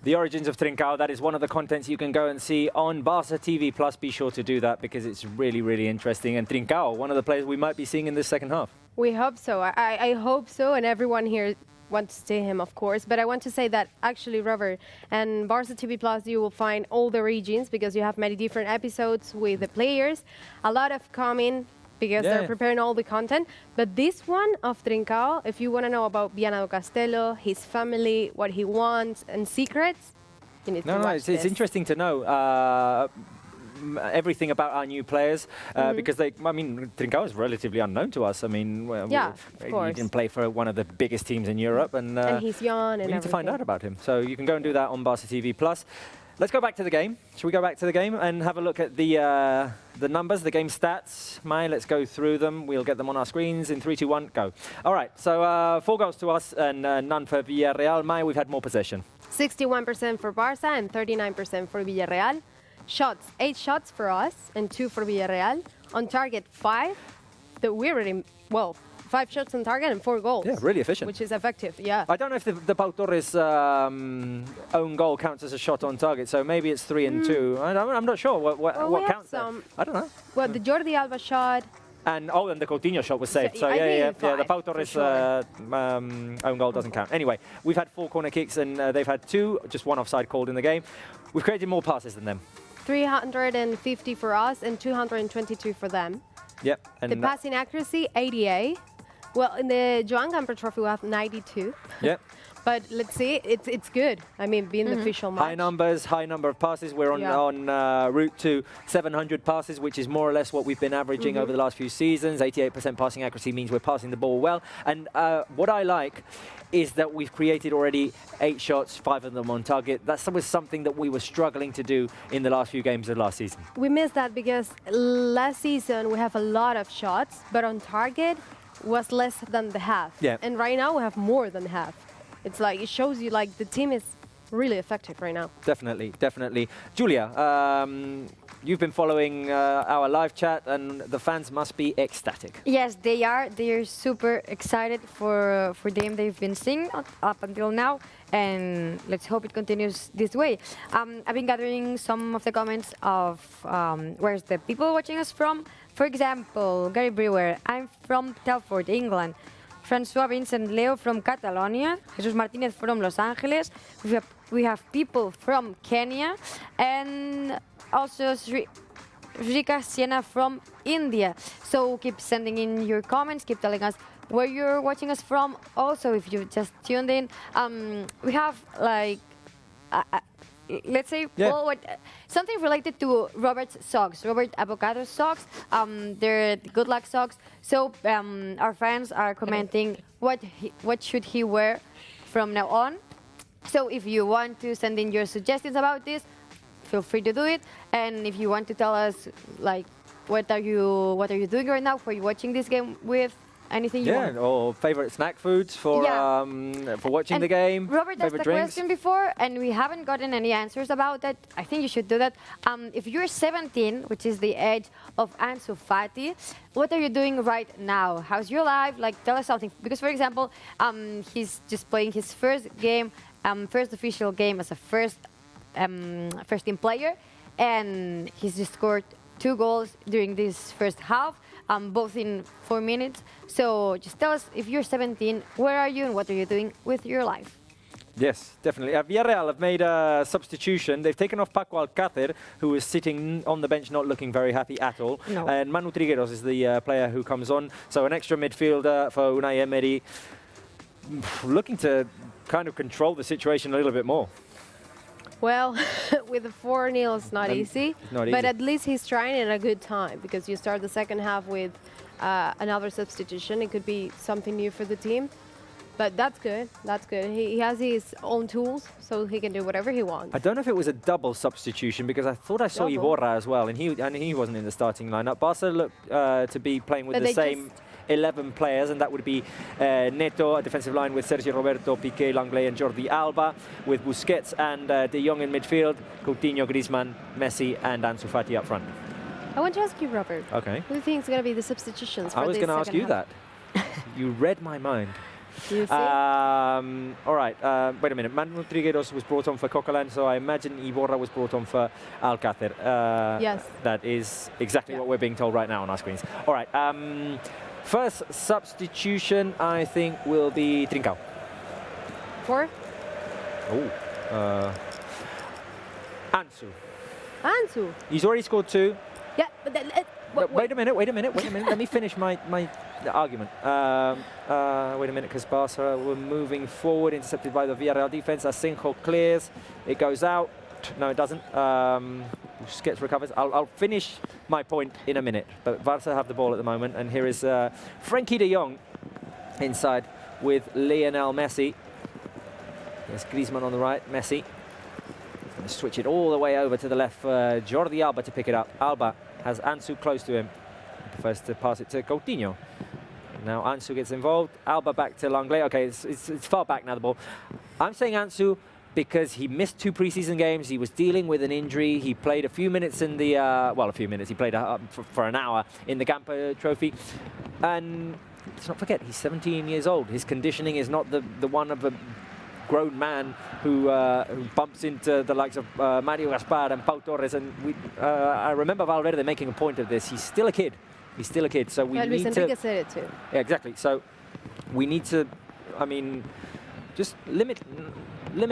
The origins of Trincao, that is one of the contents you can go and see on Barça TV Plus. Be sure to do that because it's really, really interesting. And Trincao, one of the players we might be seeing in this second half. We hope so. I hope so, and everyone here wants to see him, of course. But I want to say that actually, Robert, and Barça TV Plus, you will find all the regions because you have many different episodes with the players. A lot of coming because they're preparing all the content. But this one of Trincao, if you want to know about Viana do Castelo, his family, what he wants, and secrets, you need to watch it's interesting to know everything about our new players because Trincao is relatively unknown to us. I mean, he didn't play for one of the biggest teams in Europe, and he's young, and we need to find out about him. So you can go and do that on Barça TV Plus. Let's go back to the game. Shall we go back to the game and have a look at the numbers, the game stats? Mai, let's go through them. We'll get them on our screens in 3, 2, 1, go. All right, so 4 goals to us and none for Villarreal. Mai, we've had more possession. 61% for Barça and 39% for Villarreal. Shots, 8 shots for us and 2 for Villarreal. On target, 5. That we're really, 5 shots on target and 4 goals. Yeah, really efficient. Which is effective, yeah. I don't know if the Pau Torres own goal counts as a shot on target, so maybe it's 3 and 2. I'm not sure what counts there. I don't know. Well, the Jordi Alba shot. And the Coutinho shot was saved. So yeah, the Pau Torres own goal doesn't count. Anyway, we've had 4 corner kicks and they've had 2, just 1 offside called in the game. We've created more passes than them. 350 for us and 222 for them. Yep. And the passing accuracy, 88. Well, in the Joan Gamper Trophy, we have 92. Yep. But let's see, it's good. I mean, being the official match. High number of passes. We're on route to 700 passes, which is more or less what we've been averaging over the last few seasons. 88% passing accuracy means we're passing the ball well. And what I like is that we've created already 8 shots, 5 of them on target. That was something that we were struggling to do in the last few games of last season. We missed that because last season we have a lot of shots, but on target was less than the half. Yeah. And right now we have more than half. It's like, it shows you like the team is really effective right now. Definitely, definitely. Julia, you've been following our live chat and the fans must be ecstatic. Yes, they are. They are super excited for the game they've been seeing up until now. And let's hope it continues this way. I've been gathering some of the comments of where's the people watching us from. For example, Gary Brewer, I'm from Telford, England. Francois Vincent Leo from Catalonia. Jesus Martinez from Los Angeles. We have people from Kenya. And also Srika Siena from India. So keep sending in your comments, keep telling us where you're watching us from. Also, if you just tuned in, we have like let's say, well, something related to Robert's socks, Robert Avocado's socks. They're good luck socks. So our fans are commenting what should he wear from now on. So if you want to send in your suggestions about this, feel free to do it. And if you want to tell us, like, what are you doing right now? Who are you watching this game with? Anything you want. Or favorite snack foods for watching the game. Robert asked a question before, and we haven't gotten any answers about that. I think you should do that. If you're 17, which is the age of ANSU Fati, what are you doing right now? How's your life? Like, tell us something. Because, for example, he's just playing his first game, first official game as a first-team player, and he's just scored 2 goals during this first half. Both in 4 minutes. So just tell us, if you're 17, where are you and what are you doing with your life? Yes, definitely. Villarreal have made a substitution. They've taken off Paco Alcácer, who is sitting on the bench not looking very happy at all. No. And Manu Trigueros is the player who comes on. So an extra midfielder for Unai Emery, looking to kind of control the situation a little bit more. Well, with the 4-0, it's not easy. But at least he's trying at a good time, because you start the second half with another substitution. It could be something new for the team. But that's good. That's good. He has his own tools, so he can do whatever he wants. I don't know if it was a double substitution, because I thought I saw Iborra as well, and he wasn't in the starting lineup. Barca looked to be playing with the same 11 players, and that would be Neto, a defensive line with Sergio Roberto, Piqué, Langley and Jordi Alba, with Busquets and De Jong in midfield, Coutinho, Griezmann, Messi and Ansu Fati up front. I want to ask you, Robert. Okay. Who do you think is going to be the substitutions for this second half? I was going to ask you that. You read my mind. You see? All right, wait a minute. Manu Trigueros was brought on for Coquelin, so I imagine Iborra was brought on for Alcácer. Yes. That is exactly what we're being told right now on our screens. All right. First substitution, I think, will be Trincao. For? Ansu. Ansu. He's already scored 2. Yeah, but then, wait a minute. Let me finish my argument. Wait a minute, because Barca were moving forward, intercepted by the Villarreal defense. Asenjo clears. It goes out. No, it doesn't. Busquets recovers. I'll finish my point in a minute. But Barca have the ball at the moment, and here is Frenkie de Jong inside with Lionel Messi. There's Griezmann on the right. Messi. He's going to switch it all the way over to the left for Jordi Alba to pick it up. Alba has Ansu close to him. Prefers to pass it to Coutinho. Now Ansu gets involved. Alba back to Langley. Okay, it's far back now, the ball. I'm saying Ansu because he missed 2 preseason games. He was dealing with an injury. He played a few minutes in the, a few minutes. He played for an hour in the Gamper Trophy. And let's not forget, he's 17 years old. His conditioning is not the one of a grown man who bumps into the likes of Mario Gaspar and Pau Torres. And I remember Valverde making a point of this. He's still a kid. He's still a kid. So we need Luis to... Enrique said it too. Yeah, exactly. So we need to, just limit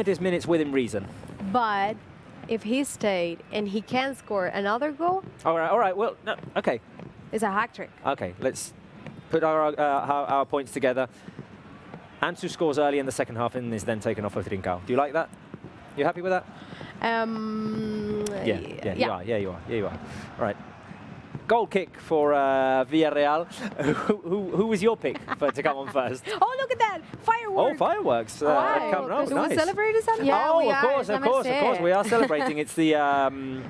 his minutes within reason. But if he stayed and he can score another goal... All right. Well, no, okay. It's a hat trick. Okay, let's put our points together. Ansu scores early in the second half and is then taken off for Trincao. Do you like that? You happy with that? Yeah, you are. All right. Goal kick for Villarreal. Who was your pick to come on first? Oh, look at that! Fireworks! Oh, fireworks. Wow. Camp Nou, Do nice. we celebrate something? Yeah, oh, we of course, we are celebrating. It's the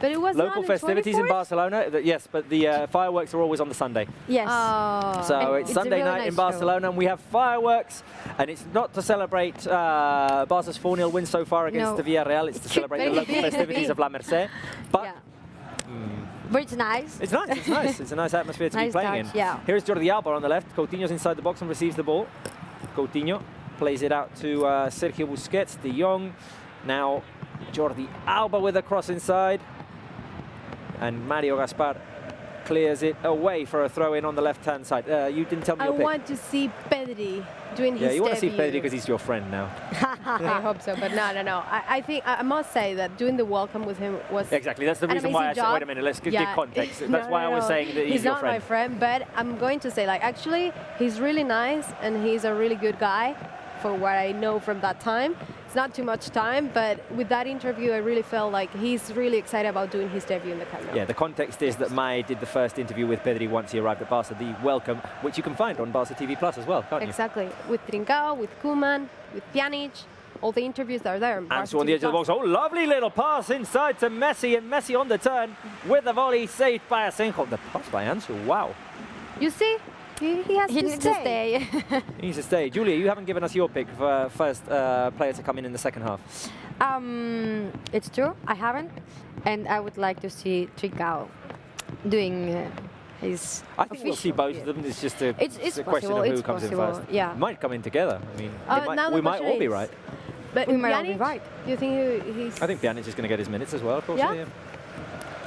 but it was local festivities in Barcelona. Yes, but the fireworks are always on the Sunday. Yes. So it's Sunday night in Barcelona, and we have fireworks. And it's not to celebrate Barca's 4-0 win so far against the Villarreal. It's to celebrate the local festivities of La Merced. But but it's nice. It's nice. It's a nice atmosphere to be playing in. Yeah. Here's Jordi Alba on the left. Coutinho's inside the box and receives the ball. Coutinho plays it out to Sergio Busquets. De Jong. Now Jordi Alba with a cross inside. And Mario Gaspar clears it away for a throw-in on the left-hand side. You didn't tell me your pick. I want to see Pedri doing his debut. Yeah, you want to see Pedri because he's your friend now. I hope so, but no. I think I must say that doing the welcome with him was exactly. That's the reason why I said, wait a minute, let's give context. That's why I was saying that he's your friend. He's not my friend, but I'm going to say, like, actually, he's really nice and he's a really good guy for what I know from that time. it's not too much time, but with that interview, I really felt like he's really excited about doing his debut in the Camp Nou. Yeah, the context is that Mai did the first interview with Pedri once he arrived at Barca, the welcome, which you can find on Barca TV Plus as well, can't you? Exactly. With Trincao, with Koeman, with Pjanic, all the interviews are there. ANSU on the edge of the box. Oh, lovely little pass inside to Messi, and Messi on the turn with the volley saved by Asenjo. The pass by ANSU, wow. You see? He has He to needs to stay. He needs to stay. Julia, you haven't given us your pick for first player to come in the second half. It's true, I haven't, and I would like to see Trincao doing his. I think we'll see both of them. It's just a, it's a question of possible, who comes in first. yeah. Might come in together. I mean, now we the might all question be is- right. But We might all be Pjanic, right. do you think he's... I think Pjanic is going to get his minutes as well, of course. Yeah?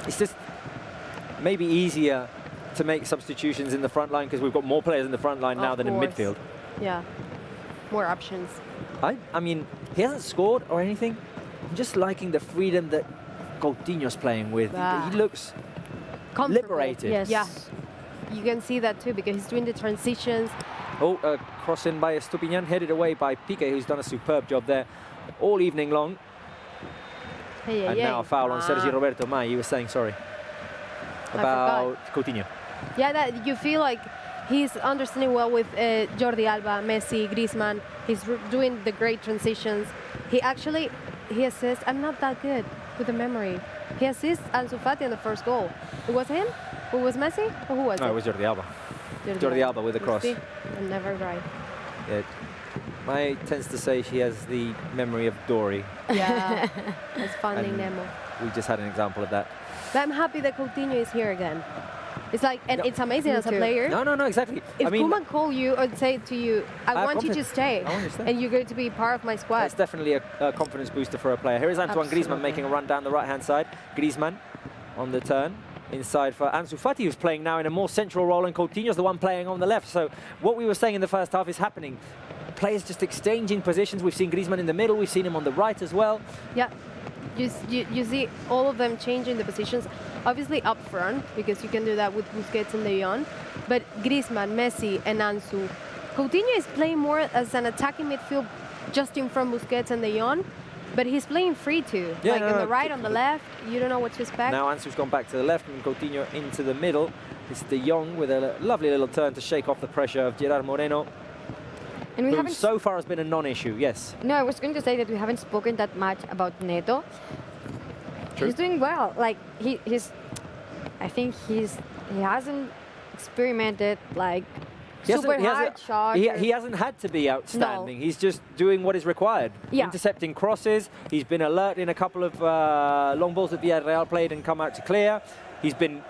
It's just maybe easier to make substitutions in the front line because we've got more players in the front line now Of than in course. midfield. Yeah, more options. I mean, he hasn't scored or anything. I'm just liking the freedom that Coutinho's playing with. Ah. He looks Comfortable. liberated. Yes. Yeah, you can see that too because he's doing the transitions. Oh, cross in by Estupinian, headed away by Piqué, who's done a superb job there all evening long. Hey, And now a foul on Sergio Roberto Mai. You were saying, sorry, about Coutinho. Yeah, that you feel like he's understanding well with Jordi Alba, Messi, Griezmann. He's doing the great transitions. He assists. I'm not that good with the memory. He assists Ansu Fati in the first goal. It was him? Who was Messi? Or who was No, it? it was Jordi Alba. Jordi Alba with the You cross. see? I'm never right. Yeah. Mai tends to say she has the memory of Dory. Yeah, it's Finding And Nemo. We just had an example of that. But I'm happy that Coutinho is here again. It's like, and No. it's amazing Me as a too. player. No, exactly. If I mean, Koeman call you or say to you, I have want you to confidence. stay, I want you to stay. and you're going to be part of my squad. that's definitely a confidence booster for a player. Here is Antoine Griezmann Absolutely. making a run down the right-hand side. Griezmann on the turn. Inside for Ansu Fati, who's playing now in a more central role, and Coutinho's the one playing on the left. So what we were saying in the first half is happening. Players just exchanging positions. We've seen Griezmann in the middle. We've seen him on the right as well. Yeah, you see all of them changing the positions. Obviously up front, because you can do that with Busquets and De Jong. But Griezmann, Messi, and Ansu. Coutinho is playing more as an attacking midfield, just in front of Busquets and De Jong. But he's playing free too. Yeah, like no, on no, the right, on the left, you don't know what to expect. Now Ansu's gone back to the left and Coutinho into the middle. It's De Jong with a lovely little turn to shake off the pressure of Gerard Moreno, And we who haven't. so far has been a non-issue. Yes. No, I was going to say that we haven't spoken that much about Neto. True. He's doing well. Like I think he hasn't experimented like super hard shots. He hasn't had to be outstanding. He's just doing what is required. Yeah. Intercepting crosses. He's been alert in a couple of long balls that Villarreal played and come out to clear. He's been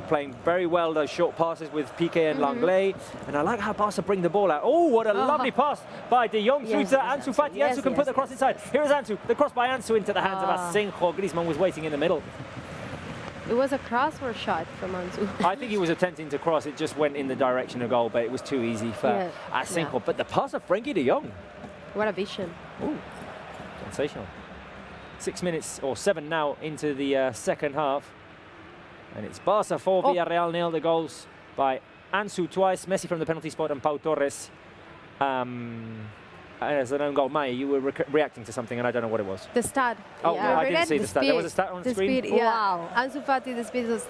playing very well those short passes with Piqué and Langley. And I like how Barca bring the ball out. Oh, what a lovely pass by De Jong through to Ansu Fati. Ansu can put the cross inside. Here is Ansu. The cross by Ansu into the hands of Asenjo. Griezmann was waiting in the middle. It was a cross or shot from Ansu. I think he was attempting to cross. It just went in the direction of goal, but it was too easy for Asenjo. Yeah. But the pass of Frenkie de Jong. What a vision. Ooh, sensational. 6 minutes or 7 now into the second half. And it's Barca 4, Villarreal 0. The goals by Ansu twice, Messi from the penalty spot, and Pau Torres as an own goal. Mai, you were reacting to something and I don't know what it was. The stat. Oh, no, I didn't see the stat. There was a stat on the screen? Speed, yeah. Wow. Ansu Fati, the speed was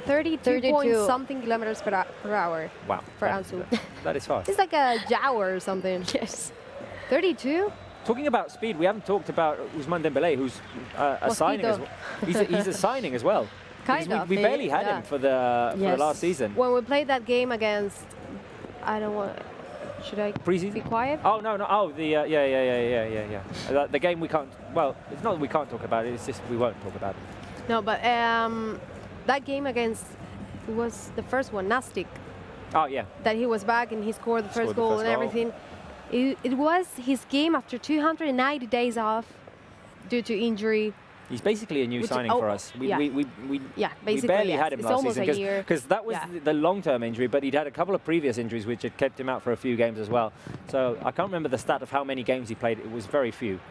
32 point something kilometers per hour. Wow. For Ansu. That is fast. It's like a Jaguar or something. Yes. 32? Talking about speed, we haven't talked about Ousmane Dembélé, who's a signing as well. He's a signing as well. Kind of. We barely had him for the last season. When we played that game against, I don't want. Should I be quiet? Oh no. Oh, the yeah. The game we can't. Well, it's not that we can't talk about it. It's just we won't talk about it. No, but that game against, it was the first one, Nastic. Oh yeah. That he was back and he scored the first goal and everything. It was his game after 290 days off due to injury. He's basically a new signing for us. We basically, barely had him it's last almost season a year. because that was the long-term injury, but he'd had a couple of previous injuries which had kept him out for a few games as well. So I can't remember the stat of how many games he played. It was very few.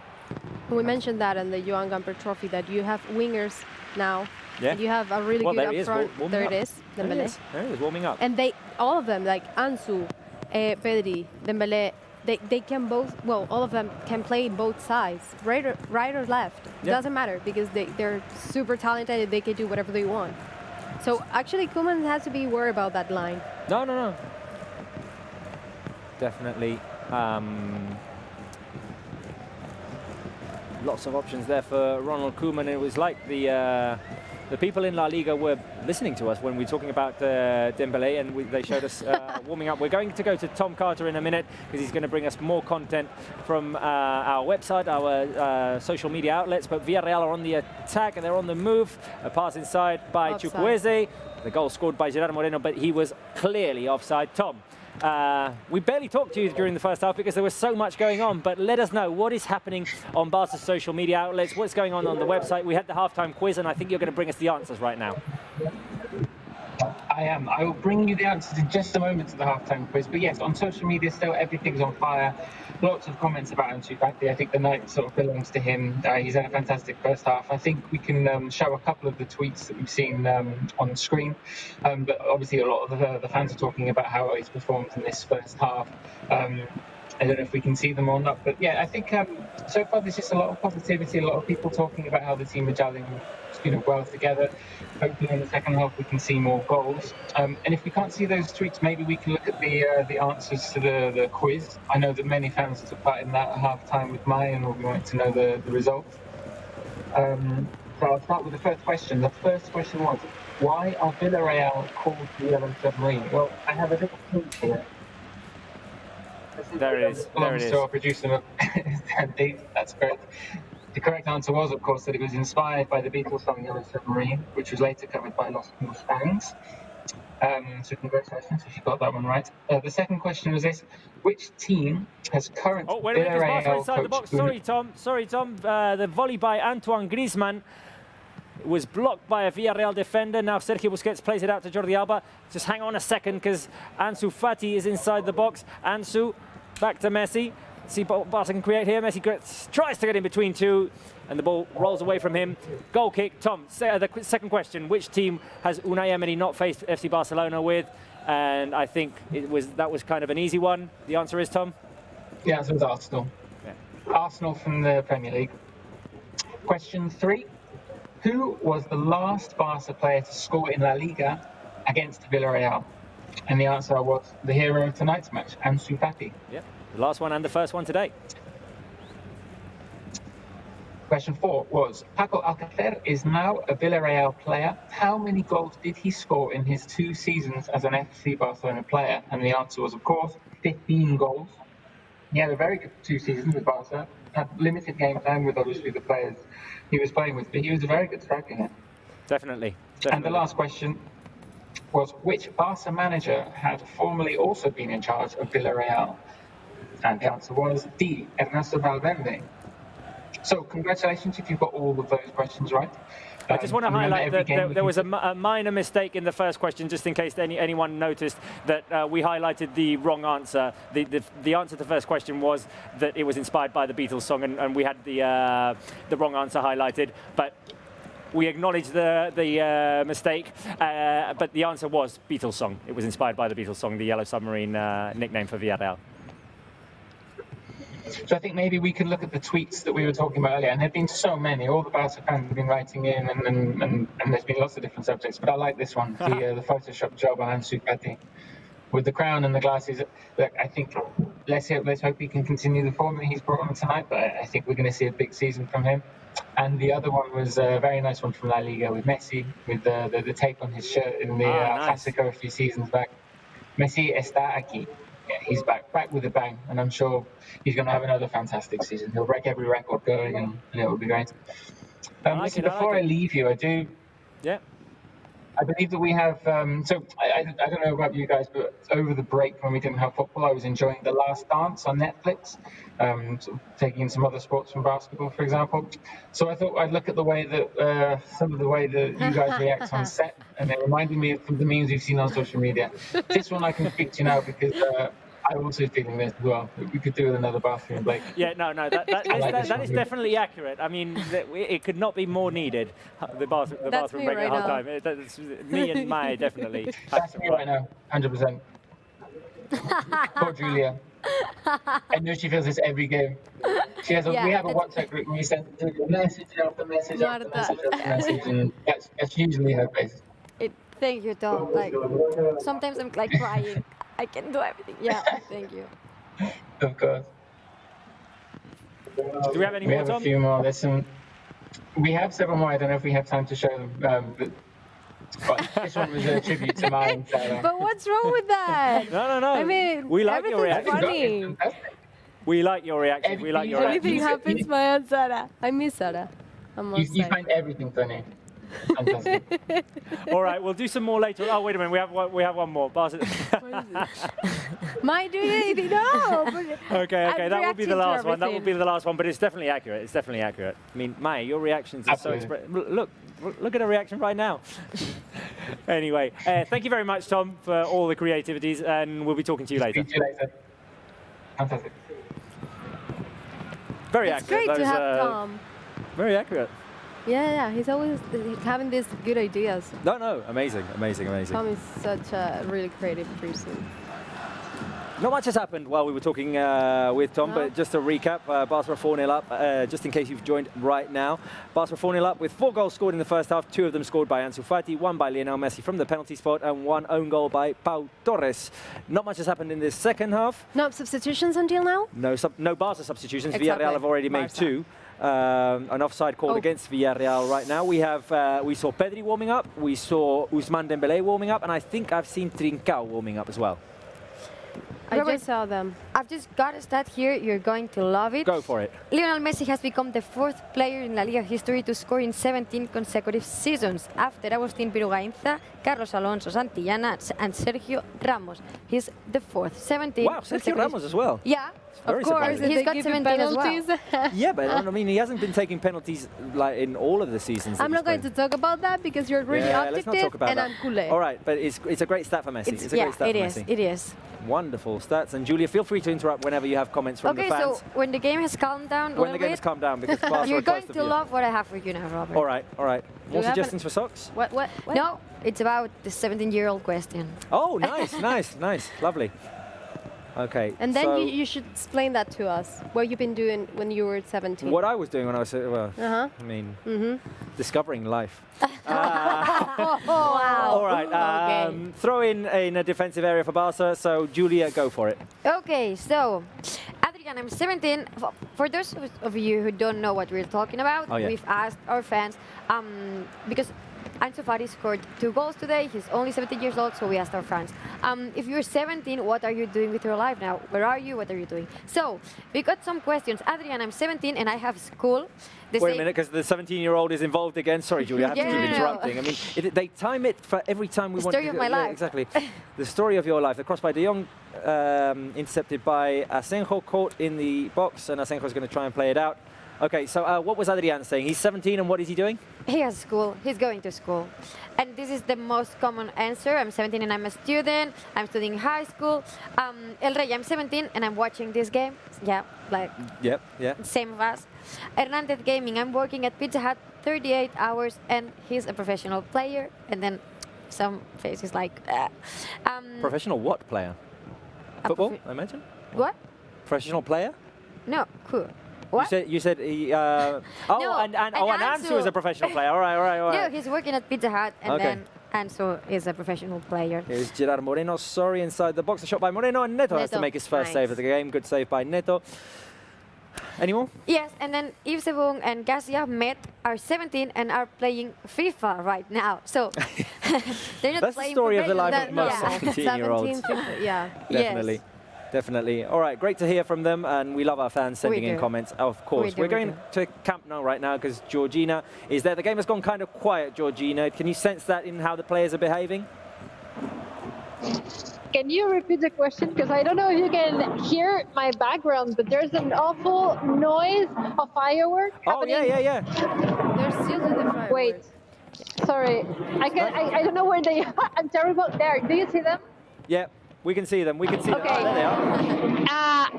We mentioned that in the Johan Gamper Trophy that you have wingers now. Yeah. And you have a really good up front. There it is, Dembélé. There he is, warming up. And all of them, like Ansu, Pedri, Dembélé, they can both, well, all of them can play both sides, right or left. It doesn't matter because they're super talented and they can do whatever they want. So actually, Koeman has to be worried about that line. No. Definitely. Lots of options there for Ronald Koeman. It was like the people in La Liga were listening to us when we were talking about Dembélé, and they showed us warming up. We're going to go to Tom Carter in a minute because he's going to bring us more content from our website, our social media outlets. But Villarreal are on the attack and they're on the move. A pass inside by Chukwueze. The goal scored by Gerard Moreno, but he was clearly offside. Tom, we barely talked to you during the first half because there was so much going on, but let us know what is happening on Barca's social media outlets, what's going on the website. We had the halftime quiz, and I think you're going to bring us the answers right now. I am. I will bring you the answers in just a moment to the halftime quiz. But yes, on social media still, everything's on fire. Lots of comments about ANSU Fati. I think the night sort of belongs to him. He's had a fantastic first half. I think we can show a couple of the tweets that we've seen on screen. But obviously a lot of the fans are talking about how he's performed in this first half. I don't know if we can see them or not, but yeah, I think so far there's just a lot of positivity, a lot of people talking about how the team are gelling, well together. Hopefully in the second half we can see more goals. And if we can't see those tweets, maybe we can look at the answers to the quiz. I know that many fans took part in that at half-time with Maya, and we wanted to know the results. So I'll start with the first question. The first question was, why are Villarreal called the Yellow Submarine? Well, I have a little hint here. There it is. There it is. So I'll produce them. That's correct. The correct answer was, of course, that it was inspired by the Beatles song Yellow Submarine, which was later covered by Los Mustangs. So congratulations if you got that one right. The second question was this: which team has current Villarreal inside the box? Sorry, Tom. The volley by Antoine Griezmann was blocked by a Villarreal defender. Now Sergio Busquets plays it out to Jordi Alba. Just hang on a second because ANSU Fati is inside the box. ANSU back to Messi. See what Barca can create here. Messi tries to get in between two, and the ball rolls away from him. Goal kick. Tom, the second question: which team has Unai Emery not faced FC Barcelona with? And I think that was kind of an easy one. The answer is, Tom? The answer is Arsenal. Yeah. Arsenal from the Premier League. Question 3: who was the last Barca player to score in La Liga against Villarreal? And the answer was the hero of tonight's match, ANSU Fati. Yep. The last one and the first one today. Question 4 was, Paco Alcácer is now a Villarreal player. How many goals did he score in his 2 seasons as an FC Barcelona player? And the answer was, of course, 15 goals. He had a very good 2 seasons with Barca. Had limited game time with obviously the players he was playing with, but he was a very good striker here. Definitely. And the last question was, which Barca manager had formerly also been in charge of Villarreal? And the answer was D, Ernesto Valverde. So congratulations if you've got all of those questions right. I just want to highlight that there was a minor mistake in the first question, just in case anyone noticed that we highlighted the wrong answer. The answer to the first question was that it was inspired by the Beatles song, and we had the wrong answer highlighted. But we acknowledged the mistake, but the answer was Beatles song. It was inspired by the Beatles song, the Yellow Submarine nickname for Villarreal. So I think maybe we could look at the tweets that we were talking about earlier, and there have been so many. All the Barca fans have been writing in, and there's been lots of different subjects. But I like this one, the Photoshop job of ANSU Fati with the crown and the glasses. Look, I think let's hope he can continue the form that he's brought on tonight. But I think we're going to see a big season from him. And the other one was a very nice one from La Liga with Messi, with the tape on his shirt in the Clásico a few seasons back. Messi está aquí. Yeah, he's back with a bang, and I'm sure he's going to have another fantastic season. He'll break every record going, and it will be great. Before I leave you, I believe that we have. So I don't know about you guys, but over the break when we didn't have football, I was enjoying The Last Dance on Netflix, sort of taking some other sports from basketball, for example. So I thought I'd look at the way that some of the way that you guys react on set, and it reminded me of the memes you've seen on social media. This one I can speak to now because I'm also feeling this as well. We could do with another bathroom break. Yeah, no, that is definitely accurate. I mean, it could not be more needed. The bathroom break at half time. That's me and Mai, definitely. That's me right now, 100%. Poor Julia. I know she feels this every game. She has we have a WhatsApp group and we send message after message after message after message, and that's usually her face. Thank you, Tom. Like, sometimes I'm like crying. I can do everything. Yeah, thank you. Of course. Do we have any more, Tom? We have a few more. We have several more. I don't know if we have time to show them. But this one was a tribute to mine. But what's wrong with that? No. I mean, we like your reaction. Funny. We like your reaction. We like your reaction. Anything happens, my Aunt Sarah. I miss Sarah. You find everything funny. Fantastic. All right, we'll do some more later. Oh, wait a minute. We have one more. Barca. Might do it. No. Okay. That will be the last one. That will be the last one. But it's definitely accurate. It's definitely accurate. I mean, Maya, your reactions are so expressive. Look at her reaction right now. Anyway, thank you very much, Tom, for all the creativities, and we'll be talking to you later. Speak to you later. Fantastic. Very it's accurate. Great to have Tom. Very accurate. Yeah, he's always having these good ideas. No, amazing. Tom is such a really creative person. Not much has happened while we were talking with Tom, but just to recap, Barca are 4-0 up, just in case you've joined right now. Barca are 4-0 up with 4 goals scored in the first half, 2 of them scored by ANSU Fati, 1 by Lionel Messi from the penalty spot, and 1 own goal by Pau Torres. Not much has happened in this second half. No substitutions until now? No Barca substitutions. Exactly. Villarreal have already made 2. An offside called against Villarreal right now. We saw Pedri warming up, we saw Ousmane Dembélé warming up, and I think I've seen Trincao warming up as well. I just saw them. I've just got a stat here. You're going to love it. Go for it. Lionel Messi has become the 4th player in La Liga history to score in 17 consecutive seasons, after Agustín Pirugainza, Carlos Alonso Santillana, and Sergio Ramos. He's the 4th. 17. Wow, Sergio Ramos as well. Yeah. Of course, he's got 17 as well. Yeah, but I mean, he hasn't been taking penalties like in all of the seasons. I'm not going to talk about that because you're really objective and I'm culé. All right, but it's a great stat for Messi. It's a great stat for Messi. It is. Wonderful stats. And Julia, feel free to interrupt whenever you have comments from the fans. Okay, so when the game has calmed down when the game has calmed down, because you're going to love what I have for you now, Robert. All right. More suggestions for socks? What? No, it's about the 17-year-old question. Oh, nice. Lovely. Okay. And then you should explain that to us. What you've been doing when you were 17. What I was doing when I was, I mean, discovering life. Wow. All right. Throw in a defensive area for Barca. So, Julia, go for it. Okay, so, Adrian, I'm 17. For those of you who don't know what we're talking about, we've asked our fans, because ANSU Fati scored 2 goals today. He's only 17 years old, so we asked our fans, if you're 17, what are you doing with your life now? Where are you? What are you doing? So, we got some questions. Adrian, I'm 17 and I have school. Wait a minute, because the 17-year-old is involved again. Sorry, Julia, I have to keep interrupting. I mean, they time it for every time we want to... The story of my life. Exactly. The story of your life. The cross by De Jong, intercepted by Asenjo, caught in the box, and Asenjo is going to try and play it out. Okay, so what was Adrian saying? He's 17, and what is he doing? He has school. He's going to school. And this is the most common answer. I'm 17 and I'm a student. I'm studying high school. El Rey, I'm 17 and I'm watching this game. Yeah, like... Yep, yeah. Same of us. Hernandez Gaming, I'm working at Pizza Hut 38 hours and he's a professional player. And then some faces like... Professional what player? Football, I imagine? What? Professional player? No, cool. What? You said he... and ANSU is a professional player. All right. No, he's working at Pizza Hut, and then ANSU is a professional player. Here's Gerard Moreno, sorry, inside the box. A shot by Moreno, and Neto has to make his first save of the game. Good save by Neto. Any more? Yes, and then Yves Sebung and Garcia met, are 17 and are playing FIFA right now. So they're not That's playing the story of the life of most 17-year-olds. Yeah. Definitely. Yes. Definitely. All right, great to hear from them, and we love our fans sending in comments, of course. We're going to Camp Nou right now because Georgina is there. The game has gone kind of quiet, Georgina. Can you sense that in how the players are behaving? Can you repeat the question? Because I don't know if you can hear my background, but there's an awful noise of fireworks happening. Yeah. They're still doing the fireworks. Wait. Sorry. I don't know where they are. I'm terrible. There. Do you see them? Yeah. We can see them. We can see them. Okay. Oh, there they are.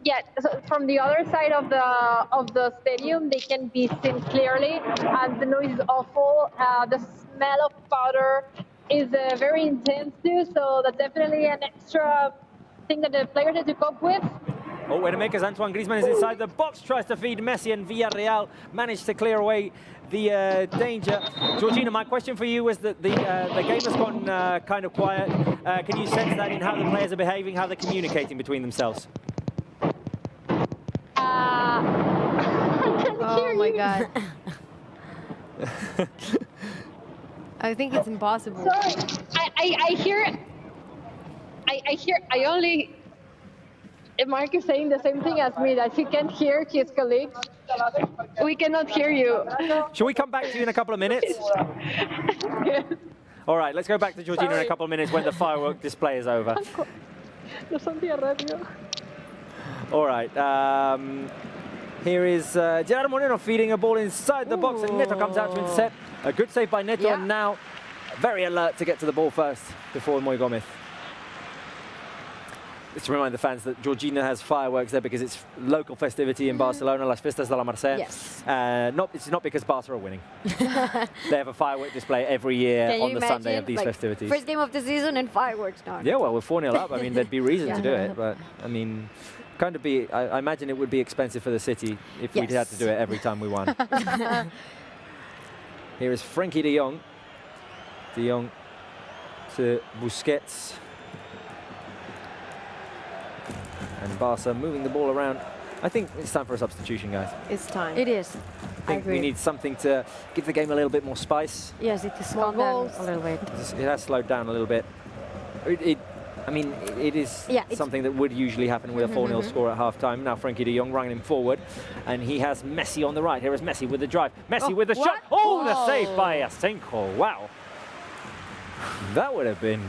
Yeah. So from the other side of the stadium, they can be seen clearly, and the noise is awful. The smell of powder is very intense too. So that's definitely an extra thing that the players need to cope with. Oh, wait a minute, because Antoine Griezmann is inside the box, tries to feed Messi, and Villarreal managed to clear away the danger. Georgina, my question for you was that the game has gone kind of quiet. Can you sense that in how the players are behaving, how they're communicating between themselves? Oh my God. I think it's impossible. Sorry, I only. Mark is saying the same thing as me, that he can't hear his colleagues. We cannot hear you. Shall we come back to you in a couple of minutes? Yes. All right, let's go back to Georgina in a couple of minutes when the firework display is over. All right. Here is Gerard Moreno feeding a ball inside the box, and Neto comes out to intercept. A good save by Neto, and now very alert to get to the ball first before Moy Gomez. Just to remind the fans that Georgina has fireworks there because it's local festivity in Barcelona, Las Fiestas de la Merced. Yes. It's not because Barça are winning. They have a firework display every year on the Sunday of these festivities. First game of the season and fireworks now. Yeah, well, we're 4-0 up. I mean, there'd be reason to do it, but I mean, kind of be. I imagine it would be expensive for the city if we'd had to do it every time we won. Here is Frenkie de Jong. De Jong to Busquets. And Barca moving the ball around. I think it's time for a substitution, guys. It's time. It is. I think we need something to give the game a little bit more spice. Yes, it is calmed down a little bit. It has slowed down a little bit. I mean, it is something that would usually happen with a 4-0 score at half-time. Now Frenkie de Jong running him forward, and he has Messi on the right. Here is Messi with the drive. Messi with the shot. Oh, the save by Asenjo. Wow. That would have been...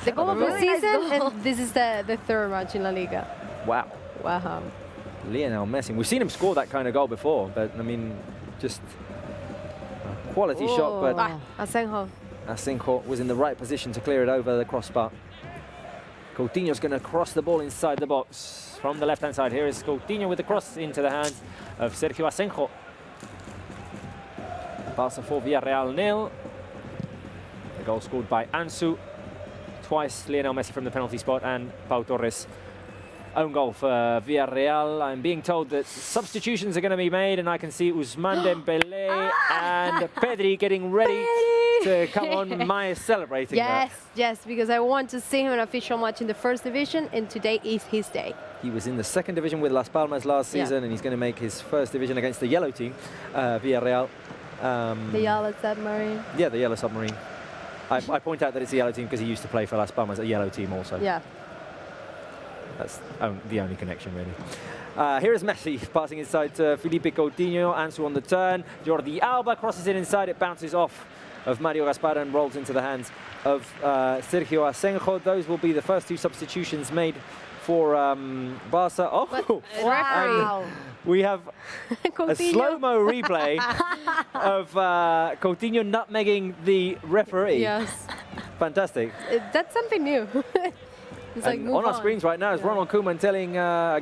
The goal of the season, and this is the third match in La Liga. Wow. Wow. Lionel Messi. We've seen him score that kind of goal before, but I mean, just a quality shot. But Asenjo was in the right position to clear it over the crossbar. Coutinho's going to cross the ball inside the box from the left-hand side. Here is Coutinho with the cross into the hands of Sergio Asenjo. Barça 4, Villarreal 0. The goal scored by ANSU. Twice Lionel Messi from the penalty spot, and Pau Torres. Own goal for Villarreal. I'm being told that substitutions are going to be made, and I can see Ousmane Dembélé and Pedri getting ready to come on. Maya celebrating that. Yes, because I want to see him in an official match in the first division, and today is his day. He was in the second division with Las Palmas last season, and he's going to make his first division against the yellow team, Villarreal. The yellow submarine. Yeah, the yellow submarine. I point out that it's a yellow team because he used to play for Las Palmas, a yellow team also. Yeah. That's the only connection, really. Here is Messi passing inside to Felipe Coutinho. Ansu on the turn. Jordi Alba crosses it inside. It bounces off of Mario Gaspar and rolls into the hands of Sergio Asenjo. Those will be the first two substitutions made for Barca. Oh, wow. We have a slow-mo replay of Coutinho nutmegging the referee. Yes. Fantastic. That's something new. It's like, on our screens right now is Ronald Koeman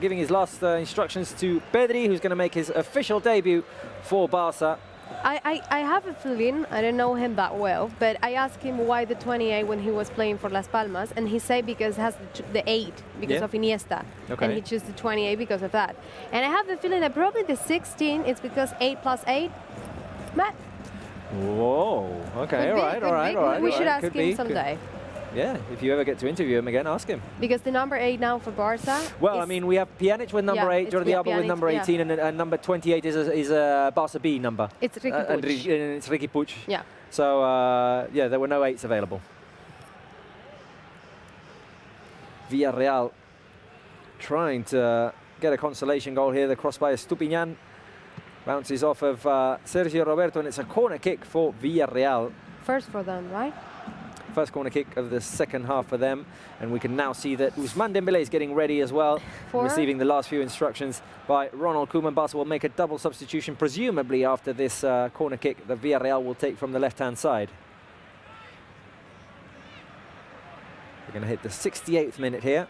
giving his last instructions to Pedri, who's going to make his official debut for Barca. I have a feeling, I don't know him that well, but I asked him why the 28 when he was playing for Las Palmas, and he said because it has the 8 because of Iniesta, and he chose the 28 because of that. And I have a feeling that probably the 16 is because 8 plus 8. Matt? Whoa, okay, all right. We should ask him someday. Yeah, if you ever get to interview him again, ask him. Because the number 8 now for Barca. Well, I mean, we have Pjanic with number 8, Jordi Alba with number 18, and number 28 is a Barca B number. It's Ricky Puig. And it's Ricky Puig. Yeah. So, yeah, there were no 8s available. Villarreal trying to get a consolation goal here. The cross by Estupiñán bounces off of Sergio Roberto, and it's a corner kick for Villarreal. First for them, right? First corner kick of the second half for them, and we can now see that Ousmane Dembélé is getting ready as well, receiving the last few instructions by Ronald Koeman. Barca will make a double substitution, presumably after this corner kick that Villarreal will take from the left-hand side. We're going to hit the 68th minute here.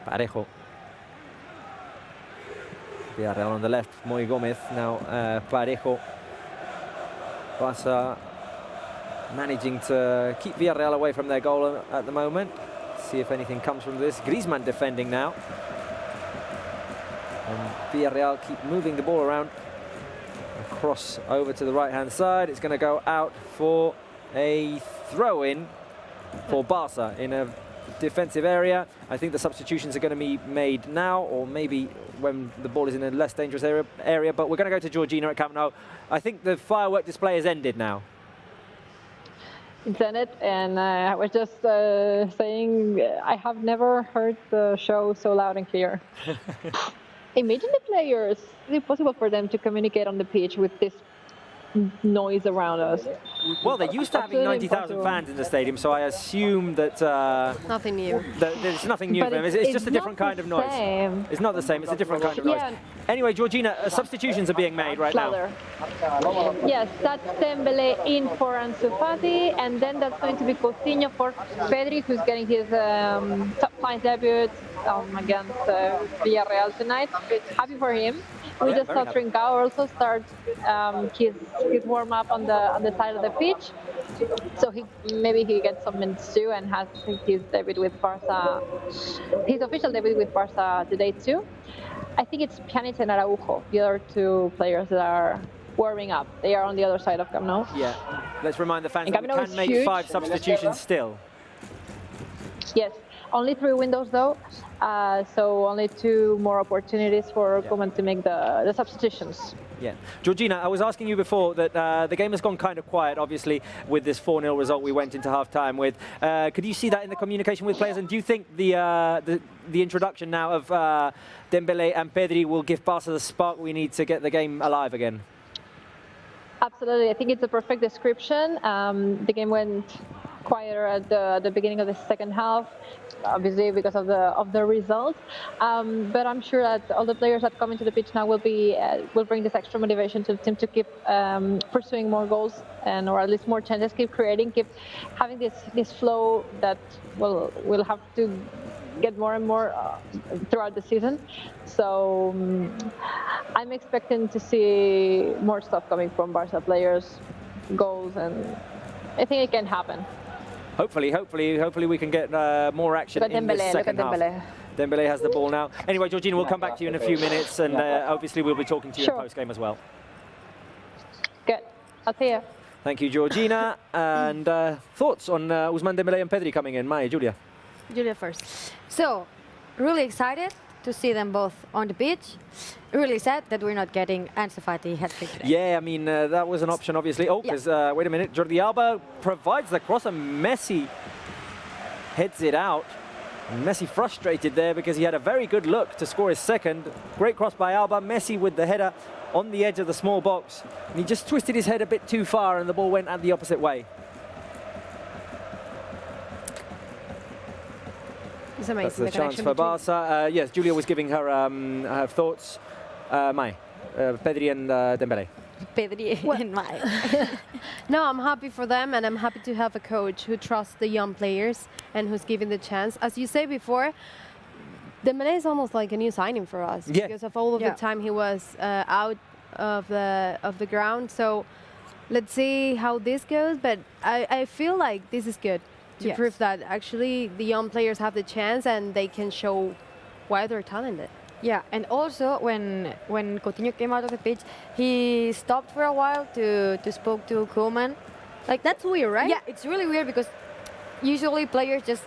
Parejo. Villarreal on the left, Moy Gomez, now Parejo. Barca managing to keep Villarreal away from their goal at the moment. See if anything comes from this. Griezmann defending now. And Villarreal keep moving the ball around. Cross over to the right-hand side. It's going to go out for a throw-in for Barça in a defensive area. I think the substitutions are going to be made now, or maybe when the ball is in a less dangerous area. But we're going to go to Georgina at Camp Nou. I think the firework display has ended now. It's ended, and I was just saying I have never heard the show so loud and clear. Imagine the players. Is it possible for them to communicate on the pitch with this noise around us? Well, they're used to having 90,000 fans in the stadium, so I assume that nothing new. There's nothing new for them. It's just a different kind of noise. It's not the same. It's a different kind of noise. Anyway, Georgina, substitutions are being made right now. Yes, that's Dembele in for ANSU, and then that's going to be Coutinho for Pedri, who's getting his top flight debut against Villarreal tonight. Happy for him. We just saw Trincao also start his warm-up on the side of the pitch, so maybe he gets some minutes too and has his debut with Barça, his official debut with Barça today too. I think it's Pjanic and Araujo, the other two players that are warming up. They are on the other side of Camp Nou. Yeah, let's remind the fans that we Nou can make huge. 5 substitutions still. Yes, only 3 windows though, so only 2 more opportunities for Koeman to make the substitutions. Yeah. Georgina, I was asking you before that the game has gone kind of quiet, obviously, with this 4-0 result we went into half-time with. Could you see that in the communication with players? And do you think the introduction now of Dembele and Pedri will give Barca the spark we need to get the game alive again? Absolutely. I think it's a perfect description. The game went quieter at the beginning of the second half, obviously because of the result. But I'm sure that all the players that come into the pitch now will bring this extra motivation to the team to keep pursuing more goals or at least more chances, keep creating, keep having this flow that we'll have to get more and more throughout the season. So I'm expecting to see more stuff coming from Barca players, goals, and I think it can happen. Hopefully we can get more action in the second half. Dembele has the ball now. Anyway, Georgina, we'll come back to you in a few minutes, and obviously we'll be talking to you in post-game as well. Good. I'll see you. Thank you, Georgina. And thoughts on Ousmane Dembele and Pedri coming in? Maya, Julia. Julia first. So, really excited to see them both on the pitch. Really sad that we're not getting ANSU hat-trick today. Yeah, I mean, that was an option, obviously. Oh, because, wait a minute, Jordi Alba provides the cross and Messi heads it out. And Messi frustrated there because he had a very good look to score his second. Great cross by Alba. Messi with the header on the edge of the small box. And he just twisted his head a bit too far and the ball went out the opposite way. It's amazing. That's the chance for Barca. Yes, Julia was giving her thoughts. Mai, Pedri and Dembele. Pedri and Mai. No, I'm happy for them, and I'm happy to have a coach who trusts the young players and who's giving the chance. As you say before, Dembele is almost like a new signing for us because of all of the time he was out of the ground. So let's see how this goes. But I feel like this is good. To prove that actually the young players have the chance and they can show why they're talented. Yeah, and also when Coutinho came out of the pitch, he stopped for a while to spoke to Koeman. Like, that's weird, right? Yeah, it's really weird because usually players just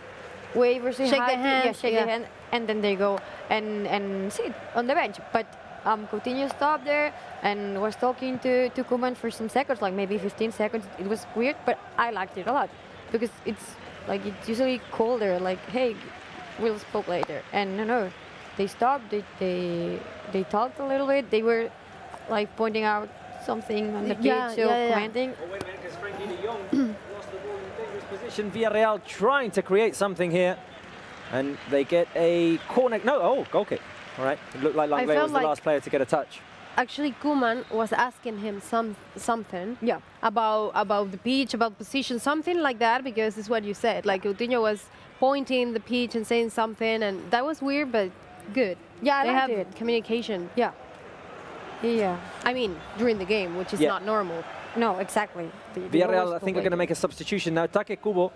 wave or say shake hi, their hand, shake their hand, and then they go and sit on the bench. But Coutinho stopped there and was talking to Koeman for some seconds, like maybe 15 seconds. It was weird, but I liked it a lot because it's usually colder, like, hey, we'll spoke later. And no, they stopped, they talked a little bit. They were like pointing out something on the pitch, commenting. Oh, wait a minute, because Frankie de Jong lost the ball in a dangerous position. Villarreal trying to create something here. And they get a corner. No, goal kick. All right, it looked like Langley was the last player to get a touch. Actually, Koeman was asking him something about the pitch, about position, something like that, because it's what you said. Like, Coutinho was pointing the pitch and saying something, and that was weird, but good. Yeah, they have communication. Yeah. I mean, during the game, which is not normal. No, exactly. Villarreal, I think, are going to make a substitution now. Take Kubo,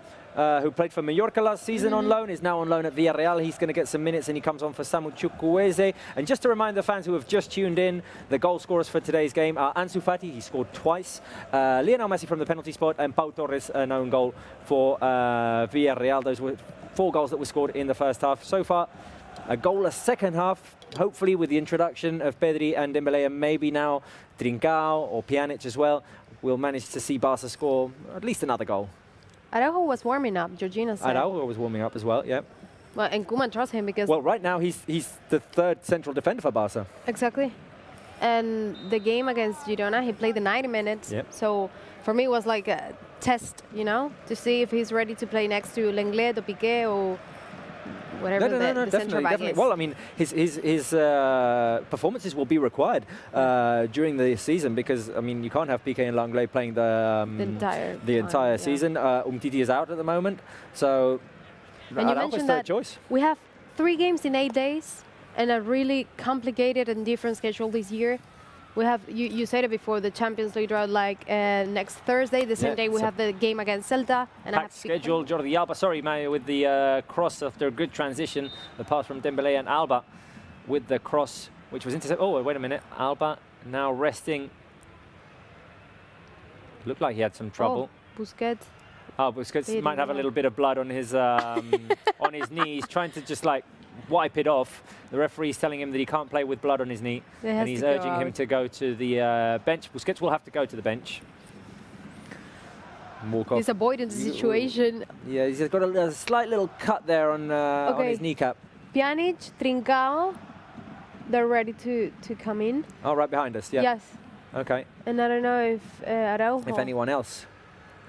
who played for Mallorca last season on loan, is now on loan at Villarreal. He's going to get some minutes, and he comes on for Samu Chukwueze. And just to remind the fans who have just tuned in, the goal scorers for today's game are ANSU Fati, he scored twice, Lionel Messi from the penalty spot, and Pau Torres, an own goal for Villarreal. Those were 4 goals that were scored in the first half. So far, a goalless second half, hopefully with the introduction of Pedri and Dembélé, and maybe now Trincao or Pjanic as well. We'll manage to see Barca score at least another goal. Araujo was warming up, Georgina said. Araujo was warming up as well, yeah. Well, and Koeman trusts him because... Well, right now he's the 3rd central defender for Barca. Exactly. And the game against Girona, he played the 90 minutes. Yep. So for me, it was like a test, you know, to see if he's ready to play next to Lenglet or Piqué or whatever the centre back is. Well, I mean, his performances will be required during the season because, I mean, you can't have Piqué and Lenglet playing the entire season. Umtiti is out at the moment, so Araujo's third choice. We have 3 games in 8 days and a really complicated and different schedule this year. We have, you said it before, the Champions League draw like next Thursday. The same day we have the game against Celta. And I have schedule. Jordi Alba, sorry, Maya, with the cross after a good transition. The pass from Dembélé and Alba with the cross, which was intercepted. Oh, wait a minute. Alba now resting. Looked like he had some trouble. Oh, Busquets. Oh, Busquets might have a little bit of blood on his on his knee. He's trying to just like wipe it off. The referee's telling him that he can't play with blood on his knee, and he's urging him to go to the bench. Busquets will have to go to the bench. Walk off. He's avoiding the situation. Yeah, he's got a slight little cut there on his kneecap. Pjanic, Trincao, they're ready to come in. Oh, right behind us, yeah. Yes. Okay. And I don't know if Araujo. If anyone else.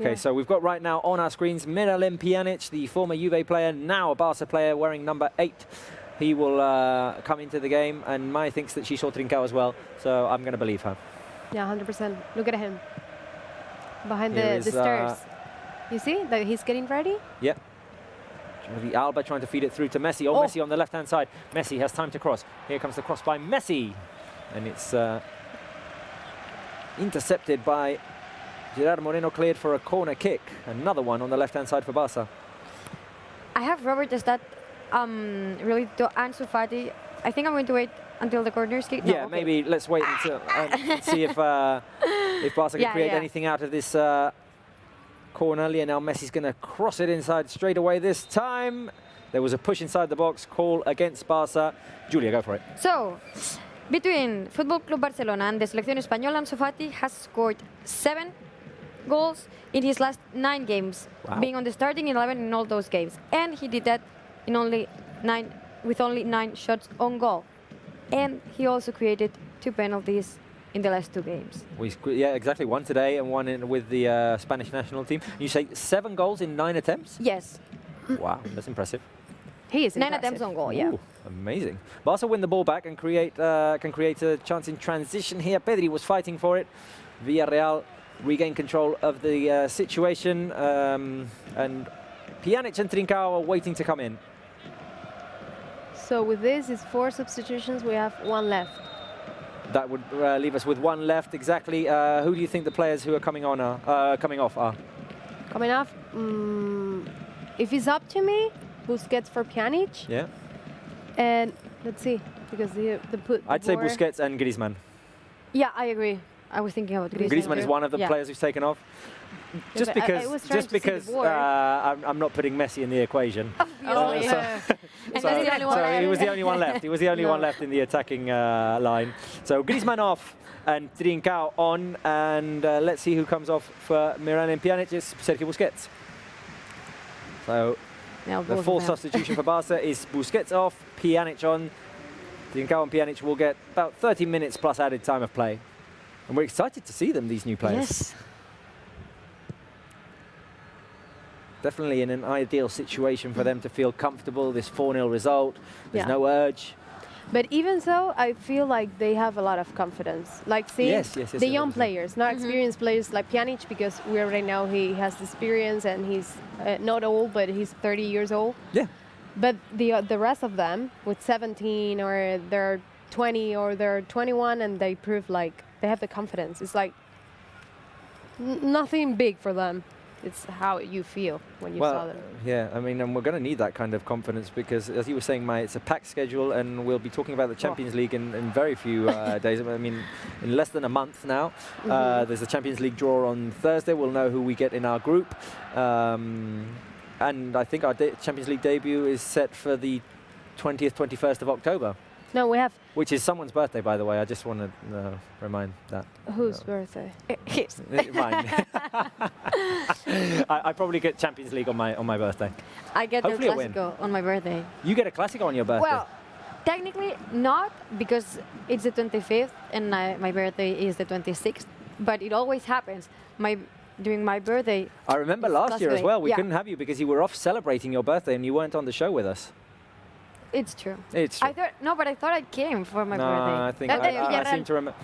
Okay, so we've got right now on our screens Miralem Pjanic, the former Juve player, now a Barca player wearing number 8. He will come into the game, and Mai thinks that she saw Trincao as well, so I'm going to believe her. Yeah, 100%. Look at him. Behind the stairs. You see that he's getting ready? Yep. The Alba trying to feed it through to Messi. Oh, Messi on the left-hand side. Messi has time to cross. Here comes the cross by Messi. And it's intercepted by Gerard Moreno, cleared for a corner kick. Another one on the left-hand side for Barca. I have Robert as that really to Ansu Fati. I think I'm going to wait until the corner kick. No, yeah, okay. Maybe let's wait until see if Barca can create anything out of this corner. Lionel Messi's going to cross it inside straight away this time. There was a push inside the box, call against Barca. Julia, go for it. So, between Football Club Barcelona and the Selección Española, Ansu Fati has scored 7 goals in his last 9 games, being on the starting 11 in all those games. And he did that in with only 9 shots on goal. And he also created 2 penalties in the last 2 games. Yeah, exactly. 1 today and 1 with the Spanish national team. You say 7 goals in 9 attempts? Yes. Wow, that's impressive. He is 9 attempts on goal, yeah. Ooh, amazing. Barca win the ball back and can create a chance in transition here. Pedri was fighting for it. Villarreal regain control of the situation, and Pjanic and Trincao are waiting to come in. So with this, it's 4 substitutions. We have 1 left. That would leave us with 1 left, exactly. Who do you think the players who are coming off are? Coming off? If it's up to me, Busquets for Pjanic. Yeah. And let's see, because I'd say Busquets and Griezmann. Yeah, I agree. I was thinking about Griezmann. Griezmann is one of the players who's taken off. Just because I'm not putting Messi in the equation. So he was the only one left. He was the only one left in the attacking line. So Griezmann off and Trincao on, and let's see who comes off for Miralem Pjanic. It's Sergio Busquets. So the full substitution for Barca is Busquets off, Pjanic on. Trincao and Pjanic will get about 30 minutes plus added time of play. And we're excited to see them, these new players. Yes. Definitely in an ideal situation for them to feel comfortable, this 4-0 result. There's no urge. But even so, I feel like they have a lot of confidence. Like seeing the young players, not experienced players like Pjanic, because we already know he has the experience and he's not old, but he's 30 years old. Yeah. But the rest of them, with 17 or they're 20 or they're 21, and they prove like they have the confidence. It's like nothing big for them. It's how you feel when you saw them. Yeah, I mean, and we're going to need that kind of confidence because, as you were saying, Mai, it's a packed schedule, and we'll be talking about the Champions League in very few days. I mean, in less than a month now. There's the Champions League draw on Thursday. We'll know who we get in our group. And I think our Champions League debut is set for the 20th, 21st of October. No, we have... Which is someone's birthday, by the way. I just want to remind that. Whose birthday? His. Mine. I probably get Champions League on my birthday. I get the Hopefully Clásico on my birthday. You get a Clásico on your birthday? Well, technically not, because it's the 25th and my birthday is the 26th. But it always happens. During my birthday. I remember last year as well. We yeah. couldn't have you because you were off celebrating your birthday and you weren't on the show with us. It's true. It's true. But I thought I came for my birthday. I think I seem to remember.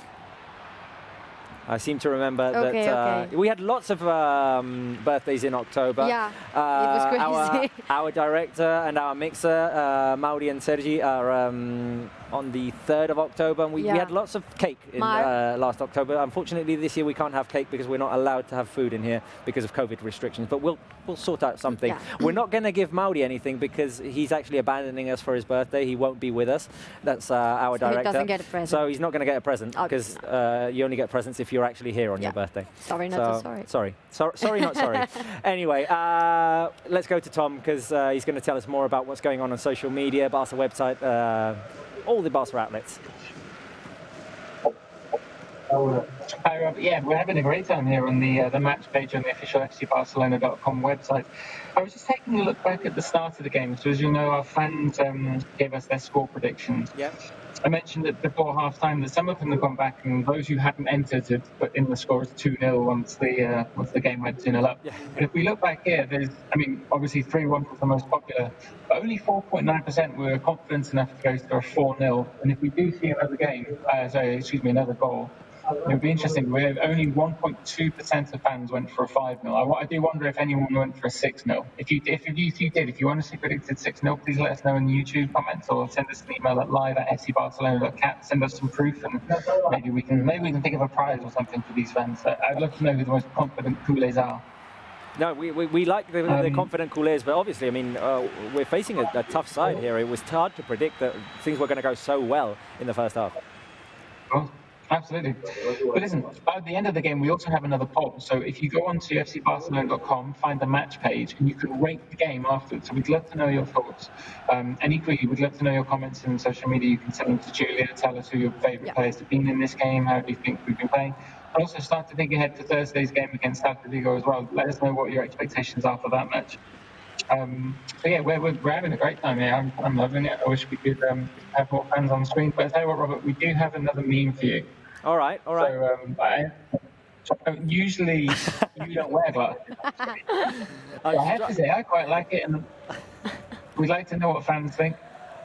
I seem to remember that we had lots of birthdays in October. Yeah, it was crazy. Our director and our mixer, Mauri and Sergi, are on the 3rd of October, and we had lots of cake in last October. Unfortunately, this year we can't have cake because we're not allowed to have food in here because of COVID restrictions, but we'll sort out something. Yeah. We're not going to give Mauri anything because he's actually abandoning us for his birthday. He won't be with us. That's our director. He doesn't get a present. So he's not going to get a present because you only get presents if you're actually here on your birthday. Sorry, not so sorry. Sorry, not sorry. Anyway, let's go to Tom because he's going to tell us more about what's going on social media, Barca website, all the Barca outlets. Hi, Rob. Yeah, we're having a great time here on the match page on the official FCBarcelona.com website. I was just taking a look back at the start of the game. So as you know, our fans gave us their score predictions. Yeah. I mentioned that before half-time that some of them have gone back, and those who hadn't entered had put in the score as 2-0 once the game went 2-0 up. Yeah. But if we look back here, obviously 3-1 was the most popular, but only 4.9% were confident enough to go for a 4-0. And if we do see another another goal, it would be interesting. Only 1.2% of fans went for a 5-0. I do wonder if anyone went for a 6-0. If you honestly predicted 6-0, please let us know in the YouTube comments or send us an email at live@fcbarcelona.cat. Send us some proof, and maybe we can think of a prize or something for these fans. I'd love to know who the most confident Kool-Aids are. No, we like the confident Kool-Aids, but obviously, I mean, we're facing a tough side here. It was hard to predict that things were going to go so well in the first half. Oh. Absolutely. But listen, at the end of the game, we also have another poll. So if you go onto fcbarcelona.com, find the match page, and you can rate the game afterwards. So we'd love to know your thoughts. And equally, we'd love to know your comments in social media. You can send them to Julia, tell us who your favourite players have been in this game, how do you think we've been playing. And also start to think ahead for Thursday's game against Liga as well. Let us know what your expectations are for that match. So yeah, we're having a great time here. I'm loving it. I wish we could have more fans on the screen. But I tell you what, Robert, we do have another meme for you. All right. So usually you don't wear glasses. I have to say, I quite like it, and we'd like to know what fans think.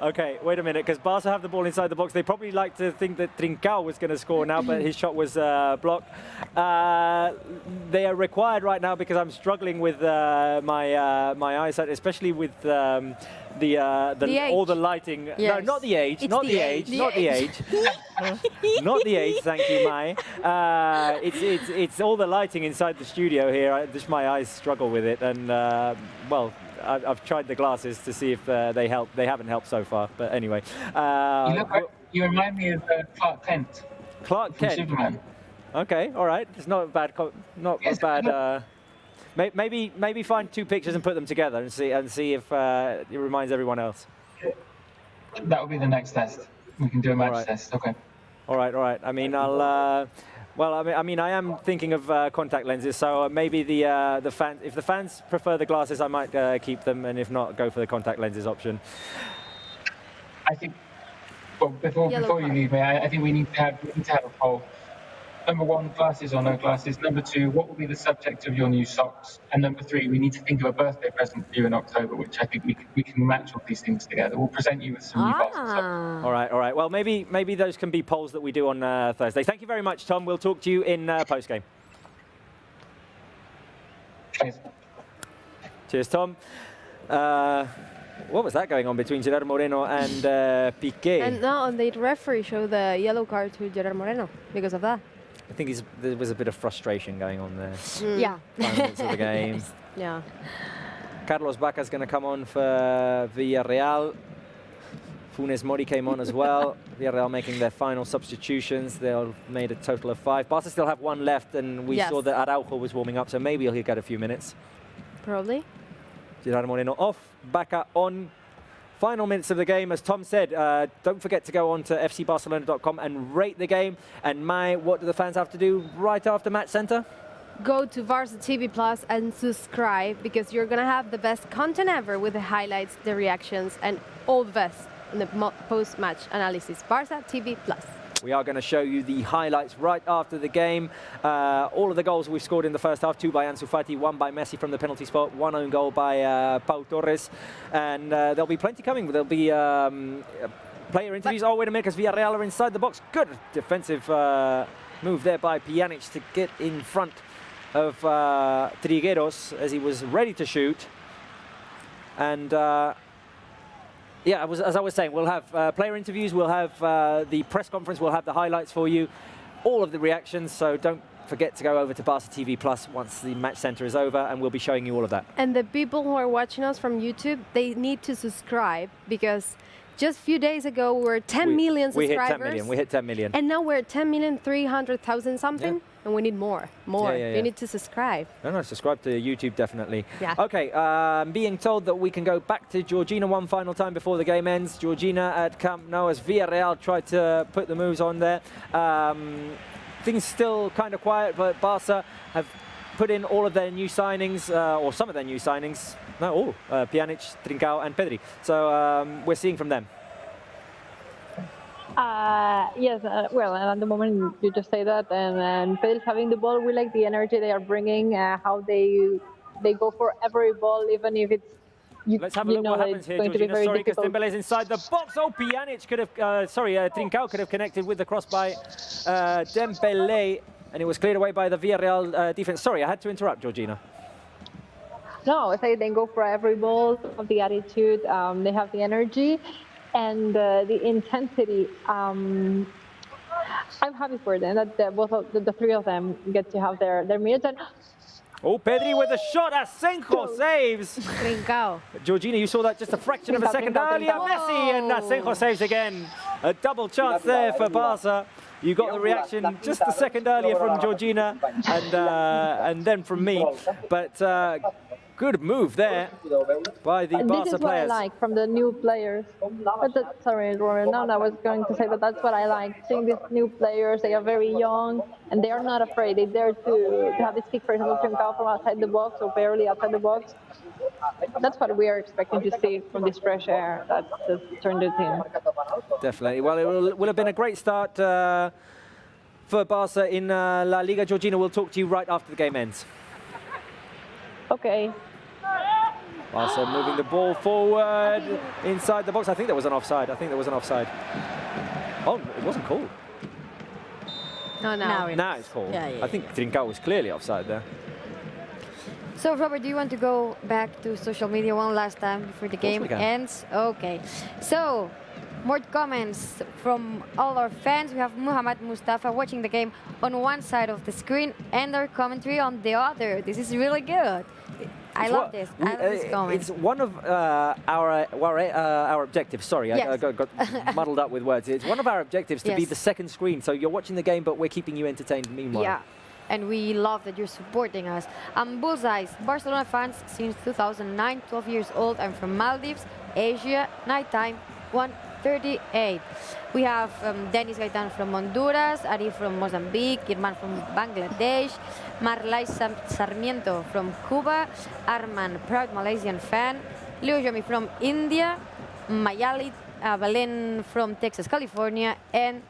Okay, wait a minute, because Barca have the ball inside the box. They probably like to think that Trincao was going to score now, but his shot was blocked. They are required right now because I'm struggling with my eyesight, especially with all the lighting. Yes. No, not the age. Not the age. Not the age. Not the age. Thank you, Mai. It's all the lighting inside the studio here. Just my eyes struggle with it, and well. I've tried the glasses to see if they help. They haven't helped so far, but anyway. You remind me of Clark Kent. Clark Kent. Superman. Okay, all right. It's not a bad. Maybe find two pictures and put them together and see if it reminds everyone else. That will be the next test. We can do a match test. Okay. All right. I mean, Well, I mean, I am thinking of contact lenses, so maybe the fans, if the fans prefer the glasses, I might keep them, and if not, go for the contact lenses option. I think. Well, before you leave me, I think we need to have a poll. Number 1, glasses or no glasses. Number 2, what will be the subject of your new socks? And number 3, we need to think of a birthday present for you in October, which I think we can match all these things together. We'll present you with some new Barca socks. All right. Well, maybe those can be polls that we do on Thursday. Thank you very much, Tom. We'll talk to you in post-game. Cheers, Tom. What was that going on between Gerard Moreno and Piqué? And no, the referee showed the yellow card to Gerard Moreno because of that. I think there was a bit of frustration going on there. Yeah. 5 minutes of the game. Yeah. Carlos Baca's going to come on for Villarreal. Funes Mori came on as well. Villarreal making their final substitutions. They'll made a total of 5. Barca still have 1 left, and we saw that Araujo was warming up, so maybe he'll get a few minutes. Probably. Gerard Moreno off, Baca on. Final minutes of the game, as Tom said, don't forget to go on to fcbarcelona.com and rate the game. And what do the fans have to do right after Match Center? Go to Barça TV Plus and subscribe, because you're going to have the best content ever with the highlights, the reactions, and all the best in the post-match analysis. Barça TV Plus. We are going to show you the highlights right after the game. All of the goals we've scored in the first half, 2 by Ansu Fati, 1 by Messi from the penalty spot, 1 own goal by Pau Torres. And there'll be plenty coming. There'll be player interviews. Oh, wait a minute, because Villarreal are inside the box. Good defensive move there by Pjanic to get in front of Trigueros as he was ready to shoot. And yeah, as I was saying, we'll have player interviews, we'll have the press conference, we'll have the highlights for you, all of the reactions, so don't forget to go over to Barça TV Plus once the Match Center is over, and we'll be showing you all of that. And the people who are watching us from YouTube, they need to subscribe, because just a few days ago we were 10 million subscribers. We hit 10 million. And now we're at 10,300,000 something. Yeah. And we need more. You need to subscribe. No, subscribe to YouTube, definitely. Yeah. Okay, being told that we can go back to Georgina one final time before the game ends. Georgina at Camp Nou as Villarreal tried to put the moves on there. Things still kind of quiet, but Barca have put in all of their new signings, or some of their new signings. No, all. Pjanic, Trincao and Pedri. So we're seeing from them. Yes, well, and at the moment you just say that, and Pedri's having the ball. We like the energy they are bringing, how they go for every ball, even if it's. Let's have a look what happens here, Georgina. Sorry, because Dembele's inside the box. Oh, Pjanic could have, Trincao could have connected with the cross by Dembele, and it was cleared away by the Villarreal defense. Sorry, I had to interrupt, Georgina. No, I say they go for every ball, have the attitude, they have the energy. And the intensity, I'm happy for them that both of the 3 of them get to have their minutes. And oh, Pedri with a shot. Asenjo saves. Trincao. Georgina, you saw that just a fraction of a second earlier. Messi, and Asenjo saves again. A double chance there for Barca. You got the reaction just a second earlier from Georgina and then from me. But good move there by the Barca players. This is what I like from the new players. Sorry, Roman. No, I was going to say that that's what I like. Seeing these new players, they are very young and they are not afraid. They dare to have this kick, for example, Trincao from outside the box or barely outside the box. That's what we are expecting to see from this fresh air that has turned the team. Definitely. Well, it will have been a great start for Barca in La Liga. Georgina, we'll talk to you right after the game ends. Okay. Barca moving the ball forward inside the box. I think there was an offside. Oh, it wasn't called. No, now it's called. Yeah. I think Trincao was clearly offside there. So, Robert, do you want to go back to social media one last time before the game ends? Okay. So, more comments from all our fans. We have Muhammad Mustafa watching the game on one side of the screen and our commentary on the other. This is really good. I love this comment. It's one of our objectives. Sorry, yes. I got muddled up with words. It's one of our objectives to be the second screen. So you're watching the game, but we're keeping you entertained meanwhile. Yeah, and we love that you're supporting us. Bullseyes, Barcelona fans since 2009, 12 years old. I'm from Maldives, Asia, nighttime, 1:38. We have Dennis Gaitan from Honduras, Ari from Mozambique, Irman from Bangladesh, Marlai Sarmiento from Cuba, Arman, proud Malaysian fan, Leo Jomi from India, Mayali Belen from Texas, California, and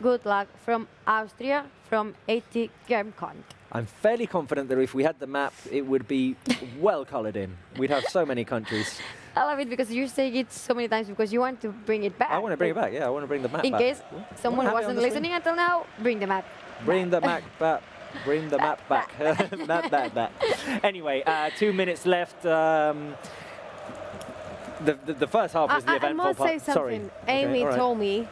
good luck from Austria from 80 Gemcon. I'm fairly confident that if we had the map, it would be well colored in. We'd have so many countries. I love it because you're saying it so many times because you want to bring it back. I want to bring it back, yeah. I want to bring the map back. In case someone wasn't listening until now, bring the map. Bring the map back. Bring the map back. Map back. Anyway, 2 minutes left. The first half was the eventful part. I must say something. Sorry. Amy told me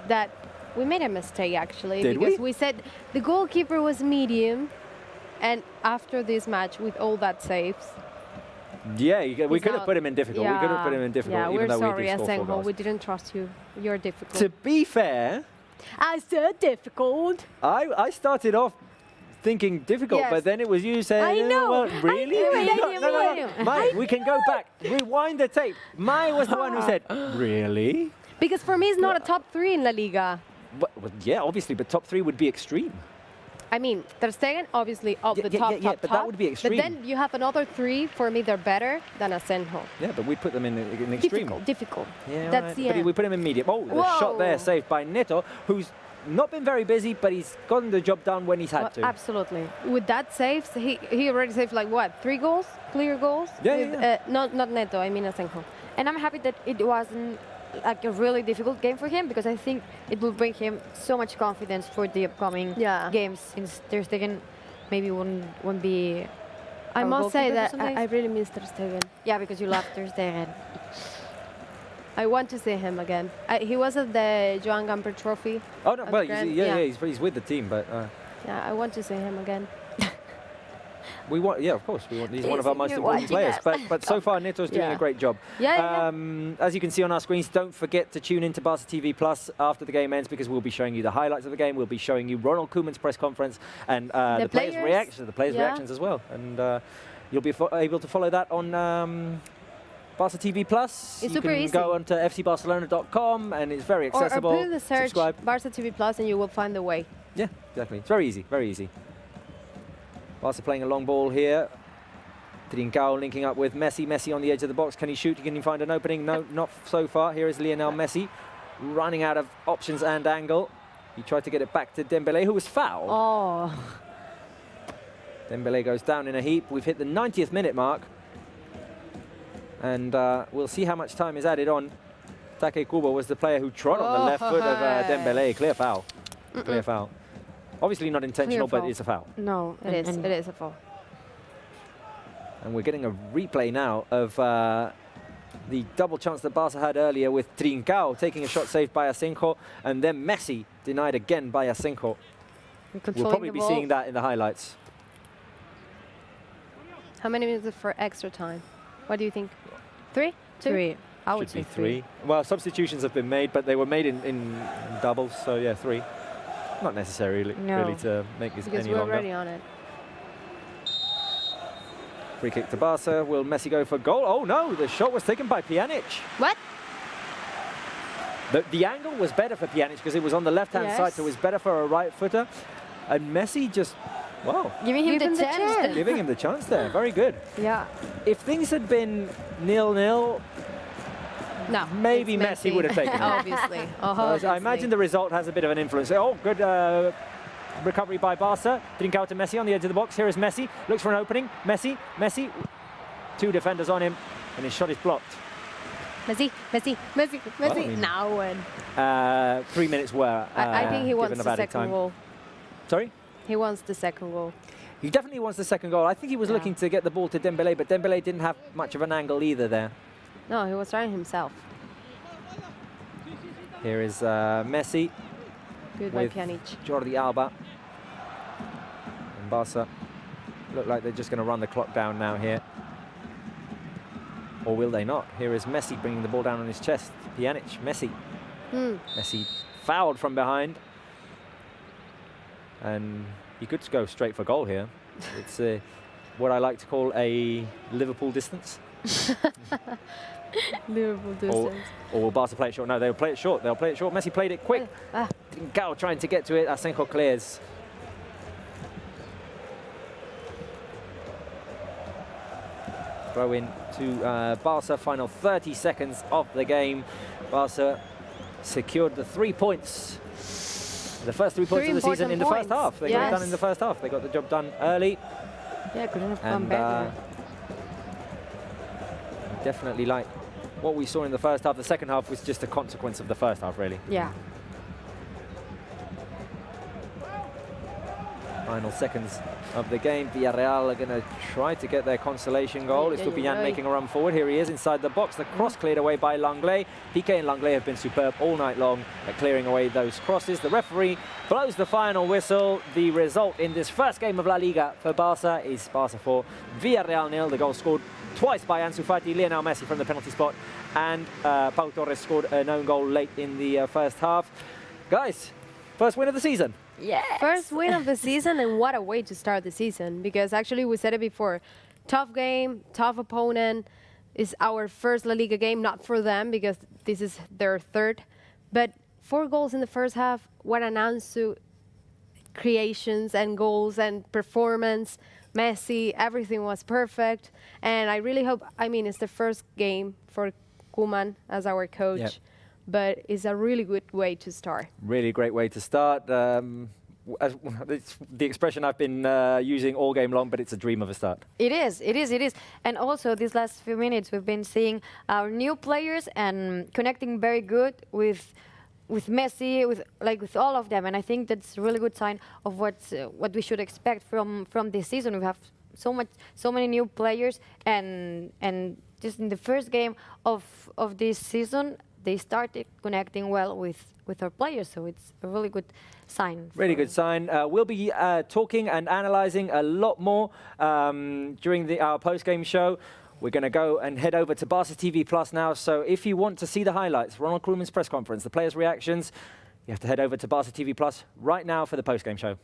that we made a mistake actually. Did because we? said the goalkeeper was medium, and after this match with all that saves. Yeah, we could have not- put him in difficult. We could have put him in difficult, Yeah, even we're though sorry, we did score 4 Asenjo. goals. We didn't trust you. You're difficult. To be fair, I said difficult. I started off thinking difficult, Yes. but then it was you saying, I know. well, really? I knew. Mike, we can go back, rewind the tape. Mai was the one who said, really? Because for me, it's not a top 3 in La Liga. Well, yeah, obviously, but top 3 would be extreme. I mean, Ter Stegen, obviously, up the top, top, but top. that would be extreme. But then you have another 3. For me, they're better than Asenjo. Yeah, but we put them in extreme. Difficult. Yeah, That's right. the But end. we put him in medium. Oh, the shot there saved by Neto, who's not been very busy, but he's gotten the job done when he's had to. Absolutely. With that saves, he already saved like what, 3 goals? Clear goals? Yeah, With, not Neto, I mean Asenjo. And I'm happy that it wasn't like a really difficult game for him, because I think it will bring him so much confidence for the upcoming games, since Ter Stegen maybe won't be. I must say goalkeeper that for some days. I really miss Ter Stegen. Yeah, because you love Ter Stegen. I want to see him again. He was at the Joan Gamper Trophy. Oh, no, at well, the Grand- he's with the team, but... yeah, I want to see him again. We want, yeah, of course. He's one of our most you're important watching players. us. But so far, Neto's doing a great job. As you can see on our screens, don't forget to tune into Barca TV Plus after the game ends, because we'll be showing you the highlights of the game. We'll be showing you Ronald Koeman's press conference and the players' reactions as well. And you'll be able to follow that on Barca TV Plus. It's you super can easy. go onto fcbarcelona.com, and it's very accessible. Or put in the search Subscribe. Barca TV Plus and you will find the way. Yeah, exactly. It's very easy, very easy. Barca playing a long ball here. Trincao linking up with Messi. Messi on the edge of the box. Can he shoot? Can he find an opening? No, not so far. Here is Lionel Messi running out of options and angle. He tried to get it back to Dembélé, who was fouled. Oh. Dembélé goes down in a heap. We've hit the 90th minute mark. And we'll see how much time is added on. Take Kubo was the player who trod on the left foot of Dembélé. Clear foul. Clear foul. Obviously not intentional, but it's a foul. No, it is. It is a foul. And we're getting a replay now of the double chance that Barca had earlier with Trincao taking a shot saved by Asenjo, and then Messi denied again by Asenjo. We'll probably be seeing that in the highlights. How many minutes for extra time? What do you think? 3? 2? 3. I would Should say be 3. Well, substitutions have been made, but they were made in doubles, so yeah, 3. Not necessarily really to make this because any we're longer. already on it. Free kick to Barca. Will Messi go for goal? Oh no, the shot was taken by Pjanic. What? The angle was better for Pjanic because it was on the left-hand side, so it was better for a right footer. And Messi just, wow. Giving him the chance. Giving him the chance there. Very good. Yeah. If things had been 0-0, no, maybe Messi would have taken it. Obviously. I imagine the result has a bit of an influence. Oh, good recovery by Barca. Trincao to Messi on the edge of the box. Here is Messi. Looks for an opening. Messi. 2 defenders on him, and his shot is blocked. Messi. I mean, now when? 3 minutes were I think he wants given the of added second time. goal. Sorry? He wants the second goal. He definitely wants the second goal. I think he was looking to get the ball to Dembélé, but Dembélé didn't have much of an angle either there. No, he was trying himself. Here is Messi. Good by with Pjanic. Jordi Alba. And Barca look like they're just going to run the clock down now here. Or will they not? Here is Messi bringing the ball down on his chest. Pjanic, Messi. Messi fouled from behind. And he could go straight for goal here. It's what I like to call a Liverpool distance. Liverpool distance. Or will Barca play it short? No, they'll play it short. They'll play it short. Messi played it quick. Trincao trying to get to it. Asenjo clears. Throw in to Barca. Final 30 seconds of the game. Barca secured the 3 points. The first 3 points of the season in the first half. They got it done in the first half. They got the job done early. Yeah, couldn't have gone better. Definitely like what we saw in the first half. The second half was just a consequence of the first half, really. Yeah. Final seconds of the game. Villarreal are going to try to get their consolation goal. It's Penya making a run forward. Here he is inside the box. The cross cleared away by Langlais. Piqué and Langlais have been superb all night long at clearing away those crosses. The referee blows the final whistle. The result in this first game of La Liga for Barça is Barça 4, Villarreal 0. The goal scored twice by ANSU, Lionel Messi from the penalty spot, and Pau Torres scored an own goal late in the first half. Guys, first win of the season. Yeah. First win of the season, and what a way to start the season, because actually we said it before, tough game, tough opponent. Is our first La Liga game, not for them because this is their third, but 4 goals in the first half. What an ANSU creations and goals and performance. Messi, everything was perfect, and I really hope, I mean, it's the first game for Koeman as our coach. Yep. But it's a really good way to start. Really great way to start. It's the expression I've been using all game long, but it's a dream of a start. It is. And also, these last few minutes, we've been seeing our new players and connecting very good with Messi, with all of them. And I think that's a really good sign of what we should expect from this season. We have so many new players, and just in the first game of this season, they started connecting well with our players, so it's a really good sign. Really good sign. We'll be talking and analysing a lot more during our post-game show. We're going to go and head over to Barça TV Plus now, so if you want to see the highlights, Ronald Koeman's press conference, the players' reactions, you have to head over to Barça TV Plus right now for the post-game show.